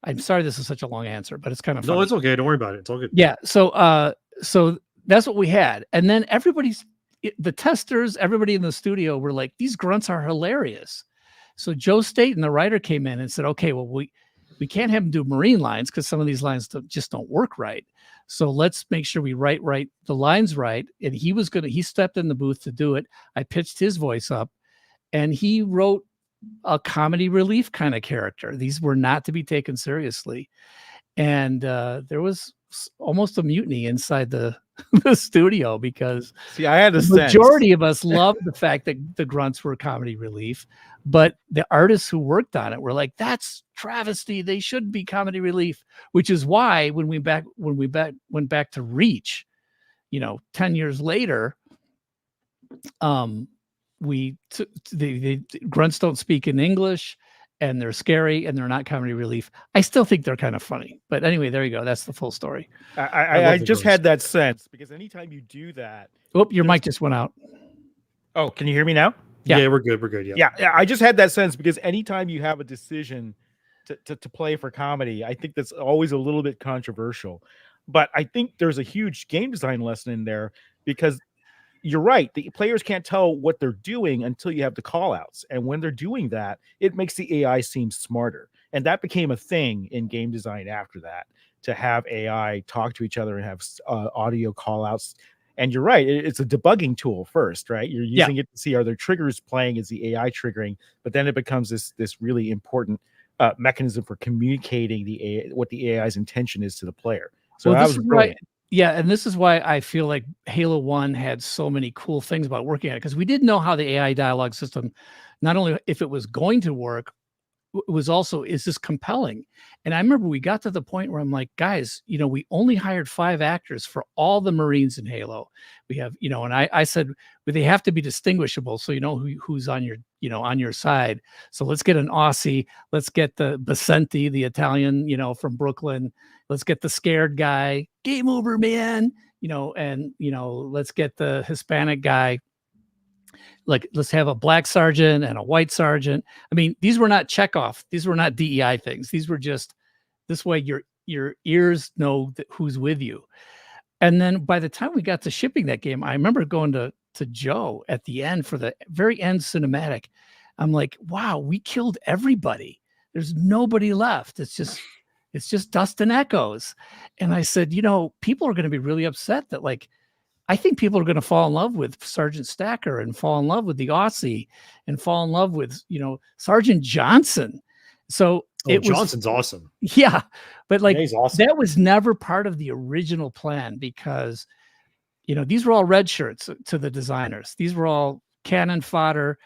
I'm sorry this is such a long answer, but it's kind of funny. No, it's okay. Don't worry about it. It's all good. Yeah. So that's what we had. And then the testers, everybody in the studio were like, these grunts are hilarious. So Joe Staten, the writer, came in and said, okay, well, we can't have them do Marine lines because some of these lines just don't work right. So let's make sure we write the lines right. And he stepped in the booth to do it. I pitched his voice up, and he wrote a comedy relief kind of character. These were not to be taken seriously. And there was almost a mutiny inside the studio because I had a the majority of us loved the fact that the grunts were comedy relief, but the artists who worked on it were like, that's travesty. They should be comedy relief, which is why when we went back to Reach, 10 years later, the grunts don't speak in English, and they're scary, and they're not comedy relief. I still think they're kind of funny, but anyway, there you go. That's the full story. I just had that sense because anytime you do that, oh, your mic just went out. Oh, can you hear me now? Yeah. We're good. Yeah. I just had that sense because anytime you have a decision to play for comedy, I think that's always a little bit controversial. But I think there's a huge game design lesson in there because you're right. The players can't tell what they're doing until you have the call outs. And when they're doing that, it makes the AI seem smarter. And that became a thing in game design after that, to have AI talk to each other and have audio call outs. And you're right. It's a debugging tool first, right? You're using it to see, are there triggers playing? Is the AI triggering? But then it becomes this really important mechanism for communicating what the AI's intention is to the player. So that was brilliant. Yeah, and this is why I feel like Halo 1 had so many cool things about working on it, because we didn't know how the AI dialogue system, not only if it was going to work, it was also, is this compelling? And I remember we got to the point where I'm like, guys, we only hired 5 actors for all the Marines in Halo. We have, and I said, but they have to be distinguishable, so who's on your, on your side. So let's get an Aussie, let's get the Basenti, the Italian, from Brooklyn. Let's get the scared guy, game over, man. and let's get the Hispanic guy. Like, let's have a black sergeant and a white sergeant. I mean, these were not checkoff. These were not DEI things. These were just this way your ears know who's with you. And then by the time we got to shipping that game, I remember going to Joe at the end for the very end cinematic. I'm like, wow, we killed everybody. There's nobody left. It's just dust and echoes. And I said, people are going to be really upset that, like, I think people are going to fall in love with Sergeant Stacker and fall in love with the Aussie and fall in love with, Sergeant Johnson. So Johnson's awesome. Yeah. But like, he's awesome. That was never part of the original plan because, these were all red shirts to the designers. These were all cannon fodder.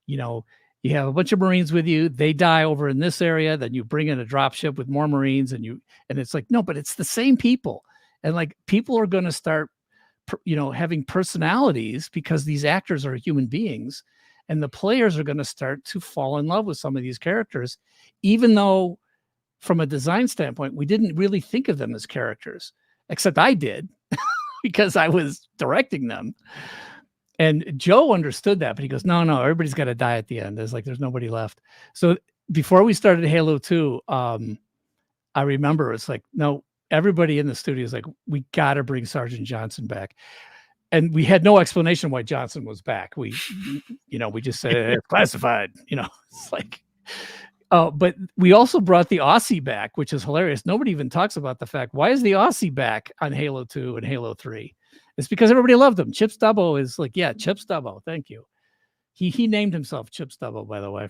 You have a bunch of Marines with you. They die over in this area. Then you bring in a dropship with more Marines and it's like, no, but it's the same people. And like, people are going to start, having personalities because these actors are human beings, and the players are going to start to fall in love with some of these characters, even though from a design standpoint, we didn't really think of them as characters, except I did because I was directing them. And Joe understood that, but he goes, no, everybody's got to die at the end. There's nobody left. So before we started Halo 2, I remember it's like, no, everybody in the studio is like, we got to bring Sergeant Johnson back. And we had no explanation why Johnson was back. We just said it's classified, it's like, but we also brought the Aussie back, which is hilarious. Nobody even talks about the fact, why is the Aussie back on Halo 2 and Halo 3? It's because everybody loved him. Chip Stubbo is like, yeah, Chip Stubbo. Thank you. He named himself Chip Stubbo, by the way.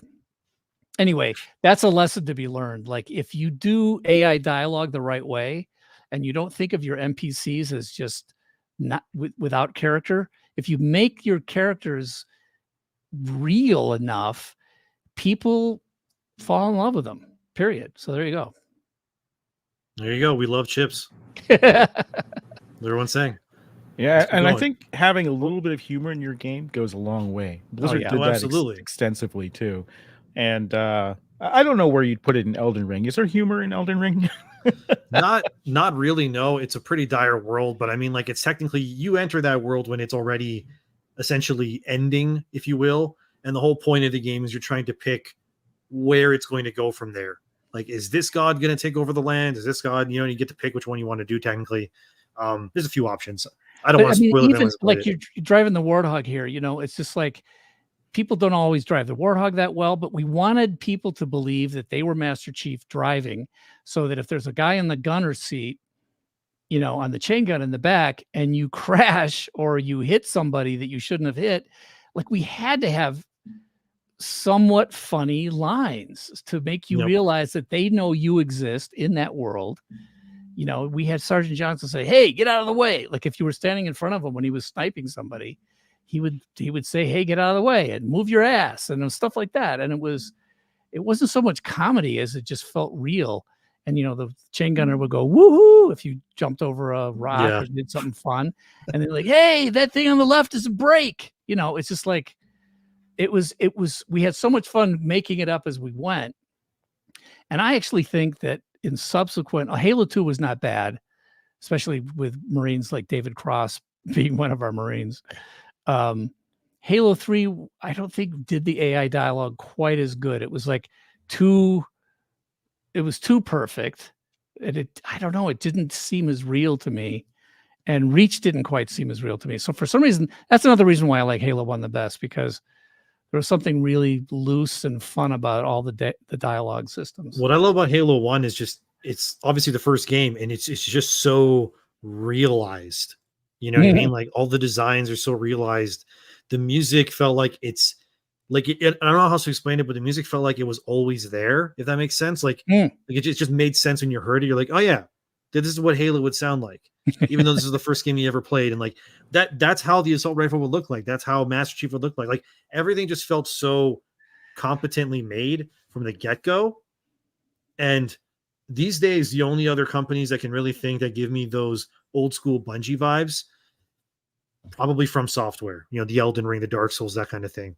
Anyway, that's a lesson to be learned. Like, if you do AI dialogue the right way, and you don't think of your NPCs as just not without character, if you make your characters real enough, people fall in love with them, period. So there you go. There you go. We love chips. Everyone's saying. Yeah, and I think having a little bit of humor in your game goes a long way. Blizzard did that extensively too. And I don't know where you'd put it in Elden Ring. Is there humor in Elden Ring? Not really. No, it's a pretty dire world, but I mean, like, it's technically, you enter that world when it's already essentially ending, if you will. And the whole point of the game is you're trying to pick where it's going to go from there. Like, is this god going to take over the land? Is this god, you get to pick which one you want to do technically. There's a few options. I don't want to spoil it. Even like you're driving the Warthog here, it's just like, people don't always drive the Warthog that well, but we wanted people to believe that they were Master Chief driving, so that if there's a guy in the gunner seat, on the chain gun in the back, and you crash or you hit somebody that you shouldn't have hit, like, we had to have somewhat funny lines to make you realize that they know you exist in that world. We had Sergeant Johnson say, "Hey, get out of the way." Like, if you were standing in front of him when he was sniping somebody, he would say, "Hey, get out of the way," and move your ass and stuff like that. And it wasn't so much comedy as it just felt real. And, the chain gunner would go, "Woohoo," if you jumped over a rock or did something fun. And they're like, "Hey, that thing on the left is a break." It's just like, we had so much fun making it up as we went. And I actually think that in subsequent, Halo 2 was not bad, especially with Marines like David Cross being one of our Marines. Halo 3, I don't think did the AI dialogue quite as good. It was like too perfect. And I don't know, it didn't seem as real to me. And Reach didn't quite seem as real to me. So for some reason, that's another reason why I like Halo 1 the best, because there was something really loose and fun about all the dialogue systems. What I love about Halo 1 is just, it's obviously the first game, and it's just so realized. You know what I mean? Like, all the designs are so realized. The music felt like it's like, I don't know how to explain it, but the music felt like it was always there, if that makes sense. Like, it just made sense when you heard it. You're like, oh yeah, this is what Halo would sound like, even though this is the first game you ever played. And like, that's how the assault rifle would look like. That's how Master Chief would look like. Like, everything just felt so competently made from the get-go. And these days, the only other companies that can really think that give me those old school Bungie vibes, probably From Software, the Elden Ring, the Dark Souls, that kind of thing.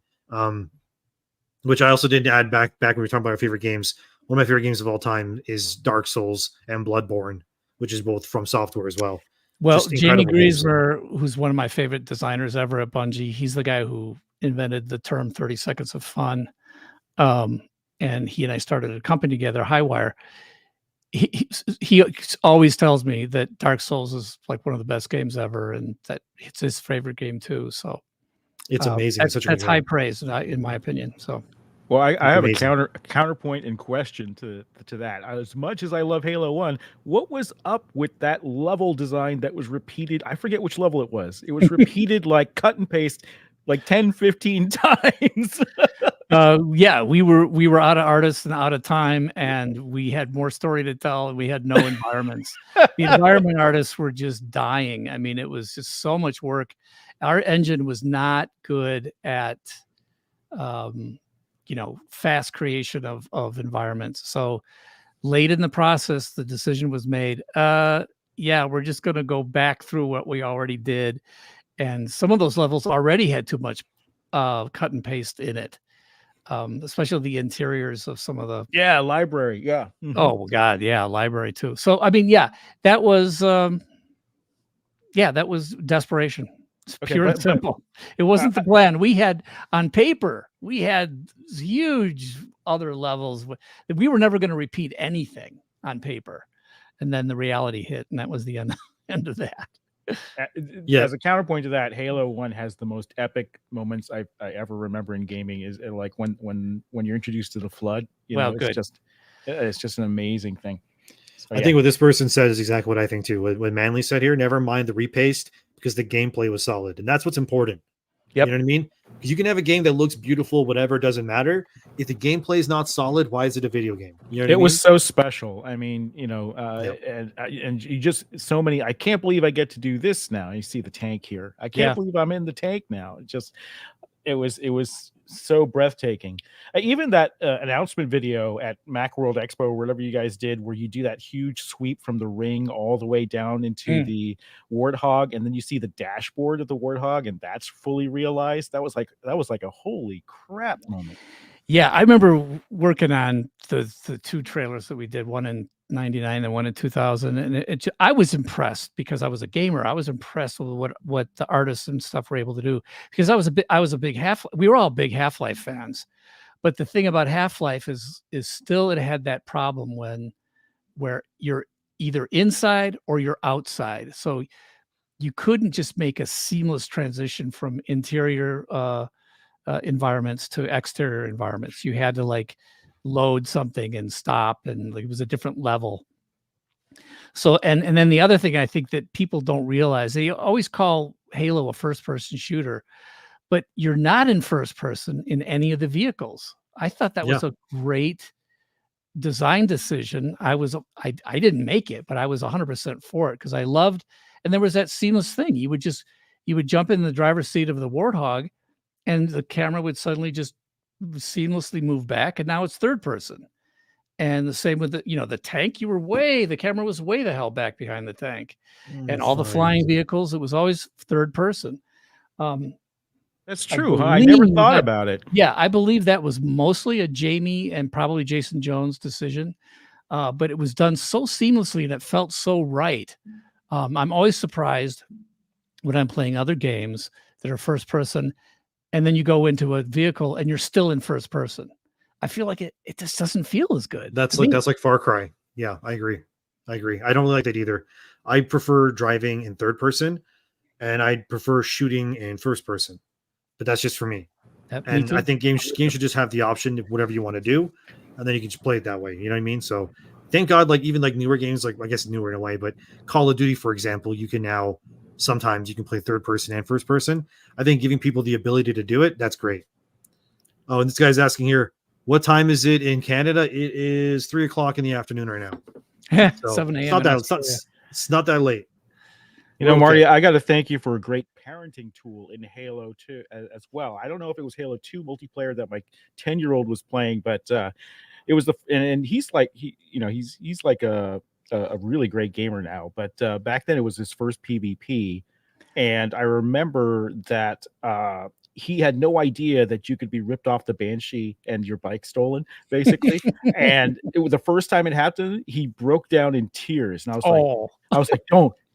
Which I also didn't add back when we were talking about our favorite games. One of my favorite games of all time is Dark Souls and Bloodborne, which is both From Software as well. Well, Just Jamie incredible games. Griesmer, who's one of my favorite designers ever at Bungie, he's the guy who invented the term 30 seconds of fun. And he and I started a company together, Highwire. He always tells me that Dark Souls is like one of the best games ever, and that it's his favorite game too. So It's amazing. It's such a that's good high game. praise, in my opinion. So, Well, I have amazing. a counterpoint in question to that. As much as I love Halo 1, what was up with that level design that was repeated? I forget which level it was. It was repeated like cut and paste like 10, 15 times. yeah, we were out of artists and out of time, and we had more story to tell, and we had no environments. The environment artists were just dying. I mean, it was just so much work. Our engine was not good at fast creation of environments. So late in the process, the decision was made, we're just going to go back through what we already did. And some of those levels already had too much cut and paste in it, especially the interiors of some of the Library. Yeah. Mm-hmm. Oh God, yeah, library too. So I mean, that was desperation. It's pure and simple. It wasn't the plan. We had on paper, we had huge other levels. We were never going to repeat anything on paper, and then the reality hit, and that was the end of that. As a counterpoint to that, Halo 1 has the most epic moments I ever remember in gaming. Is like when you're introduced to the flood. It's just an amazing thing. So, I think what this person said is exactly what I think too. What Manly said here, never mind the repaste, because the gameplay was solid, and that's what's important. Yep. You know what I mean? Because you can have a game that looks beautiful, whatever, doesn't matter. If the gameplay is not solid, why is it a video game? You know what I mean? Was so special. I mean, and you just so many. I can't believe I get to do this now. You see the tank here. I can't believe I'm in the tank now. It was so breathtaking. Even that announcement video at Macworld Expo, whatever you guys did, where you do that huge sweep from the ring all the way down into the Warthog, and then you see the dashboard of the Warthog, and that's fully realized. That was like a holy crap moment. Yeah, I remember working on the two trailers that we did, one in 99 and one in 2000, and I was impressed because I was a gamer. I was impressed with what the artists and stuff were able to do, because we were all big Half-Life fans. But the thing about Half-Life is still it had that problem where you're either inside or you're outside. So you couldn't just make a seamless transition from interior environments to exterior environments. You had to like load something and stop, and it was a different level. So and then the other thing I think that people don't realize, they always call Halo a first-person shooter, but you're not in first person in any of the vehicles. I thought that was a great design decision. I didn't make it, but I was 100% for it because I loved, and there was that seamless thing. You would jump in the driver's seat of the Warthog, and the camera would suddenly just seamlessly move back, and now it's third person. And the same with the tank. The camera was way the hell back behind the tank, and all the flying vehicles, it was always third person. That's true. I never thought about it. Yeah, I believe that was mostly a Jamie and probably Jason Jones decision, but it was done so seamlessly and it felt so right. I'm always surprised when I'm playing other games that are first person, and then you go into a vehicle and you're still in first person. I feel like it just doesn't feel as good. That's like Far Cry. Yeah, I agree. I don't really like that either. I prefer driving in third person, and I prefer shooting in first person. But that's just for me. And I think games should just have the option of whatever you want to do, and then you can just play it that way. You know what I mean? So thank God, even newer games, I guess newer in a way, but Call of Duty, for example, you can now sometimes you can play third person and first person. I think giving people the ability to do it, that's great. Oh, and this guy's asking here, what time is it in Canada? It is 3:00 in the afternoon right now. So 7 a.m. It's not that late. Marty, I got to thank you for a great parenting tool in Halo 2 as well. I don't know if it was Halo 2 multiplayer that my 10-year-old was playing, but it was and he's like he's like a really great gamer now. But back then it was his first PvP, and I remember that he had no idea that you could be ripped off the Banshee and your bike stolen, basically. And it was the first time it happened. He broke down in tears, and I was like,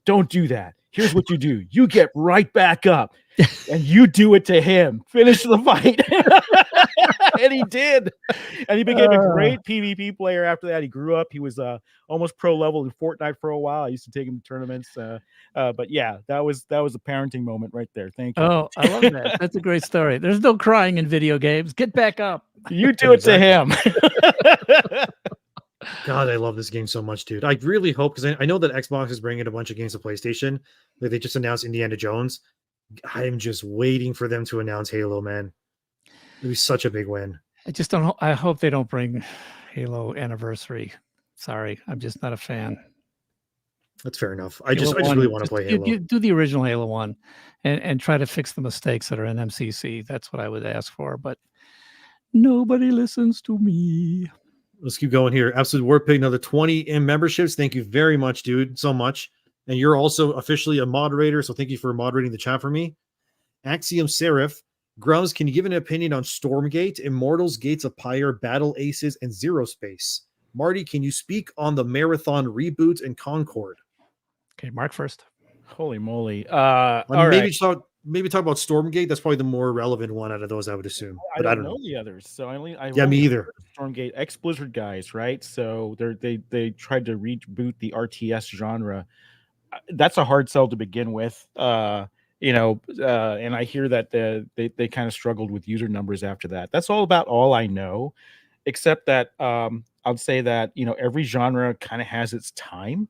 don't do that. Here's what you do. You get right back up and you do it to him. Finish the fight. And he did. And he became a great PvP player after that. He grew up. He was almost pro level in Fortnite for a while. I used to take him to tournaments. But yeah, that was a parenting moment right there. Thank you. Oh, I love that. That's a great story. There's no crying in video games. Get back up. You do it to him. God, I love this game so much, dude. I really hope, because I know that Xbox is bringing a bunch of games to PlayStation. Like they just announced Indiana Jones. I'm just waiting for them to announce Halo, man. It'd be such a big win. I hope they don't bring Halo Anniversary. Sorry, I'm just not a fan. That's fair enough. I just really want to play Halo. Do the original Halo 1 and try to fix the mistakes that are in MCC. That's what I would ask for, but nobody listens to me. Let's keep going here. Absolute Warpig, another 20 in memberships. Thank you very much, dude. So much. And you're also officially a moderator, so thank you for moderating the chat for me. Axiom Seraph. Grummz, can you give an opinion on Stormgate, Immortals, Gates of Pyre, Battle Aces, and Zero Space? Marty, can you speak on the Marathon reboot and Concord? Okay, Mark first. Holy moly. Maybe talk about Stormgate. That's probably the more relevant one out of those, I would assume. But I don't know the others. So I me either. Stormgate, ex-Blizzard guys, right? So they tried to reboot the RTS genre. That's a hard sell to begin with. And I hear that they kind of struggled with user numbers after that. That's all I know, except that I'll say that every genre kind of has its time.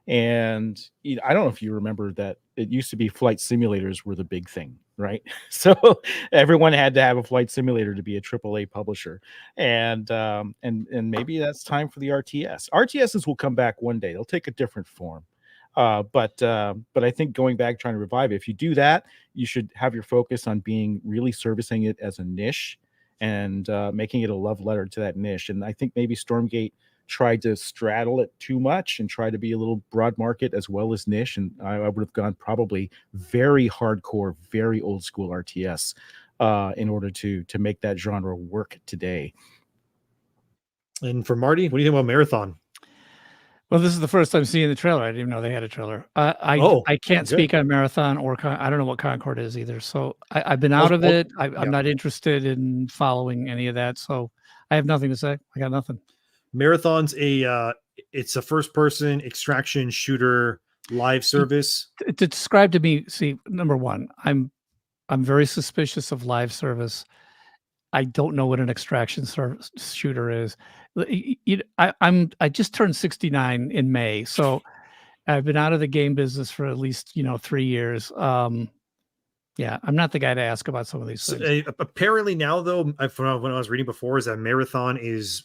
And I don't know if you remember that it used to be flight simulators were the big thing, right? So everyone had to have a flight simulator to be a AAA publisher, and maybe that's time for the RTS. RTSs will come back one day; they'll take a different form. But I think going back trying to revive it, if you do that, you should have your focus on being really servicing it as a niche and making it a love letter to that niche. And I think maybe Stormgate tried to straddle it too much and try to be a little broad market as well as niche. And I would have gone probably very hardcore, very old school RTS in order to make that genre work today. And for Marty, what do you think about Marathon? Well, this is the first time seeing the trailer. I didn't even know they had a trailer. I can't speak on Marathon or I don't know what Concord is either. So I've been out of it. I'm not interested in following any of that. So I have nothing to say. I got nothing. Marathon's it's a first-person extraction shooter live service. To describe to me, see, number one, I'm very suspicious of live service. I don't know what an extraction shooter is. I just turned 69 in May, so I've been out of the game business for at least 3 years. Yeah, I'm not the guy to ask about some of these things. Apparently now, though, from when I was reading before, is that Marathon is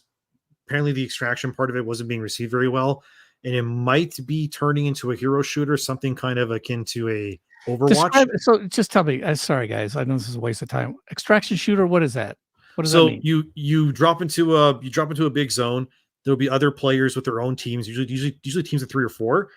apparently the extraction part of it wasn't being received very well, and it might be turning into a hero shooter, something kind of akin to a Overwatch. So just tell me. Sorry, guys. I know this is a waste of time. Extraction shooter. What is that? What does that mean? You drop into a big zone. There'll be other players with their own teams. Usually teams of 3 or 4,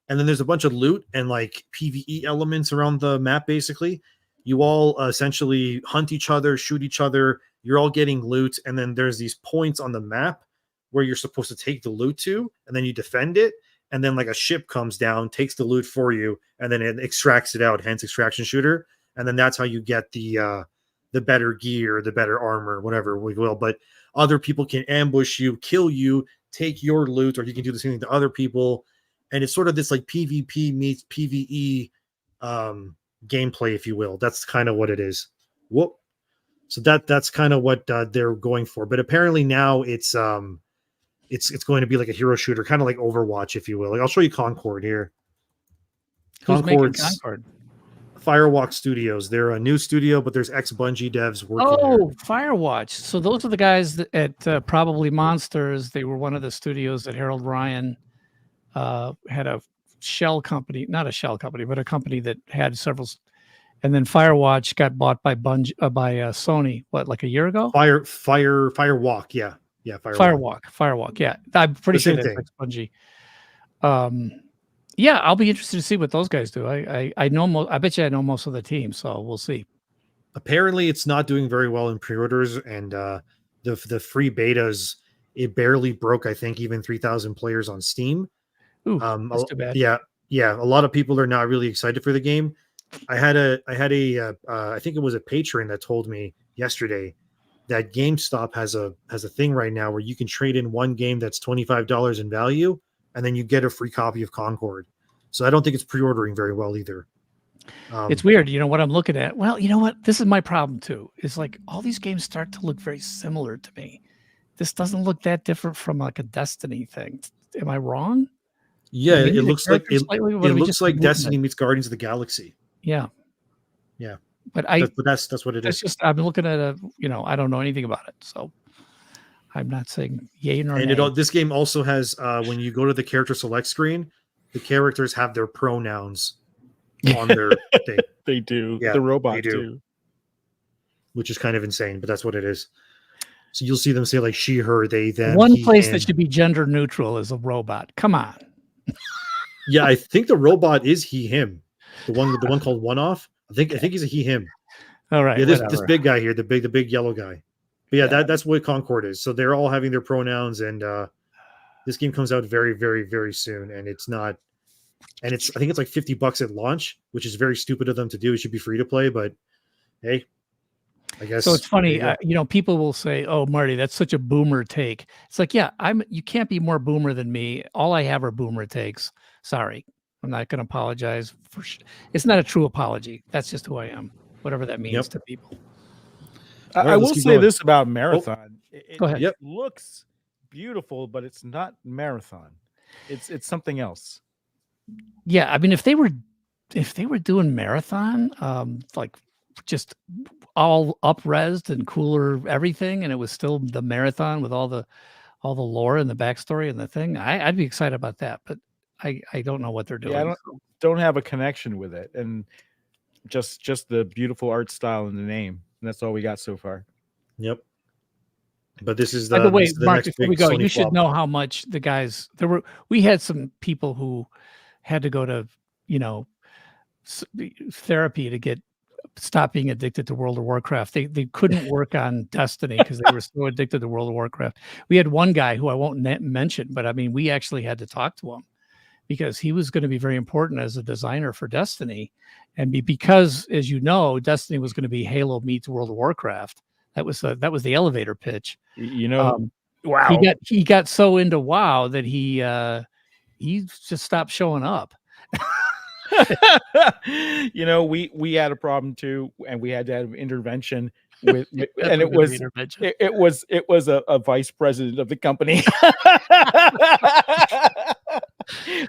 and then there's a bunch of loot and like PvE elements around the map. Basically, you all essentially hunt each other, shoot each other. You're all getting loot, and then there's these points on the map where you're supposed to take the loot to, and then you defend it. And then like a ship comes down, takes the loot for you, and then it extracts it out, hence extraction shooter. And then that's how you get the better gear, the better armor, whatever we will. But other people can ambush you, kill you, take your loot, or you can do the same thing to other people. And it's sort of this like PvP meets PvE gameplay, if you will. That's kind of what it is. Whoop. So that's kind of what they're going for. But apparently now it's going to be like a hero shooter, kind of like Overwatch, if you will. Like I'll show you Concord here. Who's making Concord? Firewalk Studios. They're a new studio, but there's ex-Bungie devs working there. Firewatch. So those are the guys at Probably Monsters. They were one of the studios that Harold Ryan had a shell company, not a shell company, but a company that had several. And then Firewatch got bought by Bungie by Sony. What, like a year ago? Firewalk. Yeah. Yeah, Firewalk. Yeah, I'm pretty sure that's Bungie. Yeah, I'll be interested to see what those guys do. I know I bet you I know most of the team, so we'll see. Apparently, it's not doing very well in pre-orders, and the free betas, it barely broke. I think even 3,000 players on Steam. Ooh, that's too bad. Yeah, yeah, a lot of people are not really excited for the game. I had a I think it was a patron that told me yesterday that GameStop has a thing right now where you can trade in one game that's $25 in value, and then you get a free copy of Concord. So I don't think it's pre-ordering very well either. It's weird, you know what I'm looking at. Well, you know what? This is my problem too. Is like all these games start to look very similar to me. This doesn't look that different from like a Destiny thing. Am I wrong? Yeah, Maybe it the looks like characters slightly, or what, it are we looks just like moving Destiny it? meets Guardians of the Galaxy. Yeah, Yeah, but that's what it it's is. just I'm looking at a, you know, I don't know anything about it, so I'm not saying yay nor And nay. this game also has when you go to the character select screen, the characters have their pronouns on their thing. They do. Yeah, The robot they do. too. Which is kind of insane, but that's what it is. So you'll see them say like she, her, they, them. One he, place him. that should be gender neutral is a robot. Come on. Yeah, I think the robot is he, him. The one called One Off. I think he's a he, him. All right. Yeah, this whatever. big guy here, the big yellow guy. But yeah, that's what Concord is. So they're all having their pronouns, and this game comes out very, very, very soon, and it's not. And I think it's like $50 at launch, which is very stupid of them to do. It should be free to play, but hey, I guess. So it's funny, there you know, people will say, "Oh, Marty, that's such a boomer take." It's like, yeah, you can't be more boomer than me. All I have are boomer takes. Sorry, I'm not going to apologize for. It's not a true apology. That's just who I am. Whatever that means to people. All right, I let's will keep say going. this about Marathon. Go ahead. It looks beautiful, but it's not Marathon. It's something else. Yeah, I mean, if they were doing Marathon, like just all up-resed and cooler everything, and it was still the Marathon with all the lore and the backstory and the thing, I'd be excited about that. But I don't know what they're doing. Yeah, I don't have a connection with it, and just the beautiful art style and the name, and that's all we got so far. Yep. But this is By the way, this is the Mark, next before big we go, Sony you should flop. know how much the guys we had some people who had to go to, you know, therapy to stop being addicted to World of Warcraft. They couldn't work on Destiny because they were so addicted to World of Warcraft. We had one guy who I won't mention, but I mean, we actually had to talk to him because he was going to be very important as a designer for Destiny. And because, as you know, Destiny was going to be Halo meets World of Warcraft. That was the elevator pitch. You know, wow. He got so into WoW that he just stopped showing up. You know, we had a problem too, and we had to have intervention with and it was a vice president of the company.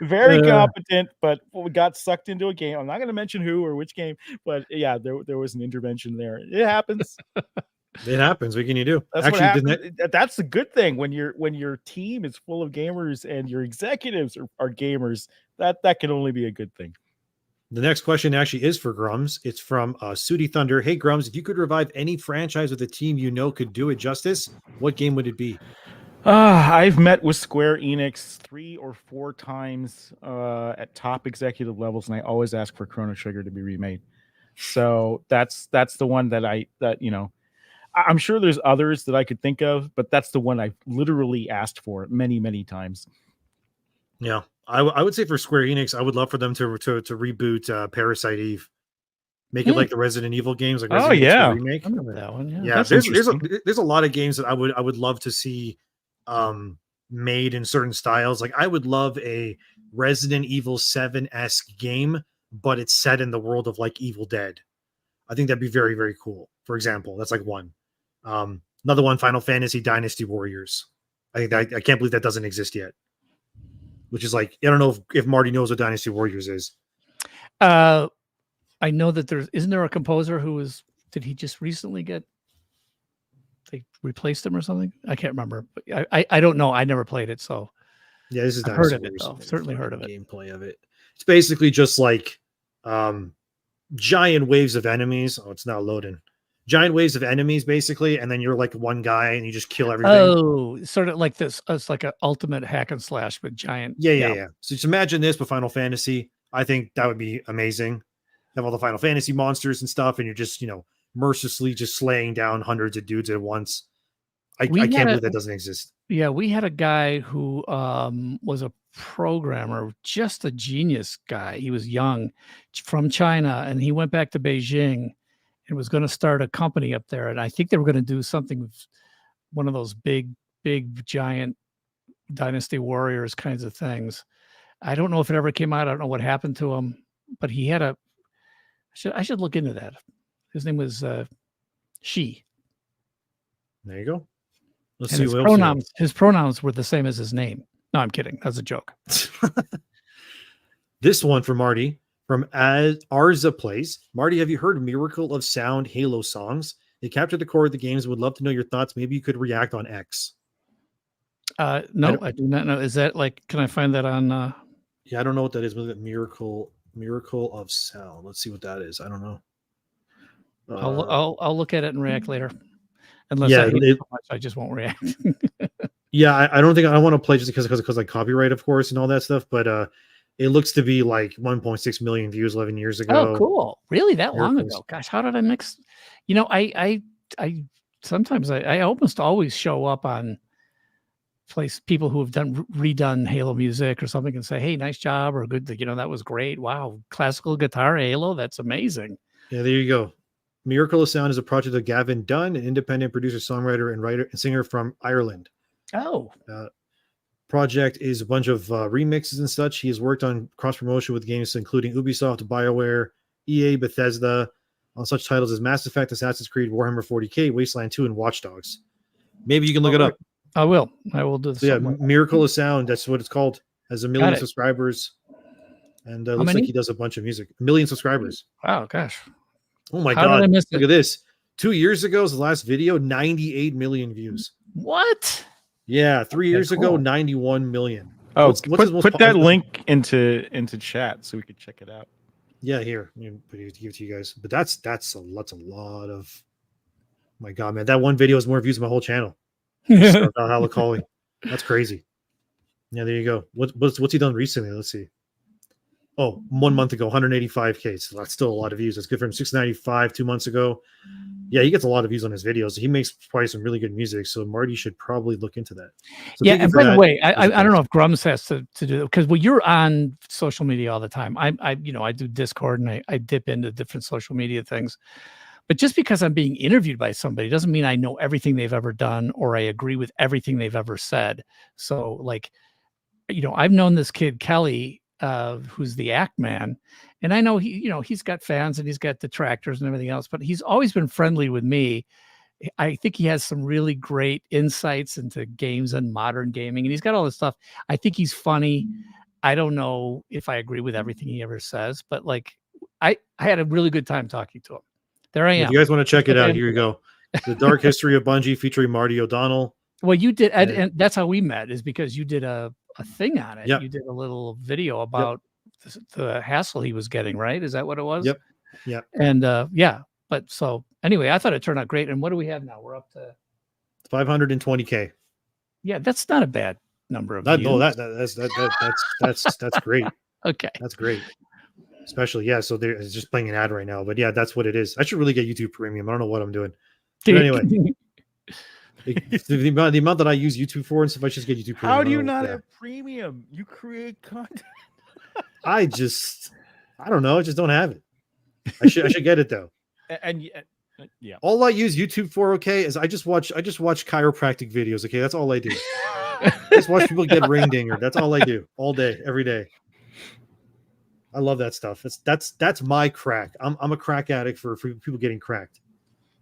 Very competent, but we got sucked into a game. I'm not going to mention who or which game, but yeah, there was an intervention there. It happens. It happens. What can you do? That's Actually, what happens. That's a good thing when your team is full of gamers and your executives are gamers. That can only be a good thing. The next question actually is for Grummz. It's from Sooty Thunder. Hey Grummz, if you could revive any franchise with a team you know could do it justice, what game would it be? I've met with Square Enix 3 or 4 times at top executive levels, and I always ask for Chrono Trigger to be remade. So that's the one that you know. I'm sure there's others that I could think of, but that's the one I've literally asked for many, many times. Yeah, I would say for Square Enix, I would love for them to reboot Parasite Eve, make it like the Resident Evil games. Like Resident Evil remake. I remember that one. Yeah, there's a lot of games that I would love to see made in certain styles. Like I would love a Resident Evil 7-esque game, but it's set in the world of like Evil Dead. I think that'd be very, very cool. For example, that's like one. Another one, Final Fantasy Dynasty Warriors. I can't believe that doesn't exist yet. Which is like, I don't know if Marty knows what Dynasty Warriors is. I know that isn't there a composer did he just recently they replaced him or something? I can't remember. But I don't know. I never played it, so yeah, this is I've heard of it though. Certainly heard of it. Gameplay of it. It's basically just like giant waves of enemies. Oh, it's not loading. Giant waves of enemies, basically, and then you're like one guy and you just kill everything. Oh, sort of like this. It's like an ultimate hack and slash with giant. Yeah. So just imagine this with Final Fantasy. I think that would be amazing. Have all the Final Fantasy monsters and stuff, and you're just, you know, mercilessly just slaying down hundreds of dudes at once. I can't believe that doesn't exist. Yeah, we had a guy who was a programmer, just a genius guy. He was young, from China, and he went back to Beijing and was going to start a company up there. And I think they were going to do something, one of those big giant Dynasty Warriors kinds of things. I don't know if it ever came out. I don't know what happened to him, but he had I should look into that. His name was Shi. There you go. Let's And see his what pronouns. His pronouns were the same as his name. No, I'm kidding. That's a joke. This one for Marty from Arza Plays. Marty, have you heard Miracle of Sound Halo songs? They captured the core of the games. Would love to know your thoughts. Maybe you could react on X. No, I do not know. Is that like? Can I find that on? Yeah, I don't know what that is. Was it Miracle of Sound? Let's see what that is. I don't know. I'll look at it and react later. Unless yeah, I hate it so much, I just won't react. Yeah, I don't think I want to play just because like copyright, of course, and all that stuff. But it looks to be like 1.6 million views 11 years ago. Oh, cool! Really, that long Miracles. ago? Gosh, how did I mix? You know, I sometimes I almost always show up on people who have redone Halo music or something and say, "Hey, nice job," or "Good, you know, that was great. Wow, classical guitar Halo, that's amazing." Yeah, there you go. Miracle of Sound is a project of Gavin Dunn, an independent producer, songwriter, and writer and singer from Ireland. Oh, project is a bunch of remixes and such. He has worked on cross promotion with games including Ubisoft, BioWare, EA, Bethesda, on such titles as Mass Effect, Assassin's Creed, Warhammer 40K, Wasteland 2, and Watch Dogs. Maybe you can look it up. I will. I will do this. So yeah, Miracle of Sound. That's what it's called. Has 1 million subscribers, and looks many? like he does a bunch of music. 1 million subscribers. Wow, gosh. Oh my How did I god! miss Look it? at this. 2 years ago was the last video. 98 million views. What? Yeah, 3 years ago, cool. 91 million. Oh, What's his most put that popular- link into chat so we could check it out. Yeah, here. Let me give it to you guys. But that's a lot of. My God, man, that one video has more views than my whole channel. About Halacali. That's crazy. Yeah, there you go. What's he done recently? Let's see. Oh, 1 month ago, 185K. So that's still a lot of views. That's good for him. 695 2 months ago. Yeah, he gets a lot of views on his videos. He makes probably some really good music. So Marty should probably look into that. So yeah, and by the way, I don't know if Grummz has to do that because you're on social media all the time. I do Discord and I dip into different social media things. But just because I'm being interviewed by somebody doesn't mean I know everything they've ever done or I agree with everything they've ever said. So like, I've known this kid, Kelly, who's the Act Man. And I know he's got fans and he's got detractors and everything else, but he's always been friendly with me. I think he has some really great insights into games and modern gaming, and he's got all this stuff. I think he's funny. I don't know if I agree with everything he ever says, but like, I had a really good time talking to him. There I am. If you guys want to check it out, here you go. The Dark History of Bungie featuring Marty O'Donnell. Well, you did, and that's how we met, is because you did a thing on it. Yep. You did a little video about the hassle he was getting, right? Is that what it was? Yep. Yeah. And but so anyway, I thought it turned out great. And what do we have now? We're up to 520K. Yeah, that's not a bad number of No, views. that's great. Okay. That's great. Especially, yeah. So they're just playing an ad right now, but yeah, that's what it is. I should really get YouTube Premium. I don't know what I'm doing. But anyway, the amount that I use YouTube for and stuff, I just get YouTube Premium. How do you not have premium? You create content. I don't know. I just don't have it. I should get it though. And yeah, all I use YouTube for, okay, is I just watch chiropractic videos. Okay, that's all I do. I just watch people get ring dinger. That's all I do all day, every day. I love that stuff. That's my crack. I'm a crack addict for people getting cracked.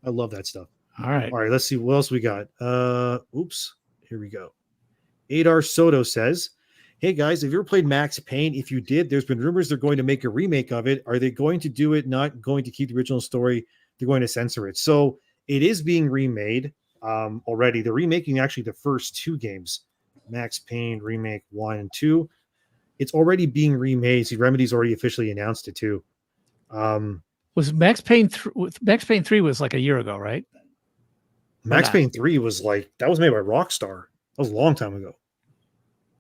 I love that stuff. All right. Let's see what else we got. Oops. Here we go. Adar Soto says, "Hey guys, have you ever played Max Payne? If you did, there's been rumors they're going to make a remake of it. Are they going to do it? Not going to keep the original story? They're going to censor it. So it is being remade already. They're remaking actually the first two games, Max Payne Remake 1 and 2. It's already being remade. See, Remedy's already officially announced it too. Was Max Payne 3 was like a year ago, right? Max Payne 3 was like, that was made by Rockstar. That was a long time ago.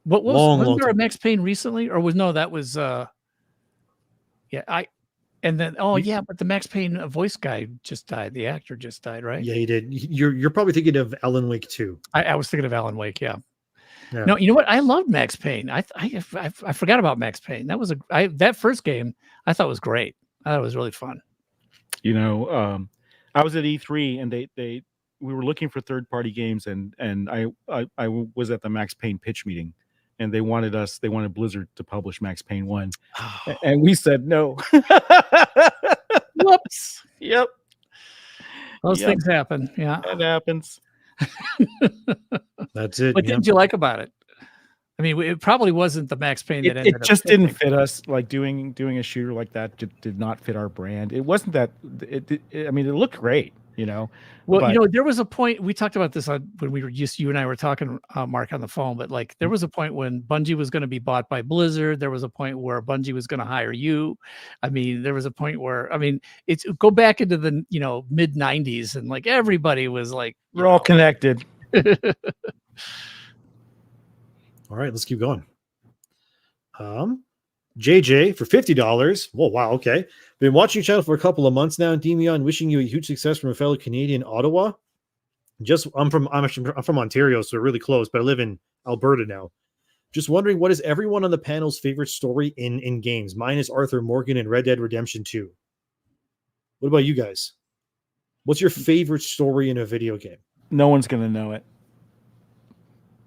What was long there a time. Max Payne recently, or that was but the Max Payne voice guy just died. The actor just died, right? Yeah, he did. You're probably thinking of Alan Wake 2. I was thinking of Alan Wake, yeah. Yeah. No, you know what? I loved Max Payne. I forgot about Max Payne. That was that first game I thought was great. I thought it was really fun. You know, I was at E3 and we were looking for third-party games, and I was at the Max Payne pitch meeting, and they wanted Blizzard to publish Max Payne 1, and we said no. Whoops. Yep. Those things happen. Yeah. That happens. That's it. What did you like about it? I mean, it probably wasn't the Max Payne that ended It just didn't fit us. Like doing a shooter like that did not fit our brand. It wasn't that. I mean, it looked great, you know. Well, you know, there was a point we talked about this when we were you and I were talking, Mark, on the phone. But like, there was a point when Bungie was going to be bought by Blizzard. There was a point where Bungie was going to hire you. I mean, there was a point where it's go back into the mid '90s, and like everybody was like, we're all connected. All right, let's keep going. JJ for $50. Whoa, wow, okay. Been watching your channel for a couple of months now, Endymion. Wishing you a huge success from a fellow Canadian, Ottawa. I'm from Ontario, so we're really close, but I live in Alberta now. Just wondering, what is everyone on the panel's favorite story in games? Mine is Arthur Morgan and Red Dead Redemption 2. What about you guys? What's your favorite story in a video game? No one's gonna know it.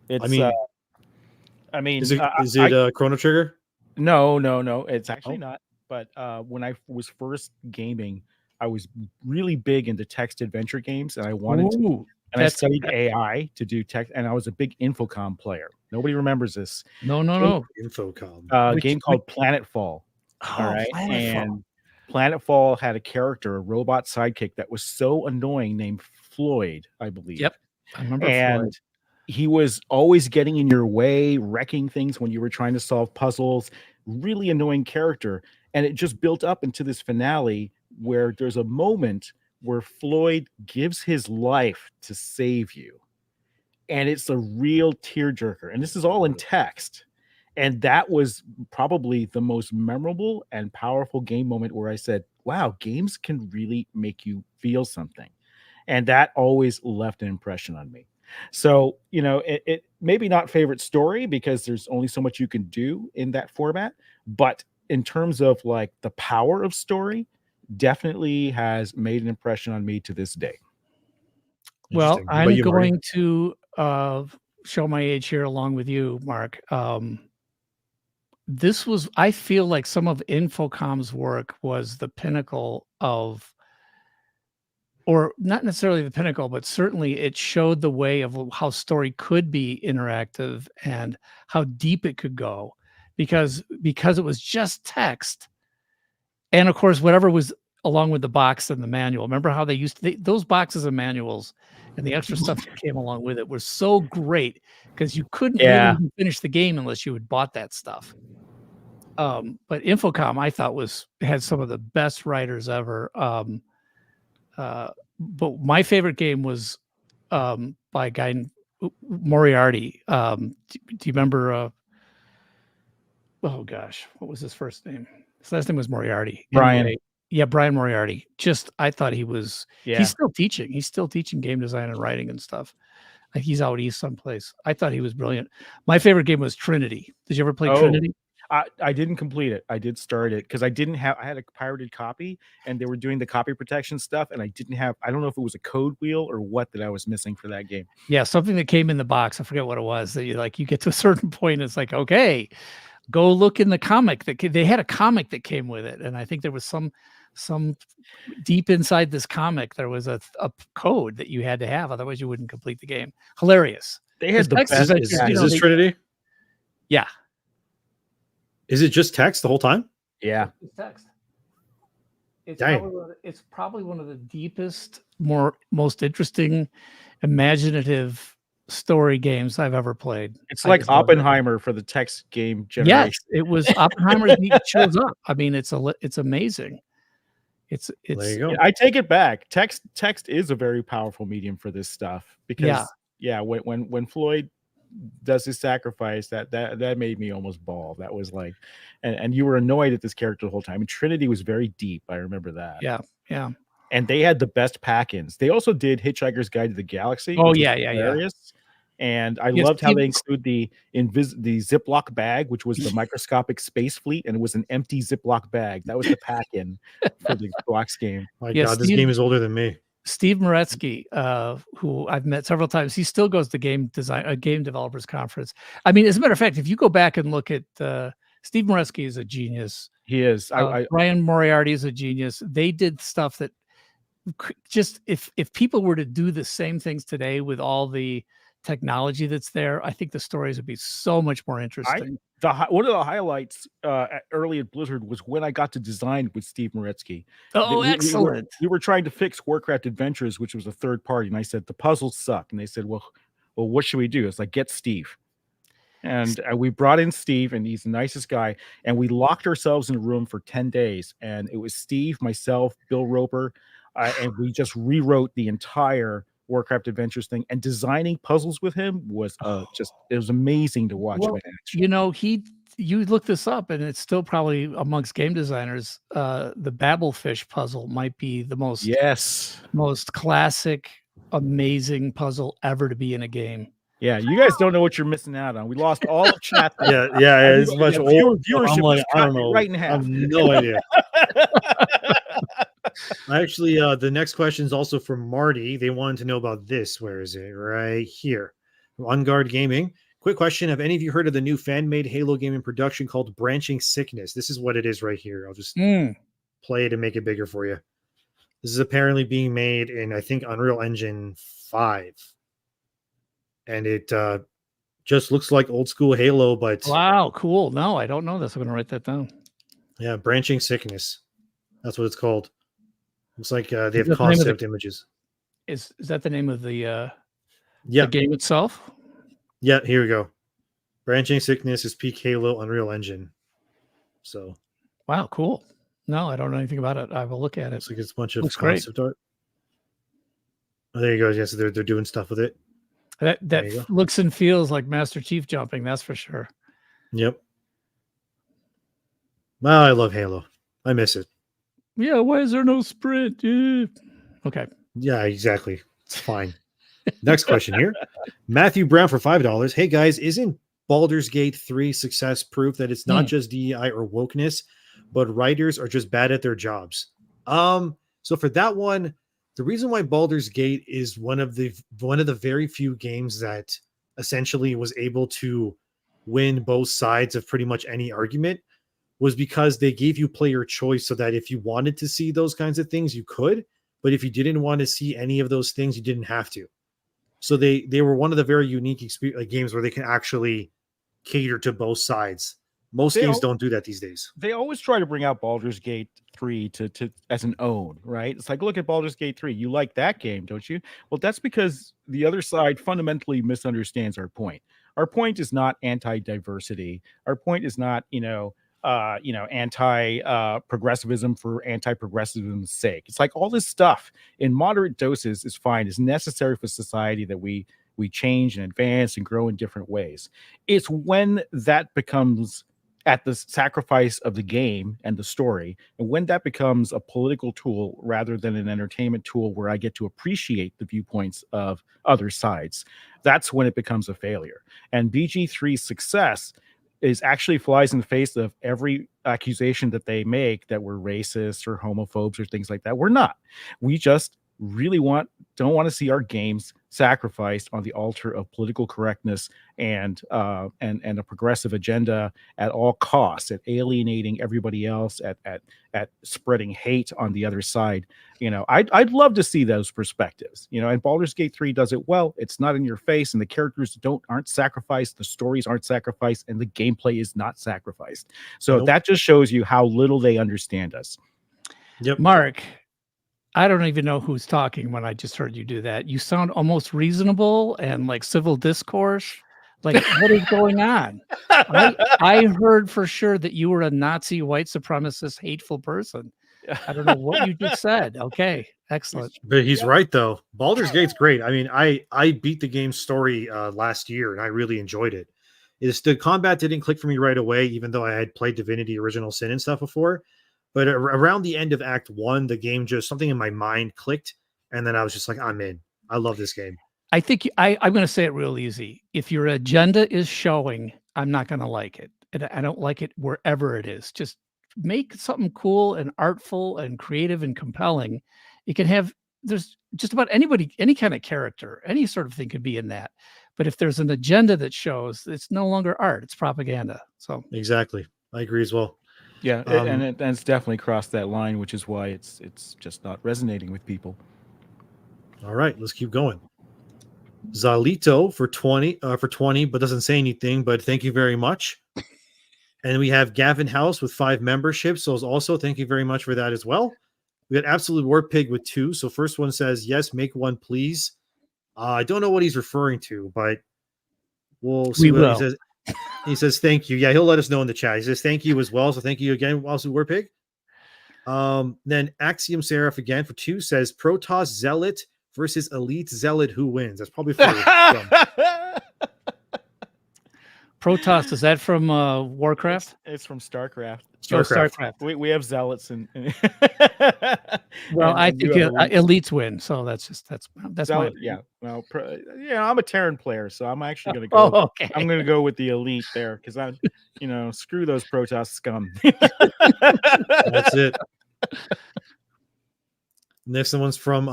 It's, I mean, is it Chrono Trigger? No. It's actually not. But when I was first gaming, I was really big into text adventure games, and I wanted to. And I studied AI to do text, and I was a big Infocom player. Nobody remembers this. No. Infocom. A game called Planetfall. All right, and Planetfall had a character, a robot sidekick that was so annoying, named Floyd, I believe. Yep, I remember Floyd. He was always getting in your way, wrecking things when you were trying to solve puzzles. Really annoying character. And it just built up into this finale where there's a moment where Floyd gives his life to save you. And it's a real tearjerker. And this is all in text. And that was probably the most memorable and powerful game moment where I said, wow, games can really make you feel something. And that always left an impression on me. So, it maybe not favorite story because there's only so much you can do in that format. But in terms of like the power of story, definitely has made an impression on me to this day. Well, I'm going to show my age here along with you, Mark. I feel like some of Infocom's work was the pinnacle of, or not necessarily the pinnacle, but certainly it showed the way of how story could be interactive and how deep it could go because it was just text. And of course, whatever was along with the box and the manual. Remember how they used those boxes of manuals and the extra stuff that came along with it was so great because you couldn't really finish the game unless you had bought that stuff. But Infocom, I thought had some of the best writers ever. But my favorite game was by a guy Moriarty. Do you remember? Oh gosh, what was his first name? His last name was Moriarty. Brian. Anyway, yeah, Brian Moriarty. I thought he was. Yeah. He's still teaching. He's still teaching game design and writing and stuff. Like he's out east someplace. I thought he was brilliant. My favorite game was Trinity. Did you ever play Trinity? I didn't complete it. I did start it because I had a pirated copy and they were doing the copy protection stuff. And I don't know if it was a code wheel or what that I was missing for that game. Yeah. Something that came in the box. I forget what it was that you get to a certain point. And it's like, okay, go look in the comic they had a comic that came with it. And I think there was some deep inside this comic, there was a code that you had to have. Otherwise you wouldn't complete the game. Hilarious. They had the best. Is this Trinity? Yeah. Is it just text the whole time? Yeah. It's text. It's probably one of the deepest, most interesting, imaginative story games I've ever played. It's like Oppenheimer for the text game generation. Yes, it was Oppenheimer shows up. I mean, it's amazing. It's there you go. I take it back. Text is a very powerful medium for this stuff because when Floyd does his sacrifice, that made me almost bawl. That was like, and you were annoyed at this character the whole time. And Trinity was very deep. I remember that. Yeah. And they had the best pack-ins. They also did Hitchhiker's Guide to the Galaxy. Oh yeah. And I Yes, loved how they Steve- include the Ziploc bag, which was the microscopic space fleet, and it was an empty Ziploc bag. That was the pack-in for the Blocks game. My Yeah, God, this Steve- game is older than me. Steve Moretsky, who I've met several times, he still goes to game developers conference. I mean, as a matter of fact, if you go back and look at Steve Moretsky is a genius. He is. Brian Moriarty is a genius. They did stuff that just if people were to do the same things today with all the technology that's there, I think the stories would be so much more interesting. One of the highlights early at Blizzard was when I got to design with Steve Moretsky. Oh, excellent. We were trying to fix Warcraft Adventures, which was a third party, and I said the puzzles suck, and they said, well, what should we do? It's like, get Steve. And we brought in Steve, and he's the nicest guy, and we locked ourselves in a room for 10 days, and it was Steve, myself, Bill Roper, and we just rewrote the entire Warcraft Adventures thing, and designing puzzles with him was it was amazing to watch. Well, you know, you look this up, and it's still probably amongst game designers, the Babelfish puzzle might be the most classic, amazing puzzle ever to be in a game. Yeah, you guys don't know what you're missing out on. We lost all of chat. Yeah, it's much older. Viewership. I'm like, I don't know. Right in half. I have no idea. Actually, the next question is also from Marty. They wanted to know about this. Where is it? Right here. On Guard Gaming. Quick question. Have any of you heard of the new fan-made Halo game in production called Branching Sickness? This is what it is right here. I'll just play it and make it bigger for you. This is apparently being made in, I think, Unreal Engine 5. And it just looks like old school Halo, but... Wow, cool. No, I don't know this. I'm going to write that down. Yeah, Branching Sickness. That's what it's called. Looks like they have concept images. Is that the name of the the game itself? Yeah, here we go. Branching Sickness is peak Halo Unreal Engine. So, wow, cool. No, I don't know anything about it. I will look at it. Looks like it's a bunch of concept art. Oh, there you go. Yes, they're doing stuff with it. That looks and feels like Master Chief jumping. That's for sure. Yep. Well, I love Halo. I miss it. Yeah, why is there no sprint? Okay. Yeah, exactly. It's fine. Next question here. Matthew Brown for $5. Hey guys, isn't Baldur's Gate 3 success proof that it's not just DEI or wokeness, but writers are just bad at their jobs? So for that one, the reason why Baldur's Gate is one of the very few games that essentially was able to win both sides of pretty much any argument was because they gave you player choice, so that if you wanted to see those kinds of things, you could, but if you didn't want to see any of those things, you didn't have to. So they were one of the very unique games where they can actually cater to both sides. Most games don't do that these days. They always try to bring out Baldur's Gate 3 to as an own, right? It's like, look at Baldur's Gate 3. You like that game, don't you? Well, that's because the other side fundamentally misunderstands our point. Our point is not anti-diversity. Our point is not, anti-progressivism for anti-progressivism's sake. It's like all this stuff in moderate doses is fine. It's necessary for society that we change and advance and grow in different ways. It's when that becomes at the sacrifice of the game and the story, and when that becomes a political tool rather than an entertainment tool where I get to appreciate the viewpoints of other sides, that's when it becomes a failure. And BG3's success is actually flies in the face of every accusation that they make that we're racist or homophobes or things like that. We're not. We just really don't want to see our games sacrificed on the altar of political correctness and a progressive agenda at all costs, at alienating everybody else, at spreading hate on the other side. I'd love to see those perspectives. And Baldur's Gate 3 does it well. It's not in your face, and the characters aren't sacrificed, the stories aren't sacrificed, and the gameplay is not sacrificed. So that just shows you how little they understand us. Yep. Mark, I don't even know who's talking when I just heard you do that. You sound almost reasonable and like civil discourse. Like, what is going on? I heard for sure that you were a Nazi, white supremacist, hateful person. I don't know what you just said. Okay, excellent. But he's right, though. Baldur's Gate's great. I mean, I beat the game's story last year, and I really enjoyed it. The combat didn't click for me right away, even though I had played Divinity Original Sin and stuff before. But around the end of Act 1, the game something in my mind clicked, and then I was just like, I'm in. I love this game. I think I'm going to say it real easy. If your agenda is showing, I'm not going to like it. And I don't like it wherever it is. Just make something cool and artful and creative and compelling. You can have, there's just about anybody, any kind of character, any sort of thing could be in that. But if there's an agenda that shows, it's no longer art, it's propaganda. So Exactly. I agree as well. Yeah, and it's definitely crossed that line, which is why it's just not resonating with people. All right, let's keep going. Zalito for 20, but doesn't say anything, but thank you very much. And we have Gavin House with 5 memberships. So also thank you very much for that as well. We got Absolute War Pig with 2. So first one says, yes, make one, please. I don't know what he's referring to, but we'll see what he says. He says, thank you. Yeah, he'll let us know in the chat. He says, thank you as well. So thank you again, Absolute War Pig. Then Axiom Seraph again for 2 says, Protoss Zealot versus Elite Zealot, who wins? That's probably for Protoss, is that from Warcraft? It's from StarCraft. StarCraft. We have zealots and well, I think elites win, so that's my yeah. Well, I'm a Terran player, so I'm actually going to go. Oh, okay. I'm going to go with the elite there because I, screw those Protoss scum. That's it. Next one's from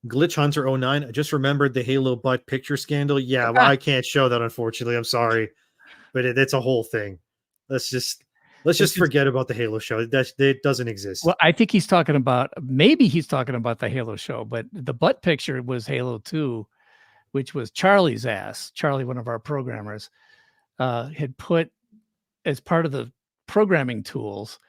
Glitch Hunter 09. I just remembered the Halo butt picture scandal. Yeah, well, I can't show that, unfortunately. I'm sorry, but it's a whole thing. Let's just forget about the Halo show. It doesn't exist. Well, I think he's talking about the Halo show, but the butt picture was Halo 2, which was Charlie's ass. Charlie, one of our programmers, had put as part of the programming tools,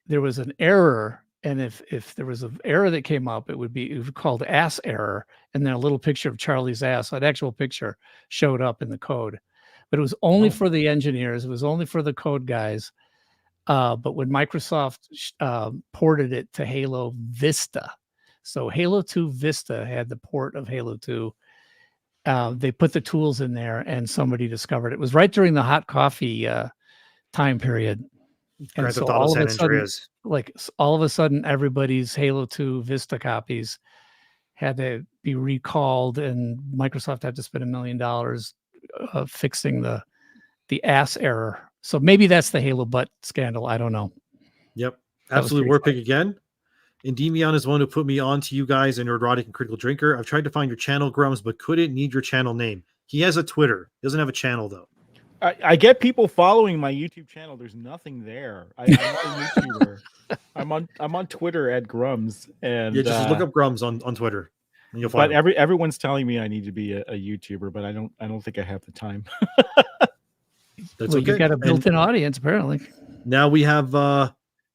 there was an error. And if there was an error that came up, it would be called ass error. And then a little picture of Charlie's ass, an actual picture, showed up in the code. But it was only for the engineers. It was only for the code guys. But when Microsoft ported it to Halo Vista, so Halo 2 Vista had the port of Halo 2. They put the tools in there, and somebody discovered it. It was right during the hot coffee time period. And so all of a sudden, everybody's Halo 2 Vista copies had to be recalled, and Microsoft had to spend $1 million fixing the ass error. So maybe that's the Halo butt scandal. I don't know. Yep. Absolute War Pig again. Endymion is one who put me on to you guys and Neurotic and Critical Drinker. I've tried to find your channel, Grummz, but couldn't. Need your channel name. He has a Twitter. He doesn't have a channel, though. I get people following my YouTube channel. There's nothing there. I'm not a YouTuber. I'm on Twitter at Grummz, and just look up Grummz on Twitter, and you'll find. But everyone's telling me I need to be a YouTuber, but I don't think I have the time. That's okay. You got a built-in audience, apparently. Now we have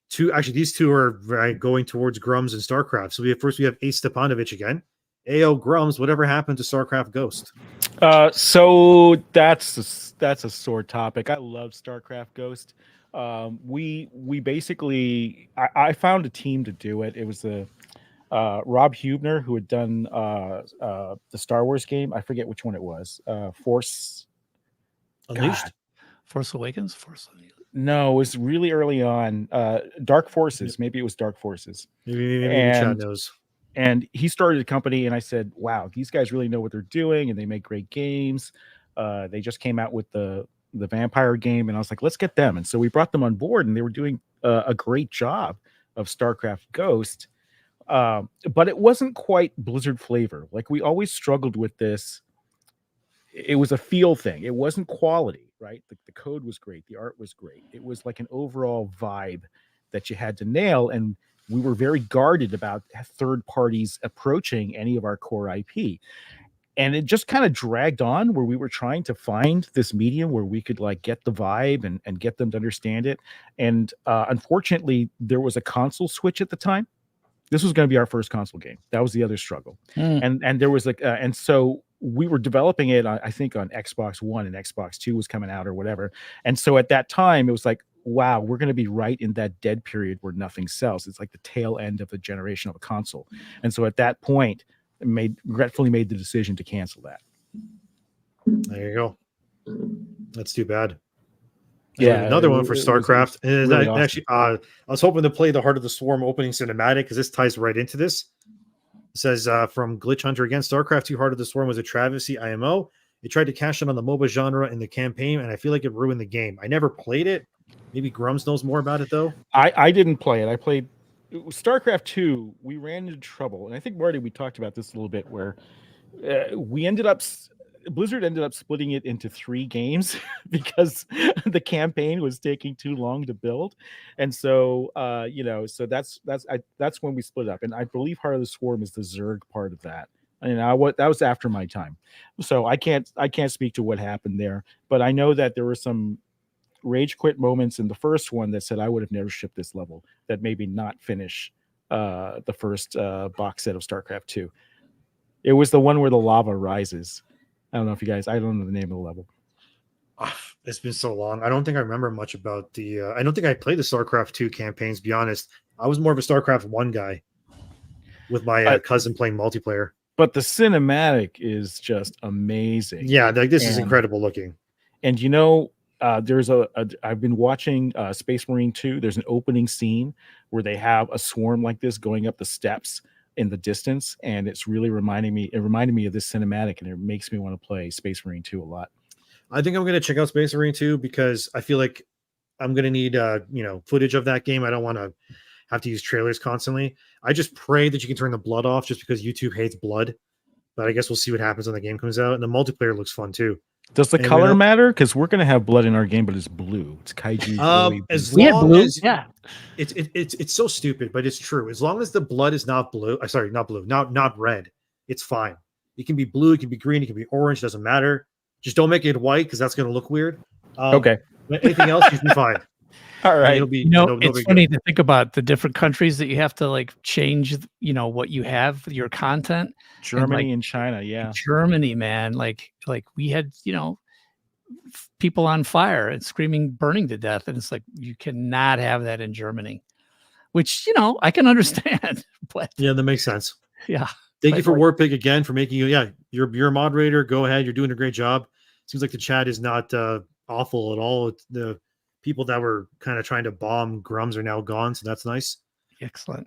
two. Actually, these two are going towards Grummz and StarCraft. So we have Ace Stepanovich again. Ayo, Grummz, whatever happened to StarCraft Ghost? So that's a sore topic. I love StarCraft Ghost. We basically I found a team to do it. It was Rob Hubner, who had done the Star Wars game. I forget which one it was. Force Unleashed, Force Awakens, No, it was really early on. Dark Forces. Maybe it was Dark Forces. Maybe Chad knows. And he started a company, and I said, wow, these guys really know what they're doing, and they make great games. They just came out with the vampire game, and I was like, let's get them. And so we brought them on board, and they were doing a great job of StarCraft Ghost. But it wasn't quite Blizzard flavor. Like, we always struggled with this. It was a feel thing. It wasn't quality, right? The code was great. The art was great. It was like an overall vibe that you had to nail, and we were very guarded about third parties approaching any of our core IP. And it just kind of dragged on where we were trying to find this medium where we could like get the vibe and get them to understand it. And unfortunately, there was a console switch at the time. This was going to be our first console game. That was the other struggle. And there was like, and so we were developing it, I think, on Xbox One, and Xbox 2 was coming out or whatever. And so at that time, it was like, wow, we're going to be right in that dead period where nothing sells. It's like the tail end of the generation of a console. And so at that point, regretfully made the decision to cancel that. There you go. That's too bad. Yeah, another one for StarCraft. And really awesome. Actually, I was hoping to play the Heart of the Swarm opening cinematic because this ties right into this. It says from Glitch Hunter again, StarCraft 2 Heart of the Swarm was a travesty IMO. It tried to cash in on the MOBA genre in the campaign, and I feel like it ruined the game. I never played it. Maybe Grummz knows more about it, though. I didn't play it. I played StarCraft 2. We ran into trouble. And I think, Marty, we talked about this a little bit where Blizzard ended up splitting it into 3 games because the campaign was taking too long to build. And so, so that's when we split up. And I believe Heart of the Swarm is the Zerg part of that. And that was after my time. So I can't speak to what happened there, but I know that there were some rage quit moments in the first one that said I would have never shipped this level, that maybe not finish the first box set of StarCraft 2. It was the one where the lava rises. I don't know if you guys, I don't know the name of the level. It's been so long. I don't think I remember much about the I don't think I played the StarCraft 2 campaigns, to be honest. I was more of a StarCraft 1 guy with my cousin playing multiplayer. But the cinematic is just amazing. Yeah, this is incredible looking. And there's I've been watching Space Marine 2. There's an opening scene where they have a swarm like this going up the steps in the distance, and it's really reminded me of this cinematic, and it makes me want to play Space Marine 2 a lot. I think I'm going to check out Space Marine 2 because I feel like I'm going to need footage of that game. I don't want to have to use trailers constantly. I just pray that you can turn the blood off just because YouTube hates blood. But I guess we'll see what happens when the game comes out. And the multiplayer looks fun too. Does the color matter? Because we're going to have blood in our game, but it's blue. It's kaiju. As long as yeah, it's so stupid, but it's true. As long as the blood is not blue, not red, it's fine. It can be blue, it can be green, it can be orange. Doesn't matter. Just don't make it white because that's going to look weird. Okay. Anything else, you should be fine. All right. It'll be it's funny to think about the different countries that you have to like change, what you have, your content. Germany and China, yeah. Germany, man, like we had, people on fire and screaming, burning to death, and it's like you cannot have that in Germany, which I can understand. But yeah, that makes sense. Yeah. Thank you for Warpig again for making you. Yeah, you're a moderator. Go ahead. You're doing a great job. Seems like the chat is not awful at all. The people that were kind of trying to bomb Grummz are now gone, so that's nice. Excellent.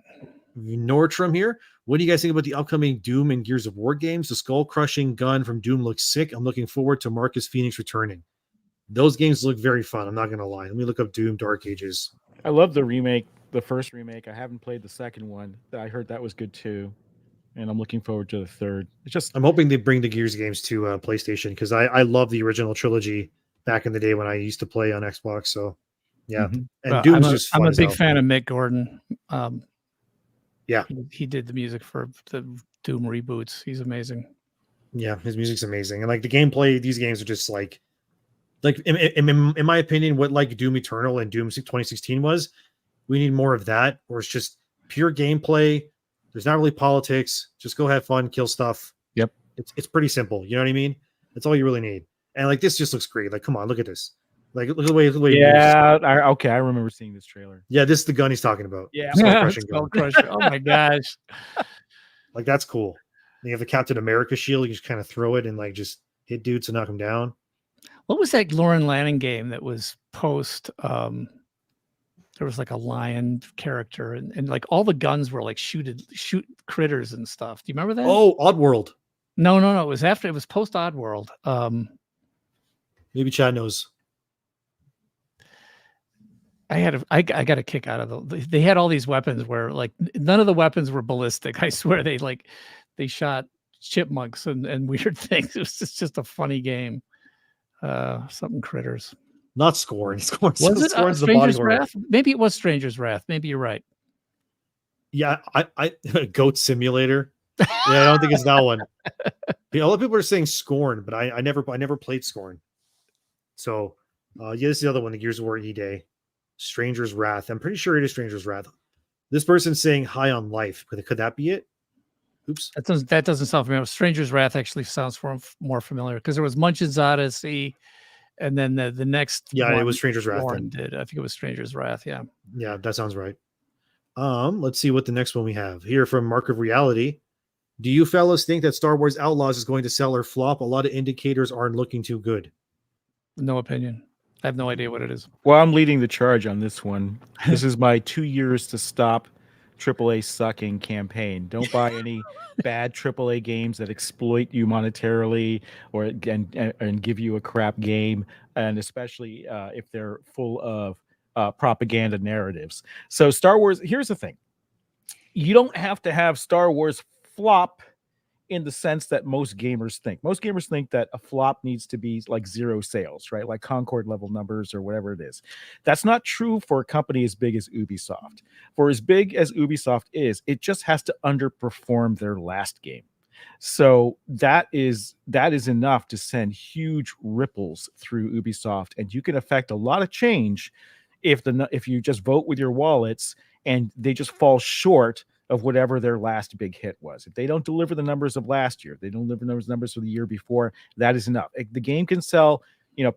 Nordstrom here. What do you guys think about the upcoming Doom and Gears of War games? The skull-crushing gun from Doom looks sick. I'm looking forward to Marcus Phoenix returning. Those games look very fun. I'm not going to lie. Let me look up Doom Dark Ages. I love the remake, the first remake. I haven't played the second one. I heard that was good too. And I'm looking forward to the third. I'm hoping they bring the Gears games to PlayStation because I love the original trilogy back in the day when I used to play on Xbox. So, yeah. Mm-hmm. And Doom's just fun. I'm a big fan of Mick Gordon. Yeah. He did the music for the Doom reboots. He's amazing. Yeah, his music's amazing. And like the gameplay, these games are just like in my opinion, what like Doom Eternal and Doom 2016 was, we need more of that, where it's just pure gameplay. There's not really politics. Just go have fun, kill stuff. Yep. It's pretty simple. You know what I mean? That's all you really need. And like this just looks great. Like, come on, look at this. Like, look at the way. Yeah. I remember seeing this trailer. Yeah, this is the gun he's talking about. Yeah. Skull Crusher. Oh my gosh. Like that's cool. You have the Captain America shield. You just kind of throw it and like just hit dudes to knock them down. What was that Lauren Lanning game that was post? There was like a lion character, and like all the guns were like shoot critters and stuff. Do you remember that? Oh, Oddworld. No. It was post Oddworld. Maybe Chad knows. I got a kick out of they had all these weapons where like none of the weapons were ballistic. I swear they shot chipmunks and weird things. It was just a funny game. Something critters. Not Scorn. Was it Stranger's Wrath? Maybe it was Stranger's Wrath. Maybe you're right. Yeah, I Goat Simulator. Yeah, I don't think it's that one. A lot of people are saying Scorn, but I never played Scorn. So yeah, this is the other one, the Gears of War E-Day. Stranger's Wrath. I'm pretty sure it is Stranger's Wrath. This person's saying High on Life. Could that be it? Oops. That doesn't sound familiar. Stranger's Wrath actually sounds more familiar because there was Munch's Odyssey, and then the next. Yeah, it was Stranger's Wrath. I think it was Stranger's Wrath. Yeah. Yeah, that sounds right. Let's see what the next one we have here from Mark of Reality. Do you fellas think that Star Wars Outlaws is going to sell or flop? A lot of indicators aren't looking too good. No opinion. I have no idea what it is. Well, I'm leading the charge on this one. This is my 2 years to stop AAA sucking campaign. Don't buy any bad AAA games that exploit you monetarily or and give you a crap game, and especially if they're full of propaganda narratives. So Star Wars, here's the thing. You don't have to have Star Wars flop in the sense that most gamers think. Most gamers think that a flop needs to be like 0 sales, right? Like Concord level numbers or whatever it is. That's not true for a company as big as Ubisoft. For as big as Ubisoft is, it just has to underperform their last game. So that is enough to send huge ripples through Ubisoft, and you can affect a lot of change if you just vote with your wallets and they just fall short of whatever their last big hit was. If they don't deliver the numbers of last year, they don't deliver those numbers for the year before, that is enough. The game can sell,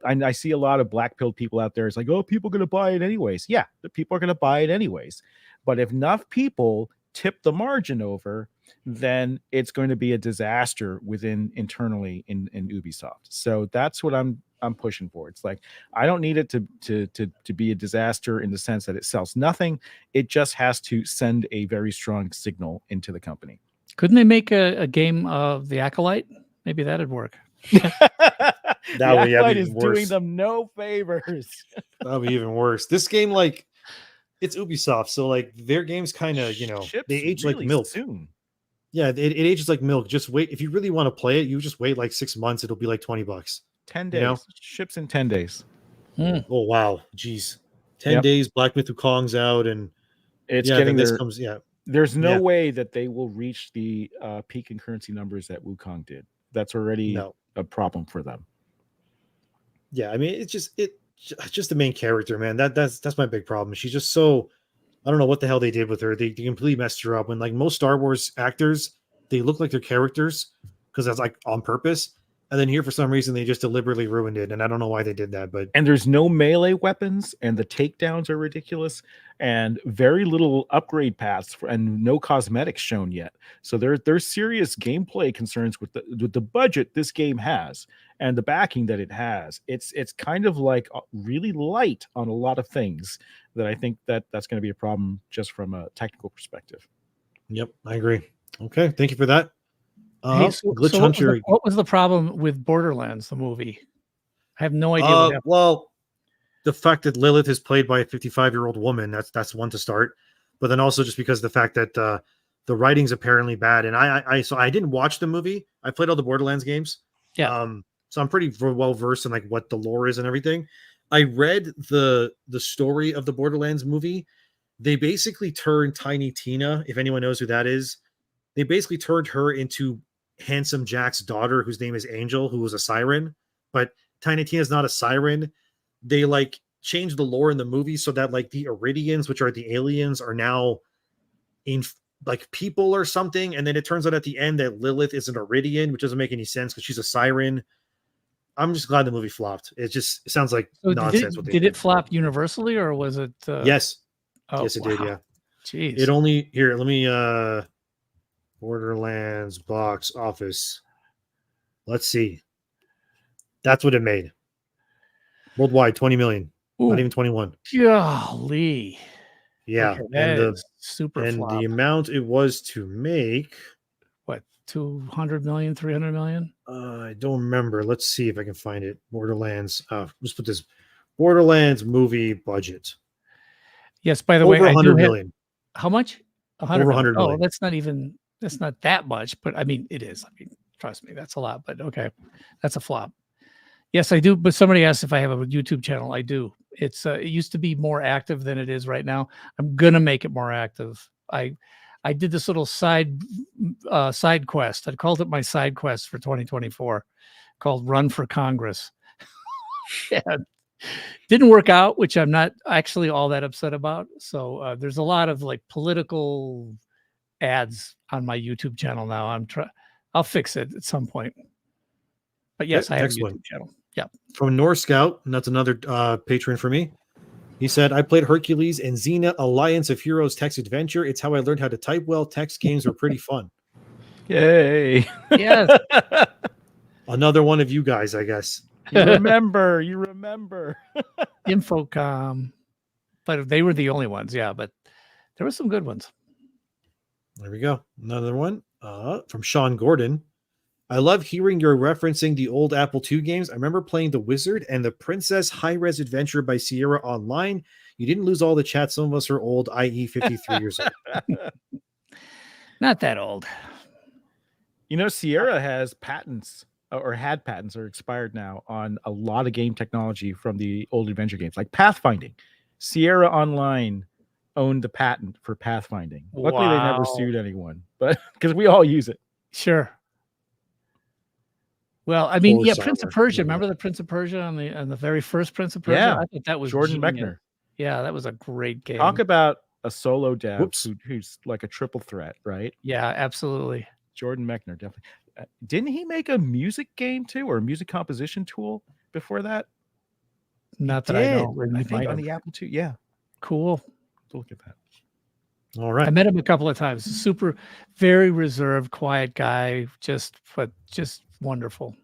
I see a lot of black-pilled people out there. It's like, oh, people are going to buy it anyways. Yeah, the people are going to buy it anyways. But if enough people tip the margin over, then it's going to be a disaster internally in Ubisoft. So that's what I'm pushing for. It's like, I don't need it to be a disaster in the sense that it sells nothing. It just has to send a very strong signal into the company. Couldn't they make a game of The Acolyte? Maybe that'd work. That would is doing them no favors. That would be even worse. This game, like, it's Ubisoft, so like their games kind of, they age really like milk soon. Yeah, it ages like milk. Just wait. If you really want to play it, you just wait like 6 months. It'll be like $20. 10 days. Ships in 10 days. Oh wow, jeez. 10 days. Black Myth Wukong's out, and it's getting this there. comes. Yeah, there's no way that they will reach the peak concurrency numbers that Wukong did. That's already a problem for them. Yeah, I mean, it's just the main character, man. That's my big problem. She's just so, I don't know what the hell they did with her. They completely messed her up. When like most Star Wars actors, they look like their characters because that's like on purpose. And then here, for some reason, they just deliberately ruined it. And I don't know why they did that. And there's no melee weapons, and the takedowns are ridiculous, and very little upgrade paths, and no cosmetics shown yet. So there's serious gameplay concerns with the budget this game has and the backing that it has. It's kind of like really light on a lot of things that I think that's going to be a problem just from a technical perspective. Yep, I agree. Okay, thank you for that. Glitch Hunter. What was the problem with Borderlands, the movie? I have no idea what happened. Well, the fact that Lilith is played by a 55-year-old woman, that's one to start. But then also just because of the fact that the writing's apparently bad. And I didn't watch the movie. I played all the Borderlands games. Yeah. So I'm pretty well versed in like what the lore is and everything. I read the story of the Borderlands movie. They basically turned Tiny Tina, if anyone knows who that is, they basically turned her into Handsome Jack's daughter, whose name is Angel, who was a siren. But Tiny Tina's not a siren. They like changed the lore in the movie so that like the Iridians, which are the aliens, are now in like people or something. And then it turns out at the end that Lilith is an Iridian, which doesn't make any sense because she's a siren. I'm just glad the movie flopped. It sounds like nonsense. Did it flop universally, or was it? Yes. Yes, it did. Yeah. Jeez. It only here. Let me. Borderlands box office. Let's see. That's what it made. Worldwide, 20 million. Ooh. Not even 21. Golly. Yeah. Okay, and the amount it was to make. What, 200 million, 300 million? I don't remember. Let's see if I can find it. Borderlands. Let's put this Borderlands movie budget. Yes, by the way, 100 million. How much? 100 over 100 million. Oh, that's not that much, but I mean, it is. I mean, trust me, that's a lot, but okay. That's a flop. Yes, I do. But somebody asked if I have a YouTube channel. I do. It used to be more active than it is right now. I'm going to make it more active. I did this little side quest. I called it my side quest for 2024 called Run for Congress. Yeah. Didn't work out, which I'm not actually all that upset about. So there's a lot of like political ads on my YouTube channel now. I'll fix it at some point. But yes, I have a YouTube channel. Yeah. From North Scout, and that's another patron for me. He said, I played Hercules and Xena Alliance of Heroes text adventure. It's how I learned how to type well. Text games were pretty fun. Yay. Yes. Another one of you guys, I guess. You remember. Infocom. But they were the only ones, yeah. But there were some good ones. There we go. Another one from Sean Gordon. I love hearing you're referencing the old Apple II games. I remember playing The Wizard and the Princess High-Res Adventure by Sierra online. You didn't lose all the chat. Some of us are old, i.e. 53 years old. Not that old. You know, Sierra has patents or had patents or expired now on a lot of game technology from the old adventure games, like pathfinding. Sierra Online owned the patent for pathfinding. Luckily, they never sued anyone, but because we all use it. Sure. Well, I mean, Poor Prince of Summer. Persia. Remember the Prince of Persia on the very first Prince of Persia? Yeah. I thought that was Jordan genius. Mechner. Yeah, that was a great game. Talk about a solo dev Whoops. who's like a triple threat, right? Yeah, absolutely. Jordan Mechner, definitely. Didn't he make a music game too, or a music composition tool before that? Not that I know. I think on the Apple II. Yeah, Cool. look at that. All right. I met him a couple of times. Super, very reserved, quiet guy. Just wonderful.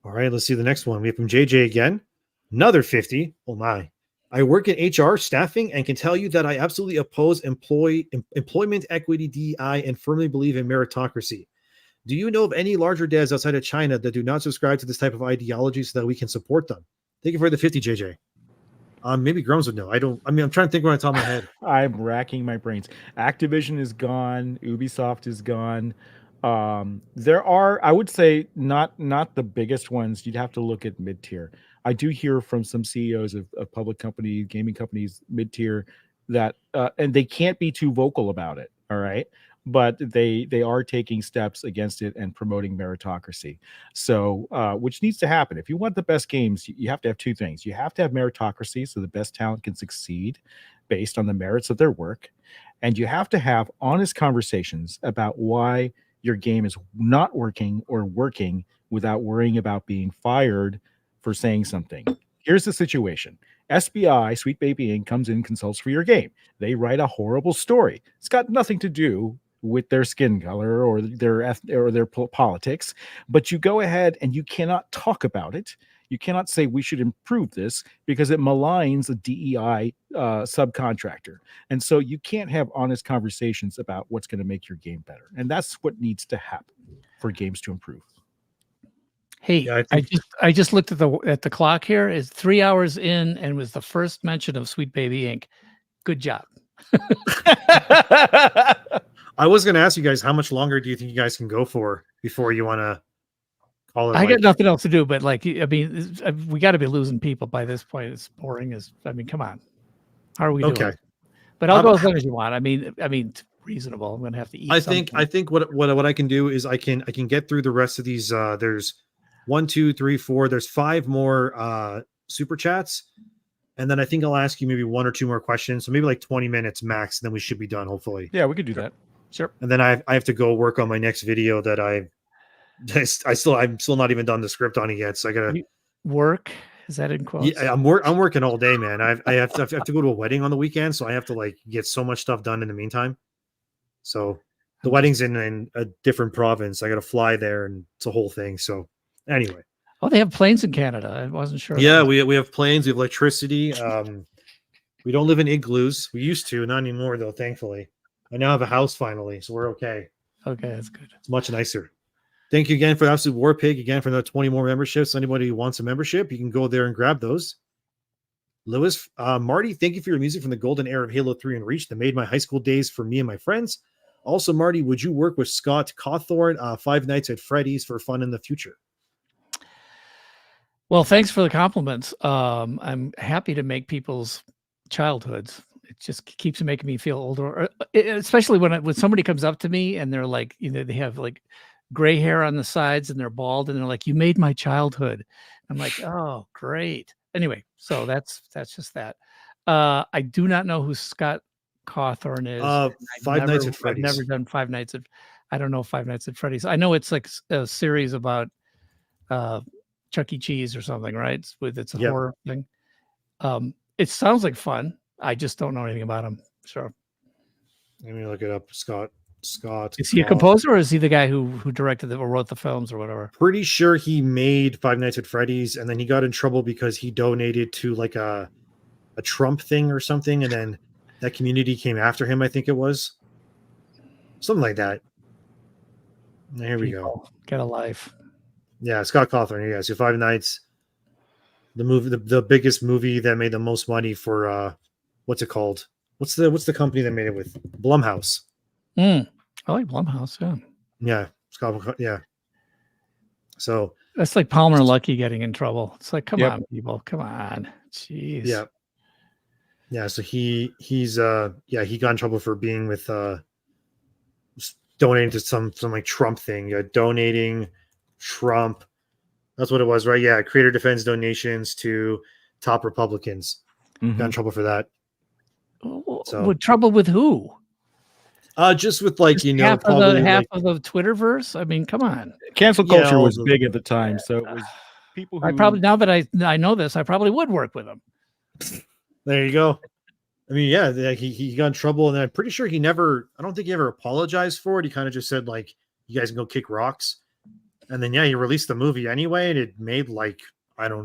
All right, let's see the next one. We have from JJ again. Another 50. Oh my. I work in HR staffing and can tell you that I absolutely oppose employment equity DEI and firmly believe in meritocracy. Do you know of any larger devs outside of China that do not subscribe to this type of ideology so that we can support them? Thank you for the 50, JJ. Maybe Grummz would know. I'm trying to think on top of my head. I'm racking my brains. Activision is gone. Ubisoft is gone. There are, I would say, not the biggest ones. You'd have to look at mid-tier. I do hear from some CEOs of public company, gaming companies, mid-tier, that and they can't be too vocal about it. All right. But they are taking steps against it and promoting meritocracy. So, which needs to happen. If you want the best games, you have to have two things. You have to have meritocracy so the best talent can succeed based on the merits of their work. And you have to have honest conversations about why your game is not working or working without worrying about being fired for saying something. Here's the situation. SBI, Sweet Baby Inc. comes in and consults for your game. They write a horrible story. It's got nothing to do with their skin color or their politics, but you go ahead and you cannot talk about it. You cannot say we should improve this because it maligns a DEI subcontractor. And so you can't have honest conversations about what's going to make your game better. And that's what needs to happen for games to improve. Hey, Yeah, I just looked at the clock here. It's 3 hours in and was the first mention of Sweet Baby Inc. Good job. I was going to ask you guys, how much longer do you think you guys can go for before you want to call it? I got nothing else to do, but we got to be losing people by this point. It's boring come on. How are we doing? Okay. But I'll go as long as you want. I mean, reasonable. I'm going to have to eat. I think what I can do is I can get through the rest of these. There's 1, 2, 3, 4. There's 5 more super chats. And then I think I'll ask you maybe 1 or 2 more questions. So maybe like 20 minutes max. And then we should be done, hopefully. Yeah, we could do that. Sure. And then I have to go work on my next video that I'm still not even done the script on it yet. So I gotta work. Is that in quotes? Yeah, I'm working all day, man. I have to go to a wedding on the weekend, so I have to get so much stuff done in the meantime. So the wedding's in a different province. I got to fly there, and it's a whole thing. So anyway. Oh, they have planes in Canada. I wasn't sure. Yeah, we have planes. We have electricity. We don't live in igloos. We used to, not anymore though. Thankfully, I now have a house finally, so we're okay. Okay, that's good. It's much nicer. Thank you again for Absolute War Pig. Again for another 20 more memberships. Anybody who wants a membership, you can go there and grab those. Lewis, Marty, thank you for your music from the golden era of Halo 3 and Reach that made my high school days for me and my friends. Also, Marty, would you work with Scott Cawthorn, Five Nights at Freddy's for fun in the future? Well, thanks for the compliments. I'm happy to make people's childhoods. It just keeps making me feel older, especially when somebody comes up to me and they're like, they have like gray hair on the sides and they're bald and they're like, you made my childhood. I'm like, oh, great. Anyway, so that's just that. I do not know who Scott Cawthorn is. Five Nights at Freddy's. I've never done Five Nights at. I don't know Five Nights at Freddy's. I know it's like a series about Chuck E. Cheese or something, right? It's a horror thing. It sounds like fun. I just don't know anything about him. Sure. Let me look it up. Scott. Is he a composer or is he the guy who directed or wrote the films or whatever? Pretty sure he made Five Nights at Freddy's, and then he got in trouble because he donated to like a Trump thing or something, and then that community came after him. I think it was something like that. There we go. Get a life. Yeah, Scott Cawthon. Yeah, so Five Nights, the movie, the biggest movie that made the most money for what's it called? What's the company that made it with Blumhouse? I like Blumhouse. Yeah. Yeah, Scott. Yeah. So That's like Palmer Luckey getting in trouble. It's like, come Yep. on, people, come on. Jeez. yeah, yeah. So he got in trouble for being with donating to some like Trump thing. Donating Trump. That's what it was, right? Yeah, creator defends donations to top Republicans. Mhm. Got in trouble for that. So With trouble with who? just with like, Just you know, half probably of the Twitterverse. I mean, come on. Cancel Yeah, culture all was the- big at the time, so it was people who I probably, now that I know this, I probably would work with him. there you go. I mean, yeah, he got in trouble, and I'm pretty sure I don't think he ever apologized for it. He kind of just said, like, you guys can go kick rocks. And then, yeah, he released the movie anyway, and it made like, what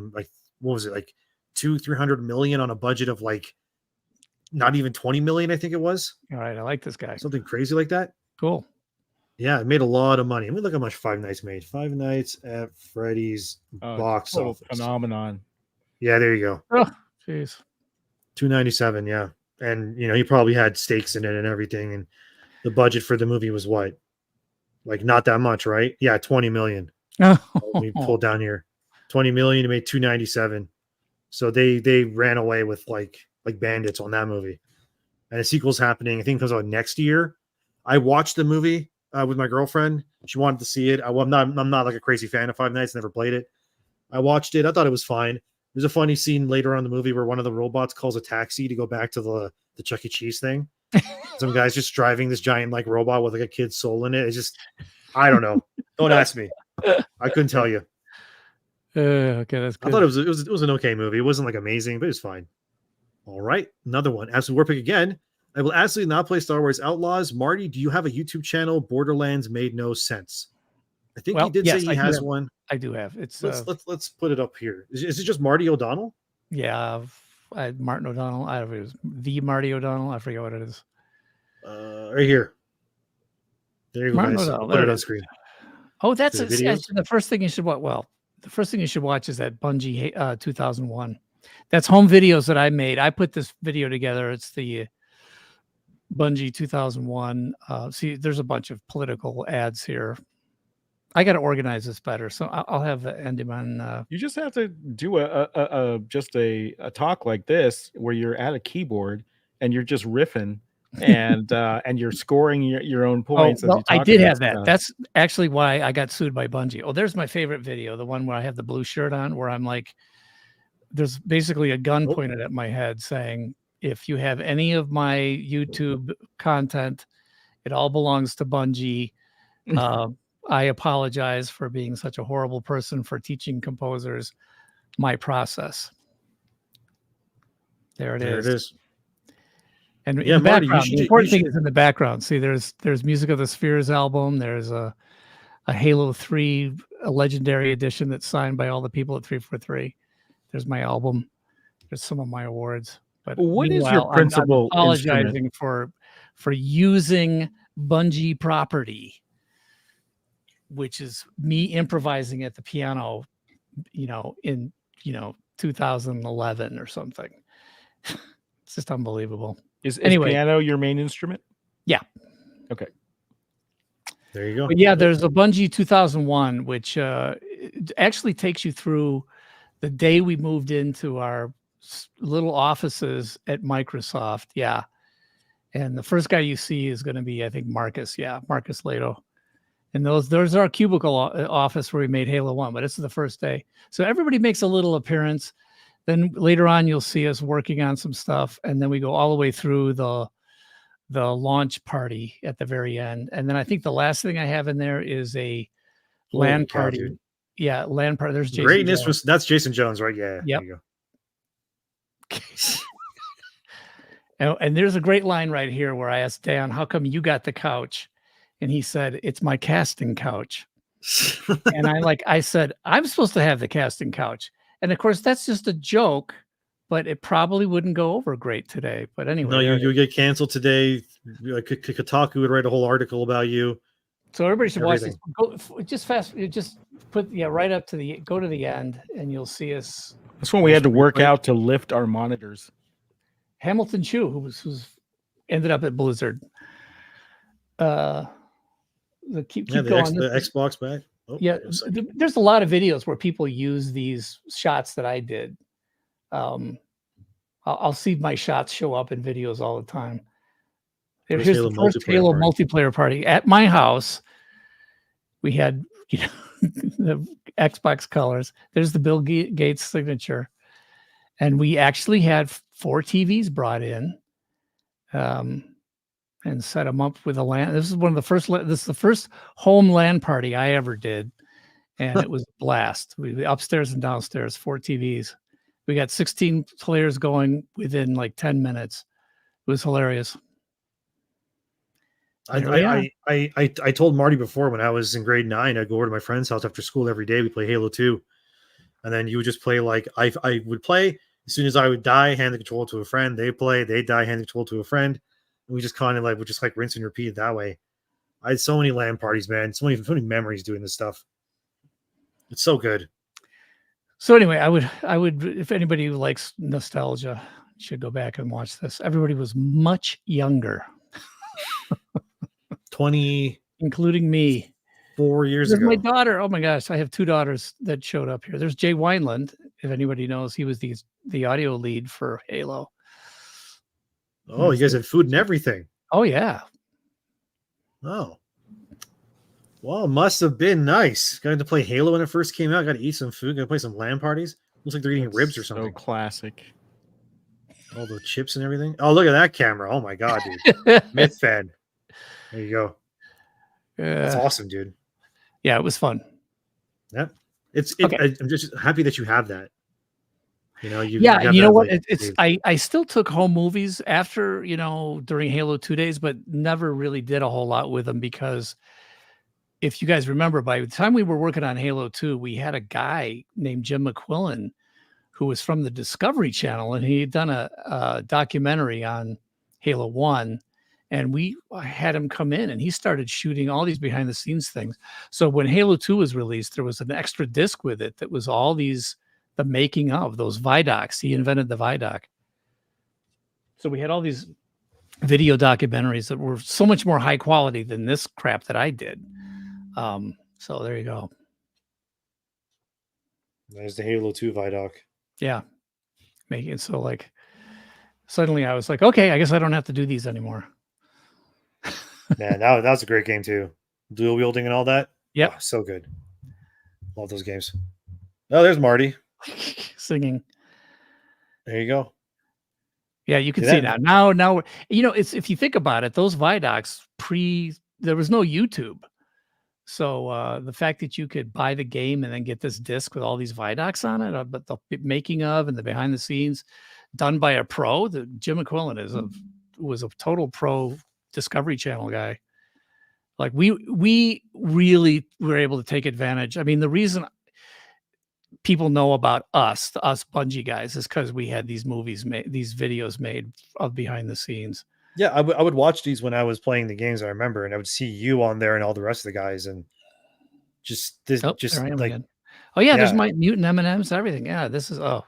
was it, like 200-300 million on a budget of like not even 20 million, I think it was. All right, I like this guy. Something crazy like that. Cool. Yeah, it made a lot of money. Let me look how much Five Nights made. Five Nights at Freddy's box total office. phenomenon. Yeah, there you go. Oh, jeez. 297, yeah. And you know, he probably had stakes in it and everything. And the budget for the movie was what? Like not that much, right? Yeah, 20 million. Let me pull down here. 20 million to make 297. So they ran away with like bandits on that movie. And a sequel's happening. I think it comes out next year. I watched the movie with my girlfriend. She wanted to see it. I'm not like a crazy fan of Five Nights, never played it. I watched it. I thought it was fine. There's a funny scene later on in the movie where one of the robots calls a taxi to go back to the Chuck E. Cheese thing. Some guy's just driving this giant like robot with like a kid's soul in it. It's just, I don't know. Don't ask me. I couldn't tell you. Okay, that's good. I thought it was an okay movie. It wasn't like amazing, but it was fine. All right, another one. Absolute Warpick again. I will absolutely not play Star Wars Outlaws. Marty, do you have a YouTube channel? Borderlands made no sense. I think he did say he has one. I do have. It's Let's put it up here. Is it just Marty O'Donnell? yeah, Martin O'Donnell. I don't know if it was the Marty O'Donnell. I forget what it is. Right here. There you go, Martin guys. O'Donnell, Put there it it on is. screen. Oh, that's The it. videos? The first thing you should watch. Well, the first thing you should watch is that Bungie 2001. That's home videos that I made. I put this video together. It's the Bungie 2001. See, there's a bunch of political ads here. I got to organize this better, so I'll have Endymion. You just have to do a talk like this where you're at a keyboard and you're just riffing and you're scoring your own points. Well, as you I talk did about have that. stuff. That's actually why I got sued by Bungie. Oh, there's my favorite video, the one where I have the blue shirt on, where I'm like, there's basically a gun pointed at my head saying, if you have any of my YouTube content, it all belongs to Bungie. I apologize for being such a horrible person for teaching composers my process. There it is. And Yeah, in the Marty, background, the important thing is in the background. See, there's Music of the Spheres album. There's a Halo 3, a legendary edition that's signed by all the people at 343. There's my album. There's some of my awards. But what is your I'm principal apologizing for using Bungie property, which is me improvising at the piano, in 2011 or something. It's just unbelievable. Is Anyway. piano your main instrument? Yeah. Okay. There you go. But yeah, there's a Bungie 2001, which it actually takes you through the day we moved into our little offices at Microsoft. Yeah. And the first guy you see is going to be, I think, Marcus. Yeah, Marcus Lato. And there's our cubicle office where we made Halo 1, but it's the first day. So everybody makes a little appearance. Then later on, you'll see us working on some stuff. And then we go all the way through the launch party at the very end. And then I think the last thing I have in there is a LAN party. Dude. Yeah, LAN party. There's Jason Greatness Jones. that's Jason Jones, right? Yeah. Yep. There you go. And there's a great line right here where I asked Dan, how come you got the couch? And he said, it's my casting couch. And I said, I'm supposed to have the casting couch. And of course, that's just a joke but it probably wouldn't go over great today. But anyway, No, you'll get canceled today. Kotaku would write a whole article about you. so everybody should watch this. Everything. Go, just fast. Just put right up to go to the end, and you'll see us. That's when we had to work out to lift our monitors. Hamilton Chu, who's ended up at Blizzard. Keep going. The Xbox back. Oh, yeah, there's a lot of videos where people use these shots that I did. I'll see my shots show up in videos all the time. Here's the first Halo multiplayer party at my house. We had, the Xbox colors. There's the Bill Gates signature, and we actually had 4 TVs brought in, and set them up with a LAN. This is the first home LAN party I ever did, and it was a blast. We upstairs and downstairs, 4 TVs. We got 16 players going within like 10 minutes. It was hilarious. I told Marty before, when I was in grade 9, I'd go over to my friend's house after school every day. We play Halo 2. And then you would just play like I would play. As soon as I would die, hand the controller to a friend. They play, they die, hand the controller to a friend. And we just kind of would just rinse and repeat that way. I had so many LAN parties, man. So many memories doing this stuff. It's so good. So anyway, I would if anybody who likes nostalgia should go back and watch this. Everybody was much younger. 20, including me, 4 years ago. My daughter. Oh my gosh, I have 2 daughters that showed up here. There's Jay Wineland. If anybody knows, he was the audio lead for Halo. Oh, you guys had food and everything. Oh yeah. Oh. Well, it must have been nice. Got to play Halo when it first came out. Got to eat some food. Got to play some LAN parties. Looks like they're eating ribs or something. So classic. All the chips and everything. Oh, look at that camera. Oh my god, dude. Myth fan. There you go. That's awesome, dude. Yeah, it was fun. Yeah. Okay. I'm just happy that you have that. You know, you know what? I still took home movies after, during Halo 2 days, but never really did a whole lot with them, because if you guys remember, by the time we were working on Halo 2, we had a guy named Jim McQuillan who was from the Discovery Channel, and he had done a documentary on Halo 1. And we had him come in, and he started shooting all these behind the scenes things. So when Halo 2 was released, there was an extra disc with it that was all the making of those Vidocs. He invented the Vidoc. So we had all these video documentaries that were so much more high quality than this crap that I did. So there you go. There's the Halo 2 Vidoc. Yeah. Making it so suddenly I was like, okay, I guess I don't have to do these anymore. Man, that was a great game too. Dual wielding and all that. Yeah, oh, so good. Love those games. Oh, there's Marty singing. There you go. Yeah, you can see that now. It's, if you think about it, those Vidocs there was no YouTube, so the fact that you could buy the game and then get this disc with all these Vidocs on it, but the making of and the behind the scenes done by a pro. Jim McQuillan was a total pro Discovery Channel guy. Like we really were able to take advantage. I mean, the reason people know about us Bungie guys, is because we had these videos made of behind the scenes. Yeah, I would watch these when I was playing the games, I remember, and I would see you on there and all the rest of the guys, and there's my mutant M&Ms, everything. Yeah, this is I'm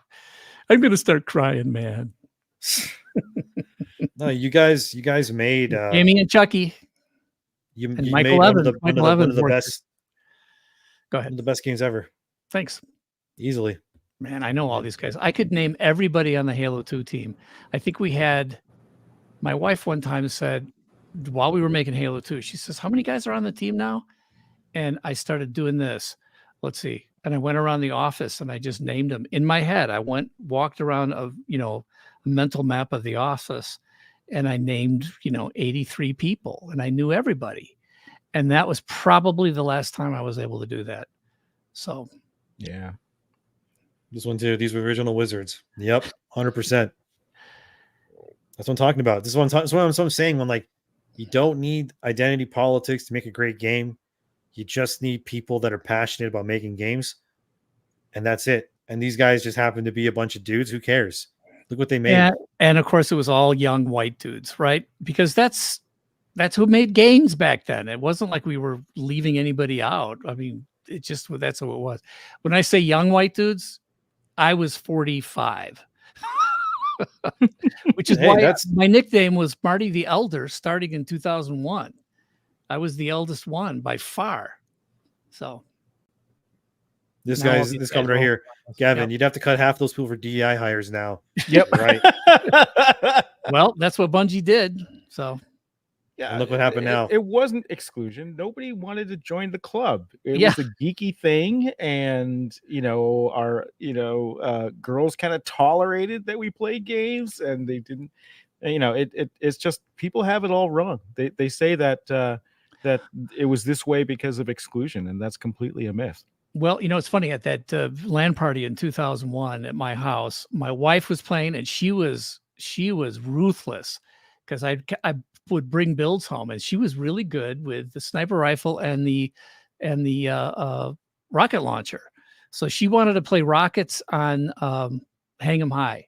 gonna start crying, man. No, you guys made Amy and Chucky. You Michael made Evans. one of the best. Go ahead. One of the best games ever. Thanks. Easily. Man, I know all these guys. I could name everybody on the Halo 2 team. I think we had, my wife one time said, while we were making Halo 2, she says, how many guys are on the team now? And I started doing this. Let's see. And I went around the office and I just named them in my head. I walked around a mental map of the office, and I named, 83 people, and I knew everybody. And that was probably the last time I was able to do that. So, yeah. This one too. These were original Wizards. Yep, 100%. That's what I'm talking about. This is what I'm saying. When you don't need identity politics to make a great game. You just need people that are passionate about making games, and that's it. And these guys just happen to be a bunch of dudes. Who cares? Look what they made. And of course, it was all young white dudes, right? Because that's who made games back then. It wasn't like we were leaving anybody out. I mean, that's who it was. When I say young white dudes, I was 45. Which is why my nickname was Marty the Elder starting in 2001. I was the eldest one by far. So this coming right here, Gavin, you'd have to cut half those people for DEI hires now. Yep. Right. Well, that's what Bungie did. So yeah, and look what happened now. It wasn't exclusion. Nobody wanted to join the club. It was a geeky thing, and our girls kind of tolerated that we played games, and they didn't. It's just people have it all wrong. They say that that it was this way because of exclusion, and that's completely a myth. Well, it's funny, at that LAN party in 2001 at my house, my wife was playing, and she was ruthless, because I would bring builds home, and she was really good with the sniper rifle and the rocket launcher. So she wanted to play rockets on Hang 'em High.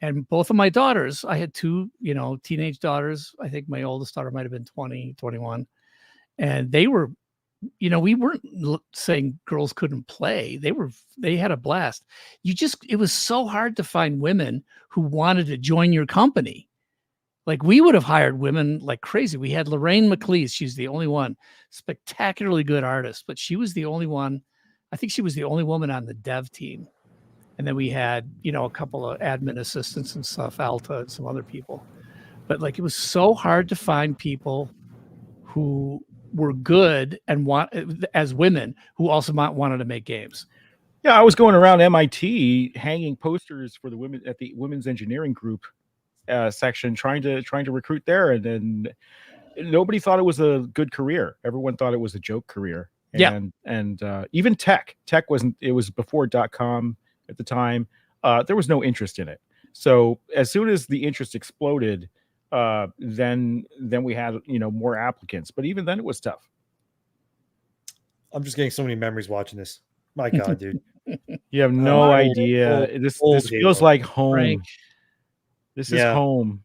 And both of my daughters, I had two, teenage daughters. I think my oldest daughter might have been 20, 21. And they were, we weren't saying girls couldn't play. They had a blast. It was so hard to find women who wanted to join your company. Like, we would have hired women like crazy. We had Lorraine McLeese. She's the only one, spectacularly good artist, but she was the only one. I think she was the only woman on the dev team. And then we had, a couple of admin assistants and stuff, Alta and some other people. But it was so hard to find people who were good and as women who also wanted to make games. Yeah, I was going around MIT hanging posters for the women at the women's engineering group section, trying to recruit there, and then nobody thought it was a good career. Everyone thought it was a joke career. And even tech wasn't. It was before .com at the time. There was no interest in it. So as soon as the interest exploded, then we had more applicants. But even then, it was tough. I'm just getting so many memories watching this. My God, dude. You have no idea. This feels like home. Frank. This is home.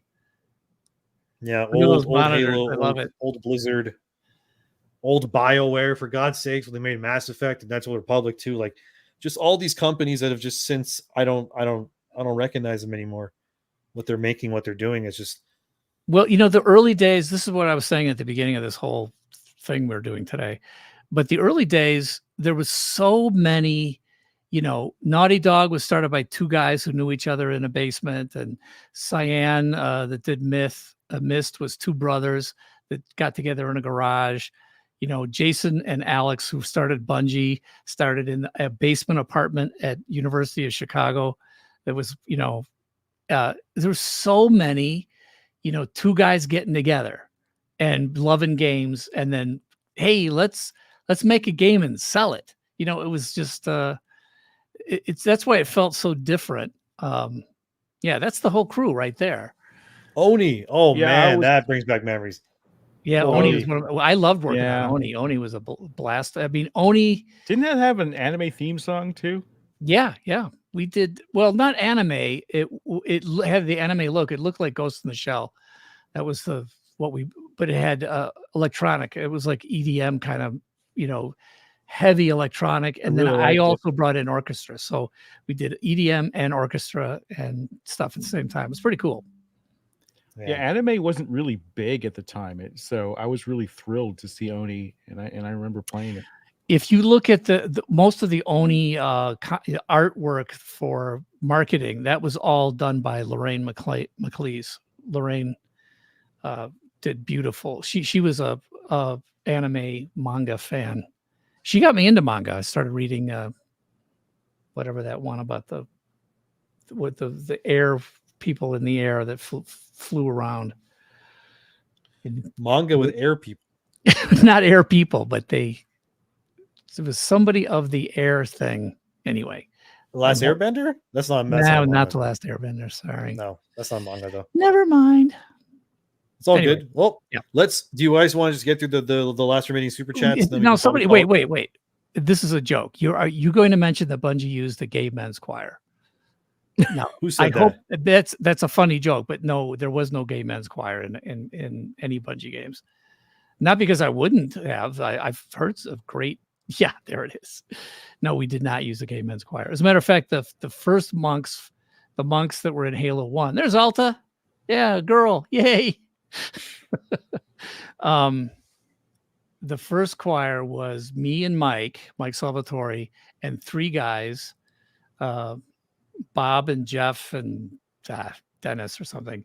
Yeah, old Halo, I love it. Old Blizzard, old BioWare, for God's sakes, when they made Mass Effect, and that's Old Republic too. Like, just all these companies that have just since I don't recognize them anymore. What they're making, what they're doing is just. Well, the early days. This is what I was saying at the beginning of this whole thing we're doing today. But the early days, there was so many. Naughty Dog was started by two guys who knew each other in a basement, and Cyan that did Myst was two brothers that got together in a garage. Jason and Alex, who started Bungie, started in a basement apartment at University of Chicago. There was, there were so many, two guys getting together and loving games, and then, hey, let's make a game and sell it. It was just that's why it felt so different. That's the whole crew right there. Oni. Oh man, that brings back memories. Yeah, Oni was one of I loved working on Oni. Oni was a blast. I mean, Oni didn't that have an anime theme song too? Yeah. We did. Well, not anime. It had the anime look. It looked like Ghost in the Shell. That was but it had electronic. It was like EDM kind of, heavy electronic. And then I also brought in orchestra. So we did EDM and orchestra and stuff at the same time. It's pretty cool. Yeah, anime wasn't really big at the time. So I was really thrilled to see Oni, and I remember playing it. If you look at the most of the Oni artwork for marketing, that was all done by Lorraine McLeese. Lorraine did beautiful. She was a anime manga fan. She got me into manga. I started reading whatever that one about the air people in the air that flew around. Manga with air people. Not air people, but it was somebody of the air thing. Anyway. The Last Airbender? That's not not The Last Airbender. Sorry. No, that's not manga though. Never mind. It's all good. Well, do you guys want to just get through the last remaining super chats? No, somebody wait. This is a joke. Are you going to mention that Bungie used the Gay Men's Choir? No, Who said I that? hope that's a funny joke, but no, there was no gay men's choir in any Bungie games. Not because I wouldn't have. I've heard of great. Yeah, there it is. No, we did not use the gay men's choir. As a matter of fact, the first monks, the monks that were in Halo 1, there's Alta. Yeah, girl. Yay. The first choir was me and Mike Salvatore, and 3 guys, Bob and Jeff and Dennis or something.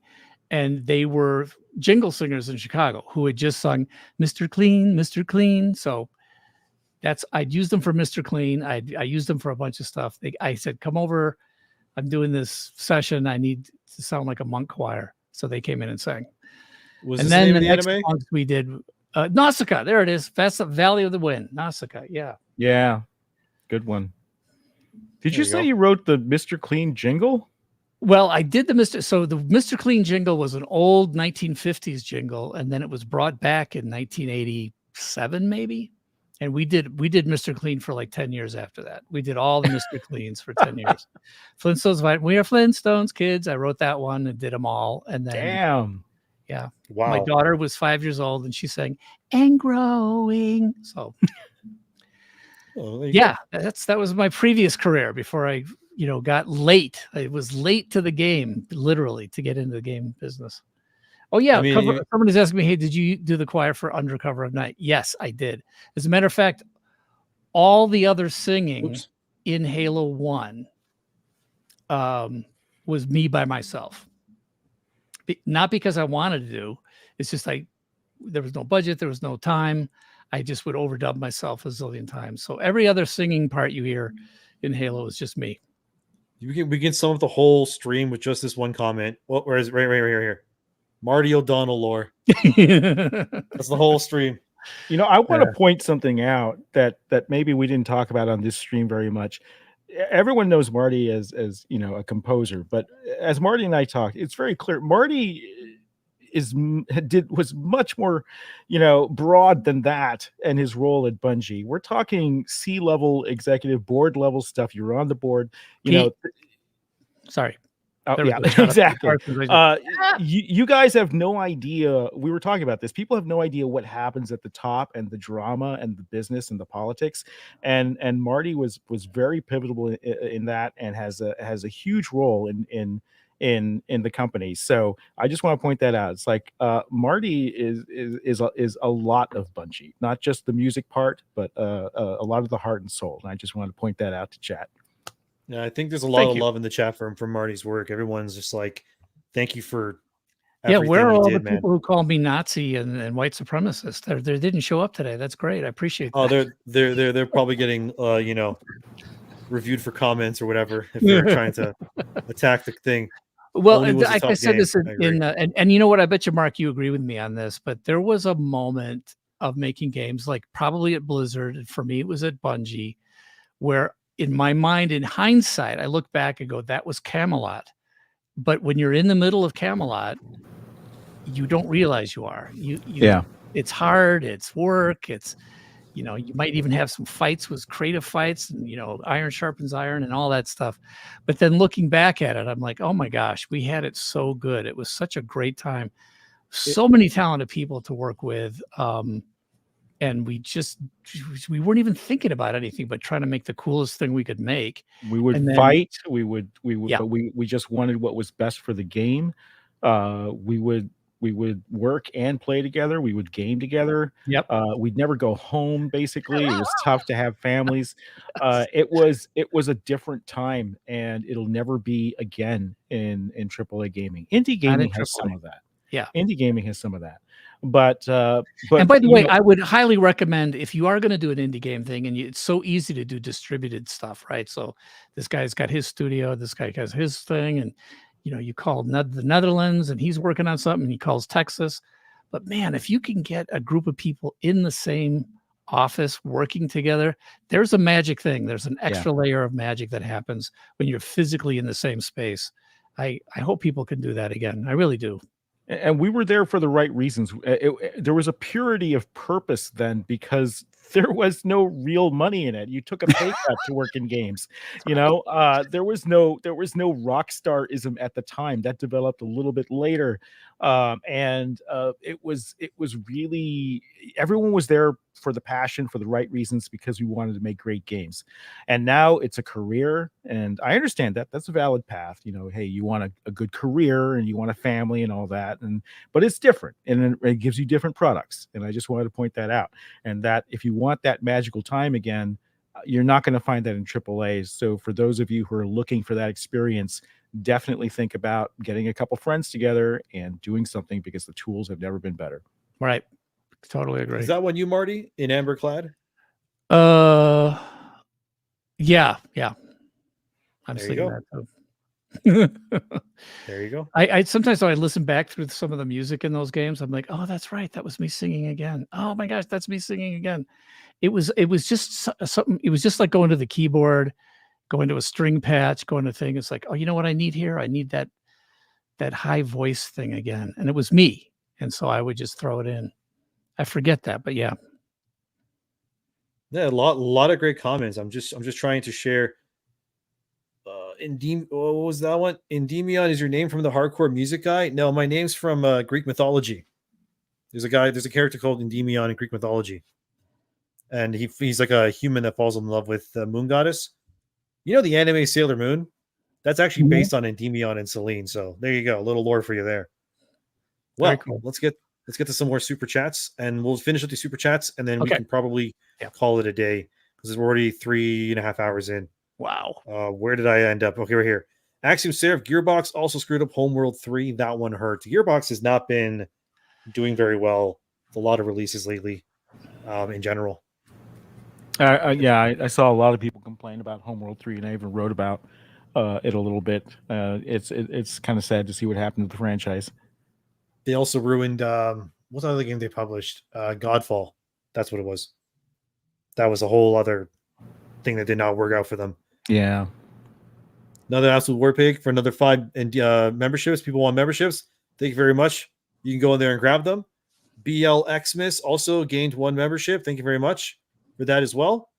And they were jingle singers in Chicago who had just sung Mr. Clean, Mr. Clean. So I'd used them for Mr. Clean. I used them for a bunch of stuff. I said, come over. I'm doing this session. I need to sound like a monk choir. So they came in and sang. Was And this then the name the of the next anime? songs we did, Nausicaa. There it is. That's the Valley of the Wind. Nausicaa. Yeah. Yeah, good one. Did There you you say go. you wrote the Mr. Clean jingle? Well, I did the Mr. Clean jingle was an old 1950s jingle, and then it was brought back in 1987, maybe. And we did Mr. Clean for like 10 years after that. We did all the Mr. Cleans for 10 years. Flintstones, we are Flintstones kids. I wrote that one and did them all. And then Damn. yeah, Wow. my daughter was 5 years old and she sang "And Growing." So Oh, there you yeah, that was my previous career before I got late. I was late to the game, literally, to get into the game business. Oh yeah, I mean, somebody's asking me, hey, did you do the choir for Undercover of Night? Yes, I did. As a matter of fact, all the other singing Oops. in Halo 1 was me by myself. Not because I wanted to do. It's just there was no budget, there was no time. I just would overdub myself a zillion times. So every other singing part you hear in Halo is just me. We can sum up the whole stream with just this one comment. Where is it? Right here. Marty O'Donnell lore. That's the whole stream. I want to point something out that maybe we didn't talk about on this stream very much. Everyone knows Marty as a composer, but as Marty and I talked, it's very clear Marty was much more broad than that, and his role at Bungie. We're talking C-level executive board level stuff. You're on the board, Sorry. Oh, There yeah, we go. exactly. You guys have no idea. We were talking about this. People have no idea what happens at the top, and the drama and the business and the politics. And Marty was very pivotal in that, and has a huge role in the company. So I just want to point that out. It's like Marty is a lot of Bungie, not just the music part, but a lot of the heart and soul. And I just want to point that out to chat. Yeah, I think there's a lot of love in the chat from Marty's work. Everyone's just like, thank you for everything. Where are all the man. people who call me Nazi and white supremacist? They didn't show up today. That's great. I appreciate that. Oh, they're probably getting reviewed for comments or whatever if they're trying to attack the thing. Well, I said this and you know what? I bet you, Mark, you agree with me on this, but there was a moment of making games, like probably at Blizzard, and for me it was at Bungie, where in my mind, in hindsight, I look back and go, that was Camelot. But when you're in the middle of Camelot, you don't realize you are. It's hard, it's work, it's you might even have some fights with creative fights, and iron sharpens iron and all that stuff. But then looking back at it, I'm like, oh my gosh, we had it so good. It was such a great time. So many talented people to work with. And we weren't even thinking about anything but trying to make the coolest thing we could make. We would fight. We would, but we just wanted what was best for the game. We would work and play together. We would game together. Yep. We'd never go home. Basically, it was tough to have families. It was a different time, and it'll never be again in AAA gaming. Indie gaming has some of that. Yeah, indie gaming has some of that. But and by the way, I would highly recommend, if you are going to do an indie game thing, and it's so easy to do distributed stuff, right? So this guy's got his studio, this guy has his thing, and you call the Netherlands and he's working on something, he calls Texas. But man, if you can get a group of people in the same office working together, there's a magic thing. There's an extra layer of magic that happens when you're physically in the same space. I hope people can do that again. I really do. And we were there for the right reasons. There was a purity of purpose then, because there was no real money in it. You took a pay cut to work in games. You know, there was no rock starism at the time. That developed a little bit later, and it was really, everyone was there for the passion, for the right reasons, because we wanted to make great games. And now it's a career, and I understand that that's a valid path. You know, hey, you want a good career and you want a family and all that, but it's different, and it gives you different products. And I just wanted to point that out. And that if you want that magical time again, you're not going to find that in AAAs. So for those of you who are looking for that experience, definitely think about getting a couple friends together and doing something, because the tools have never been better. Right. Totally agree. Is that one you, Marty, in Amberclad? Yeah. I'm There you seeing go. that too. There you go. I sometimes when I listen back through some of the music in those games, I'm like, oh, that's right, that was me singing again. Oh my gosh, that's me singing again. It was just something. It was just like going to the keyboard, going to a string patch, going to thing. It's like, oh, you know what I need here? I need that high voice thing again. And it was me. And so I would just throw it in. I forget that, but yeah. Yeah, a lot of great comments. I'm just trying to share. What was that one? Endymion is your name from the hardcore music guy? No, my name's from Greek mythology. There's a character called Endymion in Greek mythology, and he's like a human that falls in love with the moon goddess. You know the anime Sailor Moon? That's actually based on Endymion and Selene. So there you go, a little lore for you there. Well, cool. let's get to some more super chats, and we'll finish with the super chats, and then we can probably call it a day, because we're already 3.5 hours in. Wow. Where did I end up? Okay, we're here. Axiom Seraph, Gearbox also screwed up Homeworld 3. That one hurt. Gearbox has not been doing very well with a lot of releases lately, in general. Yeah, I saw a lot of people complain about Homeworld 3, and I even wrote about it a little bit. It's kind of sad to see what happened to the franchise. They also ruined what's another game they published? Godfall. That's what it was. That was a whole other thing that did not work out for them. Yeah. Another absolute war pig for another 5 memberships. People want memberships. Thank you very much. You can go in there and grab them. BL Xmas also gained 1 membership. Thank you very much for that as well.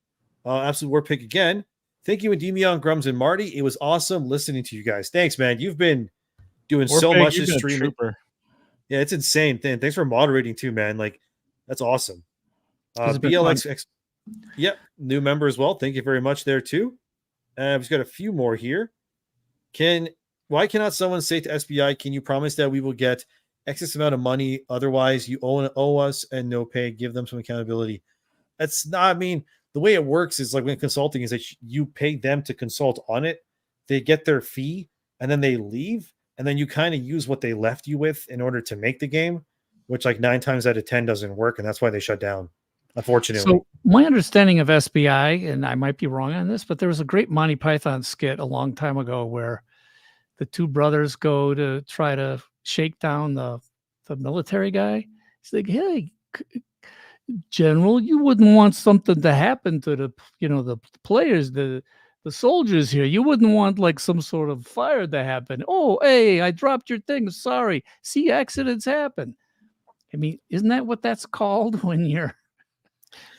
Absolute war pig again. Thank you, Endymion, Grummz, and Marty. It was awesome listening to you guys. Thanks, man. You've been doing so much this stream. Yeah, it's insane. Thanks for moderating too, man. Like, that's awesome. BLX, yep, new member as well. Thank you very much there too. We've just got a few more here. Why cannot someone say to SBI, can you promise that we will get excess amount of money? Otherwise, you owe us and no pay. Give them some accountability. That's not, I mean, the way it works is like when consulting is that you pay them to consult on it. They get their fee and then they leave. And then you kind of use what they left you with in order to make the game, which like 9 times out of 10 doesn't work. And that's why they shut down, unfortunately. So my understanding of SBI, and I might be wrong on this, but there was a great Monty Python skit a long time ago where the 2 brothers go to try to shake down the military guy. He's like, hey, General, you wouldn't want something to happen to the players, the soldiers here. You wouldn't want like some sort of fire to happen. Oh, hey, I dropped your thing. Sorry. See, accidents happen. I mean, isn't that what that's called when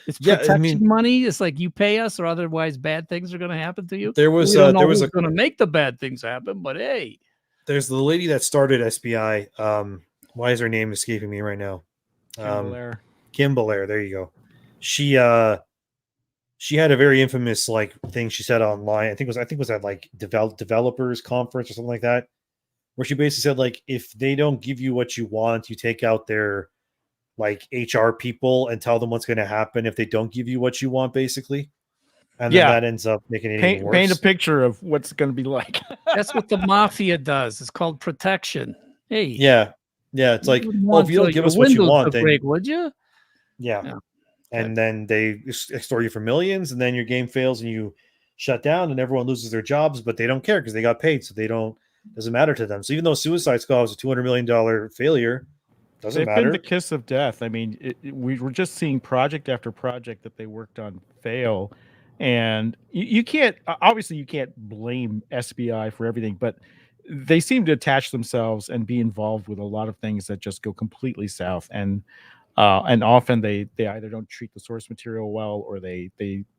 it's protection money? It's like you pay us or otherwise bad things are going to happen to you. There was going to make the bad things happen, but hey. There's the lady that started SBI. Why is her name escaping me right now? Kim Belair. There you go. She had a very infamous like thing she said online. I think it was at like developers conference or something like that, where she basically said like, if they don't give you what you want, you take out their like HR people and tell them what's going to happen if they don't give you what you want, basically. And then that ends up making it even worse. Paint a picture of what's going to be like. That's what the mafia does. It's called protection. Hey. Yeah. It's like, well, if you don't give us what you want, then break, would you? Yeah. And then they extort you for millions, and then your game fails and you shut down and everyone loses their jobs, but they don't care because they got paid. So doesn't matter to them. So even though Suicide Squad was a $200 million failure, doesn't matter. They've been the kiss of death. I mean, we were just seeing project after project that they worked on fail. And you can't blame SBI for everything, but they seem to attach themselves and be involved with a lot of things that just go completely south. And And often they either don't treat the source material well, or they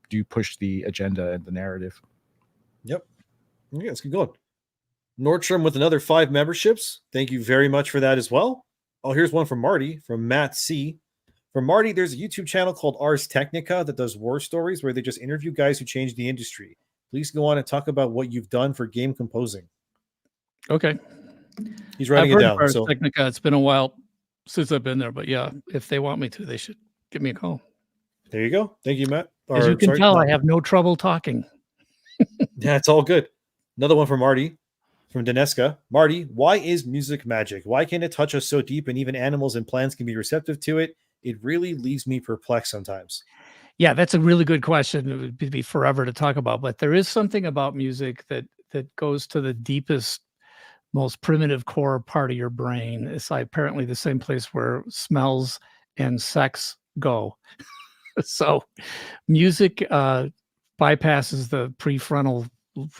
do push the agenda and the narrative. Yep. Yeah, let's keep going. Nordstrom with another 5 memberships. Thank you very much for that as well. Oh, here's one from Marty, from Matt C. From Marty, there's a YouTube channel called Ars Technica that does war stories where they just interview guys who changed the industry. Please go on and talk about what you've done for game composing. Okay. He's writing it down. Ars So Technica. It's been a while since I've been there, but yeah, if they want me to, they should give me a call. there you go. Thank you, Matt. As you can tell, I have no trouble talking. Yeah, it's all good. Another one from Marty, from Daneska. Marty, why is music magic? Why can't it touch us so deep and even animals and plants can be receptive to it? It really leaves me perplexed sometimes. Yeah, that's a really good question. It would be forever to talk about, but there is something about music that goes to the deepest, most primitive core part of your brain. It's like apparently the same place where smells and sex go. So music bypasses the prefrontal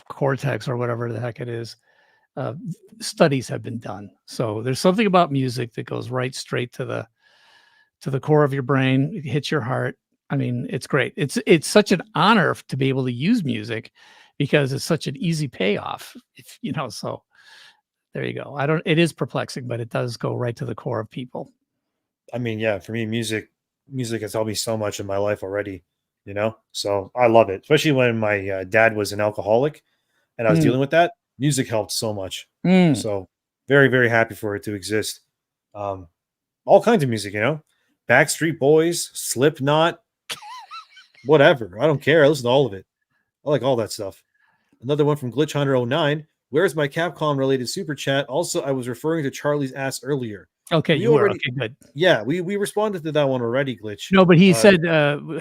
cortex or whatever the heck it is. Studies have been done. So there's something about music that goes right straight to the core of your brain. It hits your heart. I mean, it's great. It's such an honor to be able to use music because it's such an easy payoff. If you know, so there you go. It is perplexing, but it does go right to the core of people. I mean, yeah, for me, music has helped me so much in my life already, you know? So I love it, especially when my dad was an alcoholic and I was dealing with that. Music helped so much. So very, very happy for it to exist. All kinds of music, you know? Backstreet Boys, Slipknot, whatever. I don't care. I listen to all of it. I like all that stuff. Another one from Glitch Hunter 09. Where's my Capcom related super chat? Also, I was referring to Charlie's ass earlier. Okay, you were okay, good. Yeah, we responded to that one already, Glitch. No, but he said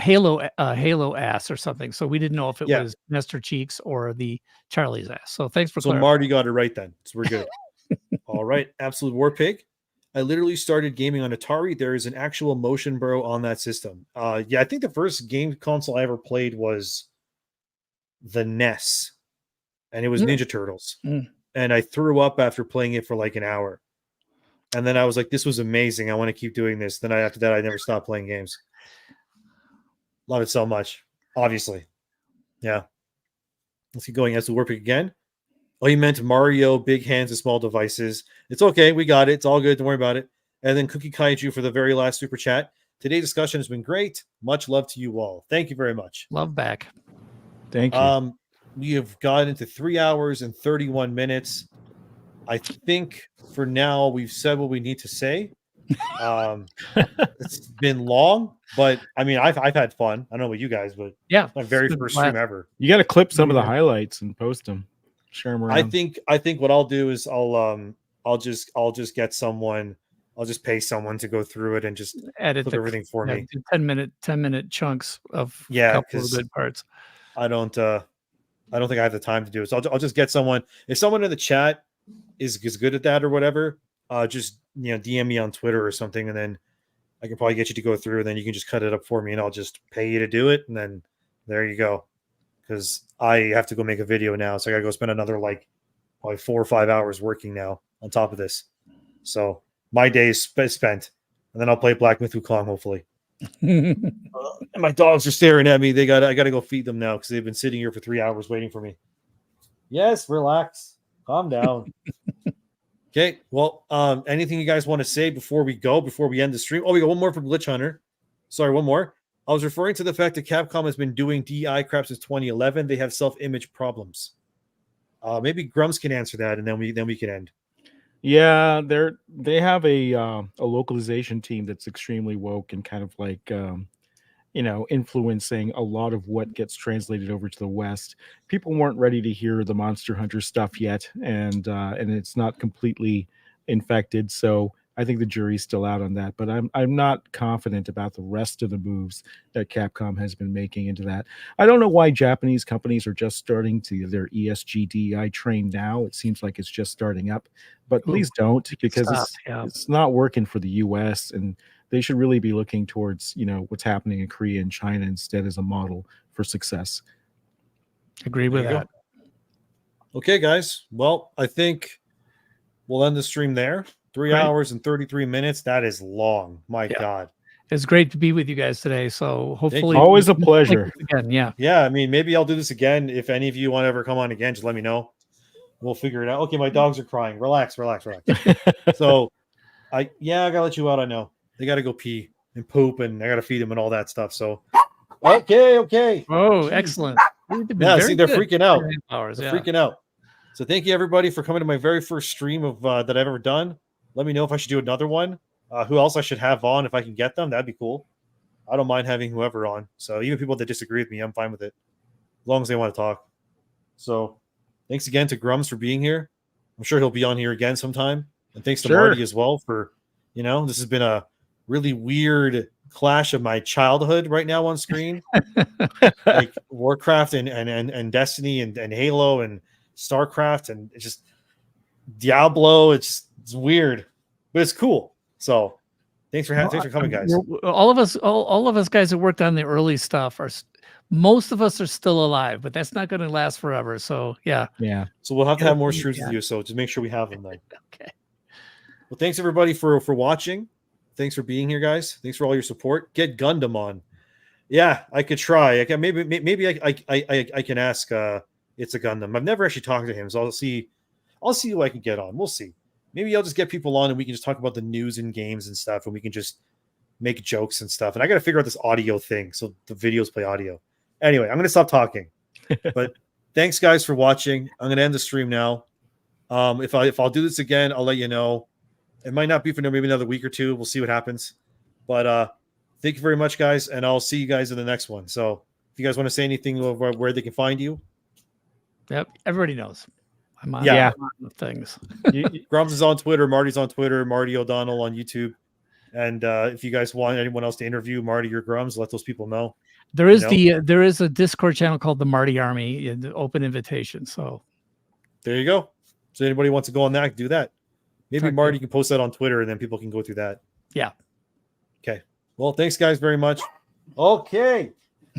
Halo ass or something. So we didn't know if it was Nestor Cheeks or the Charlie's ass. So thanks for clarifying. Marty got it right then. So we're good. All right. Absolute War Pig. I literally started gaming on Atari. There is an actual Motion Bro on that system. Yeah, I think the first game console I ever played was the NES, and it was Ninja Turtles. And I threw up after playing it for like an hour. And then I was like, this was amazing. I want to keep doing this. Then after that, I never stopped playing games. Love it so much. Obviously. Yeah. Let's keep going. As the War Pig again. Oh, you meant Mario, big hands and small devices. It's okay. We got it. It's all good. Don't worry about it. And then Cookie Kaiju for the very last super chat. Today's discussion has been great. Much love to you all. Thank you very much. Love back. Thank you. We have gotten into 3 hours and 31 minutes. I think for now we've said what we need to say. It's been long, but I mean, I've had fun. I don't know about you guys, but yeah, my very first stream ever. You got to clip some of the highlights and post them. Share them around. I think what I'll do is I'll just get someone. I'll just pay someone to go through it and just edit everything for me. 10 minute chunks of a couple of good parts. I don't think I have the time to do it. So I'll just get someone. If someone in the chat is good at that or whatever, just DM me on Twitter or something, and then I can probably get you to go through, and then you can just cut it up for me, and I'll just pay you to do it, and then there you go. Because I have to go make a video now, so I gotta go spend another like probably 4 or 5 hours working now on top of this. So my day is spent, and then I'll play Black Myth Wukong hopefully. And my dogs are staring at me. I gotta go feed them now because they've been sitting here for 3 hours waiting for me. Yes, relax. Calm down. Okay. Well, anything you guys want to say before we end the stream? Oh, we got one more from Glitch Hunter. Sorry, one more. I was referring to the fact that Capcom has been doing DI crap since 2011. They have self-image problems. Maybe Grummz can answer that, and then we can end. Yeah, they have a localization team that's extremely woke and kind of like influencing a lot of what gets translated over to the West. People weren't ready to hear the Monster Hunter stuff yet, and it's not completely infected. So I think the jury's still out on that, but I'm not confident about the rest of the moves that Capcom has been making into that. I don't know why Japanese companies are just starting to their ESG DEI train now. It seems like it's just starting up, but please don't, because it's not working for the US, and they should really be looking towards, what's happening in Korea and China instead as a model for success. Agree with that. Okay, guys. Well, I think we'll end the stream there. 3 hours and 33 minutes. That is long. My God. It's great to be with you guys today. So hopefully, Always a we can pleasure. like this again. Yeah. Yeah, I mean, maybe I'll do this again. If any of you want to ever come on again, just let me know. We'll figure it out. Okay, my dogs are crying. Relax. So, I gotta let you out. I know they gotta go pee and poop, and I gotta feed them and all that stuff. So, okay. Oh, Jeez. excellent. Yeah, see, they're freaking out. Hours, They're freaking out. So, thank you everybody for coming to my very first stream of that I've ever done. Let me know if I should do another one. Who else I should have on if I can get them? That'd be cool. I don't mind having whoever on. So even people that disagree with me, I'm fine with it, as long as they want to talk. So thanks again to Grummz for being here. I'm sure he'll be on here again sometime. And thanks to Marty as well for, this has been a really weird clash of my childhood right now on screen. Like Warcraft and Destiny and Halo and StarCraft and it's just Diablo. It's weird, but it's cool. So thanks for coming, guys. All of us guys that worked on the early stuff most of us are still alive, but that's not going to last forever. So yeah. So we'll have to have more streams with you. So just make sure we have them then. Okay. Well, thanks everybody for watching. Thanks for being here, guys. Thanks for all your support. Get Gundam on. Yeah, I could try. I can maybe I can ask. It's a Gundam. I've never actually talked to him, so I'll see who I can get on. We'll see. Maybe I'll just get people on and we can just talk about the news and games and stuff, and we can just make jokes and stuff. And I got to figure out this audio thing so the videos play audio. Anyway, I'm going to stop talking. But thanks, guys, for watching. I'm going to end the stream now. If I'll do this again, I'll let you know. It might not be for maybe another week or two. We'll see what happens. But thank you very much, guys, and I'll see you guys in the next one. So if you guys want to say anything of where they can find you. Yep, everybody knows. I'm on things. Grummz is on Twitter. Marty's on Twitter. Marty O'Donnell on YouTube. And if you guys want anyone else to interview, Marty or Grummz, let those people know. There is there is a Discord channel called the Marty Army, open invitation. So there you go. So anybody wants to go on that, do that. Maybe Marty can post that on Twitter, and then people can go through that. Yeah. Okay. Well, thanks, guys, very much. Okay.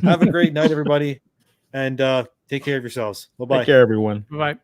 Have a great night, everybody, and take care of yourselves. Bye-bye. Take care, everyone. Bye-bye.